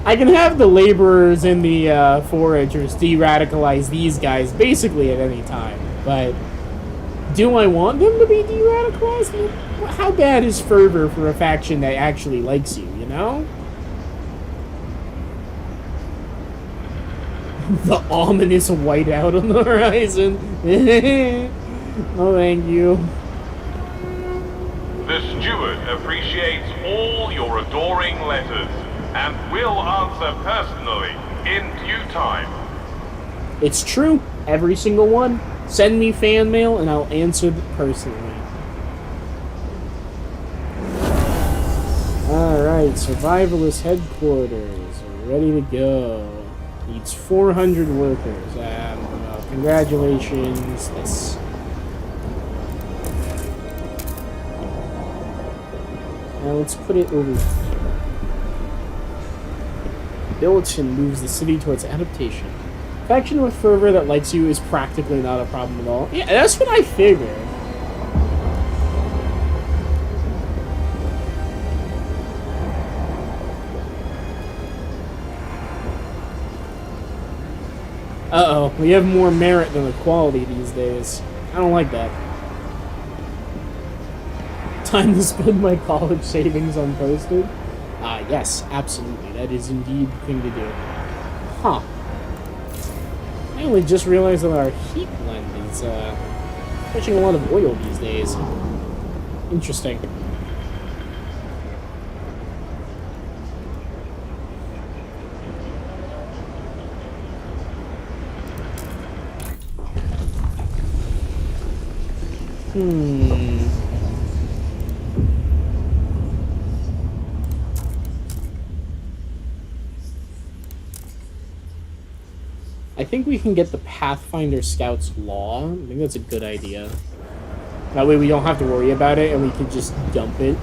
I can have the laborers and the foragers de-radicalize these guys basically at any time, but do I want them to be de-radicalized? How bad is fervor for a faction that actually likes you, you know? The ominous whiteout on the horizon. Oh, thank you. The steward appreciates all your adoring letters and will answer personally in due time. It's true. Every single one. Send me fan mail and I'll answer personally. Alright, Survivalist Headquarters. Ready to go. Needs 400 workers. Congratulations. This. Now let's put it over here. Billiton moves the city towards adaptation. Faction with fervor that likes you is practically not a problem at all. Yeah, that's what I figured. Uh-oh, we have more merit than equality these days. I don't like that. Time to spend my college savings on postage? Yes, absolutely. That is indeed the thing to do. Huh. I only just realized that our heat blend is, pushing a lot of oil these days. Interesting. I think we can get the Pathfinder Scout's Law. I think that's a good idea. That way we don't have to worry about it and we can just dump it.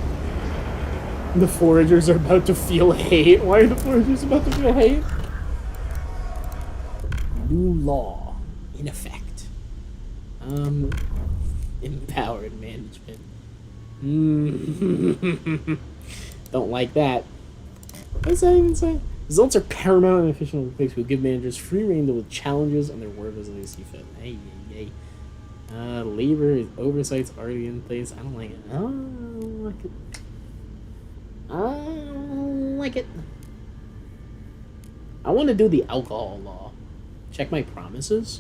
The foragers are about to feel hate. Why are the foragers about to feel hate? New law in effect. Empowered management. Don't like that. What does that even say? Results are paramount and efficient workplace will give managers free rein to with challenges on their work as they see fit. Hey. Labor oversight's already in place. I don't like it. I don't like it. I don't like it. I want to do the alcohol law. Check my promises.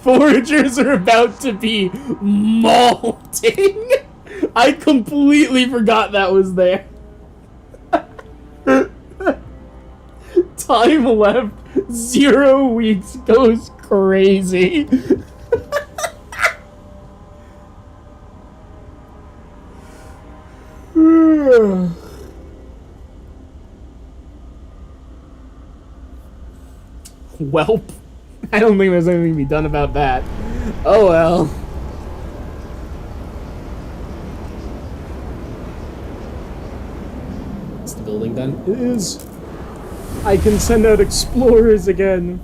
Foragers are about to be malting. I completely forgot that was there. Time left 0 weeks goes crazy. Welp. I don't think there's anything to be done about that. Oh well. Is the building done? It is. I can send out explorers again.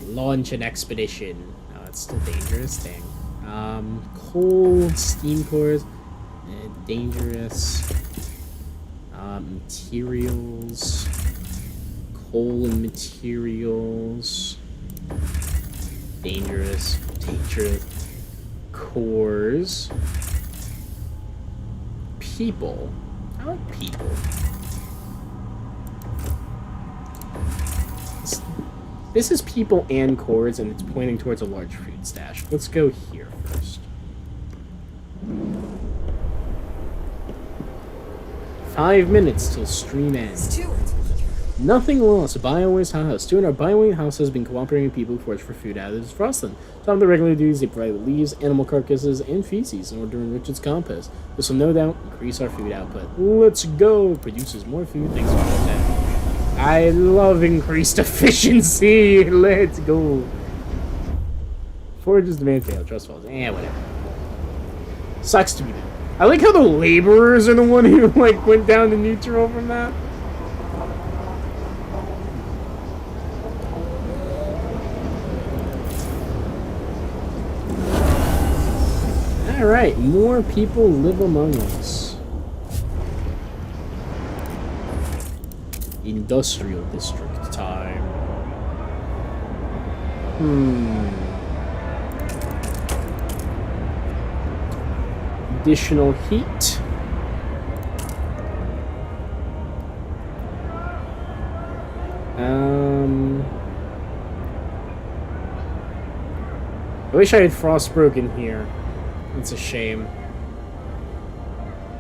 Launch an expedition. Oh, it's still dangerous. Dang. Coal, steam cores, dangerous. Materials. Coal and materials. Dangerous. Cores. People. I like people. This is people and cores, and it's pointing towards a large food stash. Let's go here first. 5 minutes till stream ends. Stuart. Nothing lost. Bioware's house. Stuart, our Bioware house has been cooperating with people foraged for food out of Frostland. Some of the regular duties they provide with leaves, animal carcasses, and feces in order to enrich its compost. This will no doubt increase our food output. Let's go! Produces more food thanks to that. I love increased efficiency! Let's go! Forages demand fail. Trust falls. Whatever. Sucks to be there. I like how the laborers are the one who, like, went down to neutral from that. Alright, more people live among us. Industrial district time. Additional heat. I wish I had Frostpunk in here. It's a shame.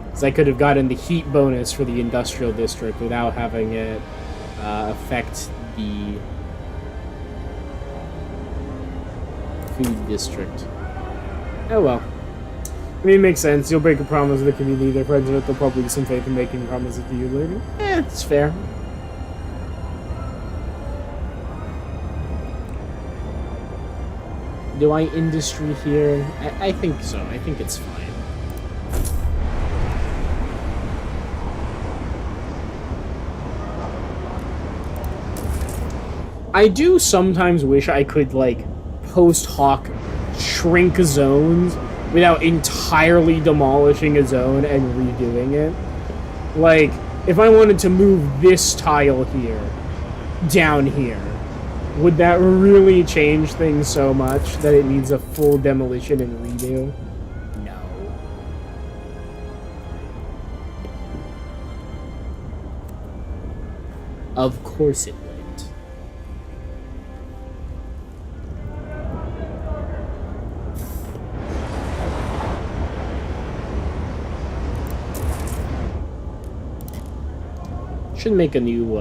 Because I could have gotten the heat bonus for the industrial district without having it affect the food district. Oh well. I mean, it makes sense. You'll break a promise to the community. They're friends with it. They'll probably have some faith in making promises to you later. It's fair. Do I industry here? I think so. I think it's fine. I do sometimes wish I could, like, post hoc shrink zones without entirely demolishing a zone and redoing it. Like, if I wanted to move this tile here, down here, would that really change things so much that it needs a full demolition and redo? No. Of course it wouldn't. Should make a new,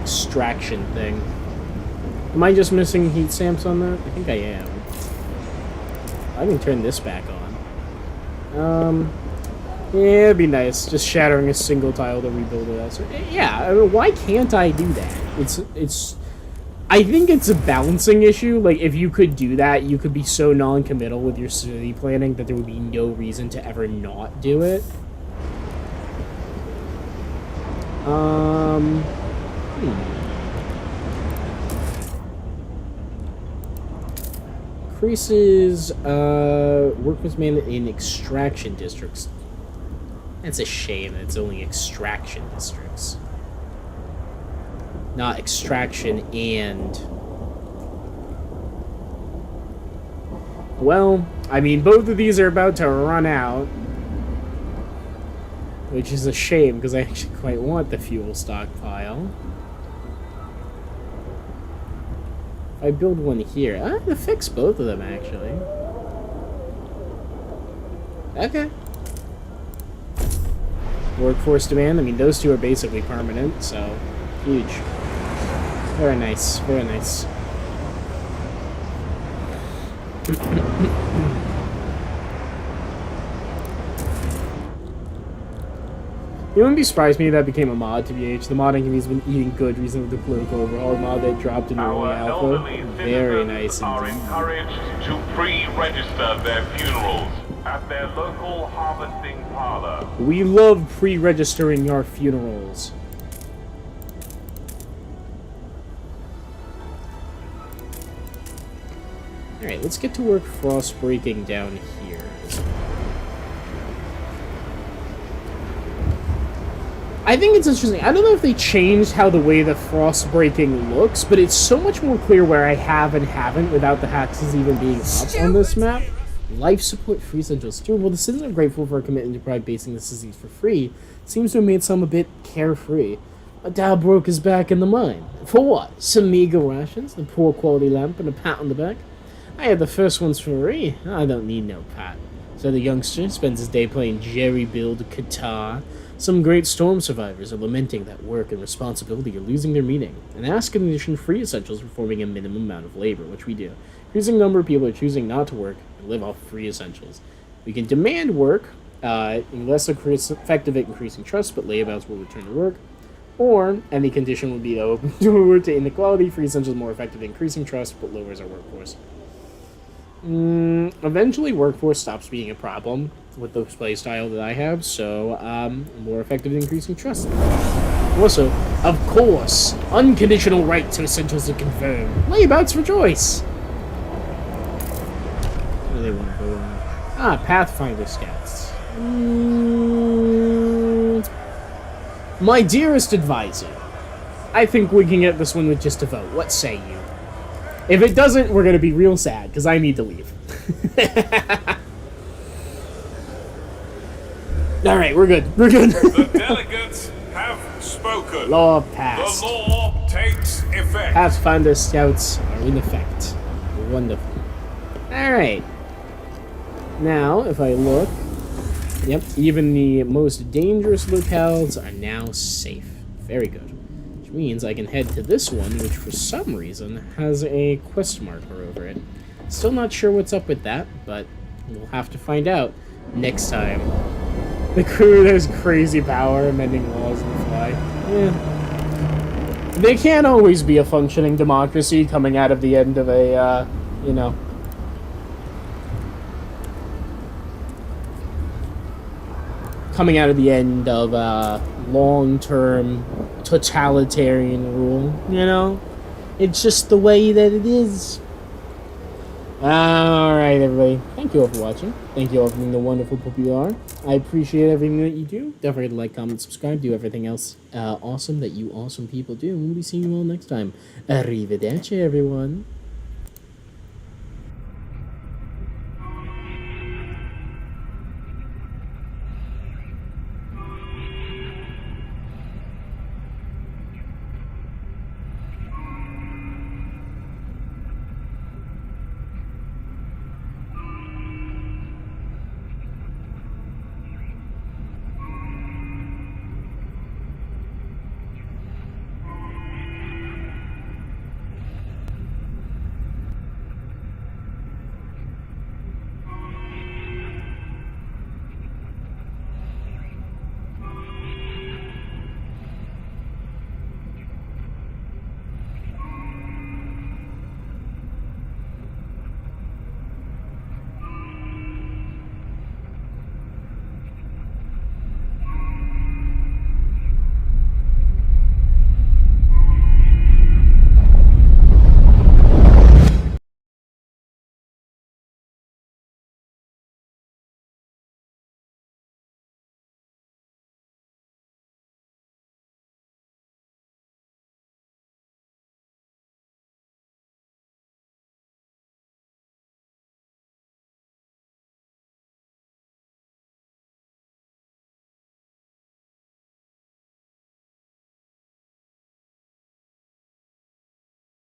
extraction thing. Am I just missing heat stamps on that? I think I am. I can turn this back on. Yeah, it'd be nice. Just shattering a single tile to rebuild it. So, yeah, I mean, why can't I do that? It's. I think it's a balancing issue. Like, if you could do that, you could be so non-committal with your city planning that there would be no reason to ever not do it. Increases workers man in extraction districts. That's a shame that it's only extraction districts. Not extraction and... Well, I mean, both of these are about to run out. Which is a shame, because I actually quite want the fuel stockpile. If I build one here, I'm gonna fix both of them, actually. Okay. Workforce demand, I mean, those two are basically permanent, so huge. Very nice, very nice. It wouldn't be surprised me if that became a mod, to BH. The modding community's been eating good recently with the political overhaul mod that dropped in early Our alpha. elderly Very citizens nice are indeed. encouraged to pre-register their funerals at their local harvesting parlor. We love pre-registering our funerals. Alright, let's get to work frost breaking down here. I think it's interesting. I don't know if they changed how the way the frost breaking looks, but it's so much more clear where I have and haven't without the hexes even being up on this map. Life support free essentials. Well, the citizens are grateful for a commitment to provide basic necessities for free. Seems to have made some a bit carefree. A dad broke his back in the mine. For what? Some meager rations, a poor quality lamp, and a pat on the back? I had the first ones for free. I don't need no pat. So the youngster spends his day playing jerry-build guitar. Some great storm survivors are lamenting that work and responsibility are losing their meaning, and ask in addition free essentials performing a minimum amount of labor, which we do. Increasing number of people are choosing not to work and live off free essentials. We can demand work, less effective at increasing trust, but layabouts will return to work. Or, any condition would be open to inequality, free essentials more effective at increasing trust, but lowers our workforce. Eventually, workforce stops being a problem with the playstyle that I have, so more effective at increasing trust. Also, of course, unconditional right to essentials are confirmed. Layabouts for choice. Where do they want to go? Pathfinder scouts. My dearest advisor, I think we can get this one with just a vote. What say you? If it doesn't, we're going to be real sad, because I need to leave. Alright, we're good. We're good. The delegates have spoken. Law passed. The law takes effect. Pathfinder scouts are in effect. Wonderful. Alright. Now, if I look... Yep, even the most dangerous locales are now safe. Very good. Which means I can head to this one, which for some reason has a quest marker over it. Still not sure what's up with that, but we'll have to find out next time. The crew has crazy power, amending laws on the fly. Yeah. They can't always be a functioning democracy coming out of the end of a, you know... coming out of the end of long-term totalitarian rule, you know? It's just the way that it is. Alright, everybody. Thank you all for watching. Thank you all for being the wonderful people you are. I appreciate everything that you do. Don't forget to like, comment, subscribe, do everything else awesome that you awesome people do. And we'll be seeing you all next time. Arrivederci, everyone.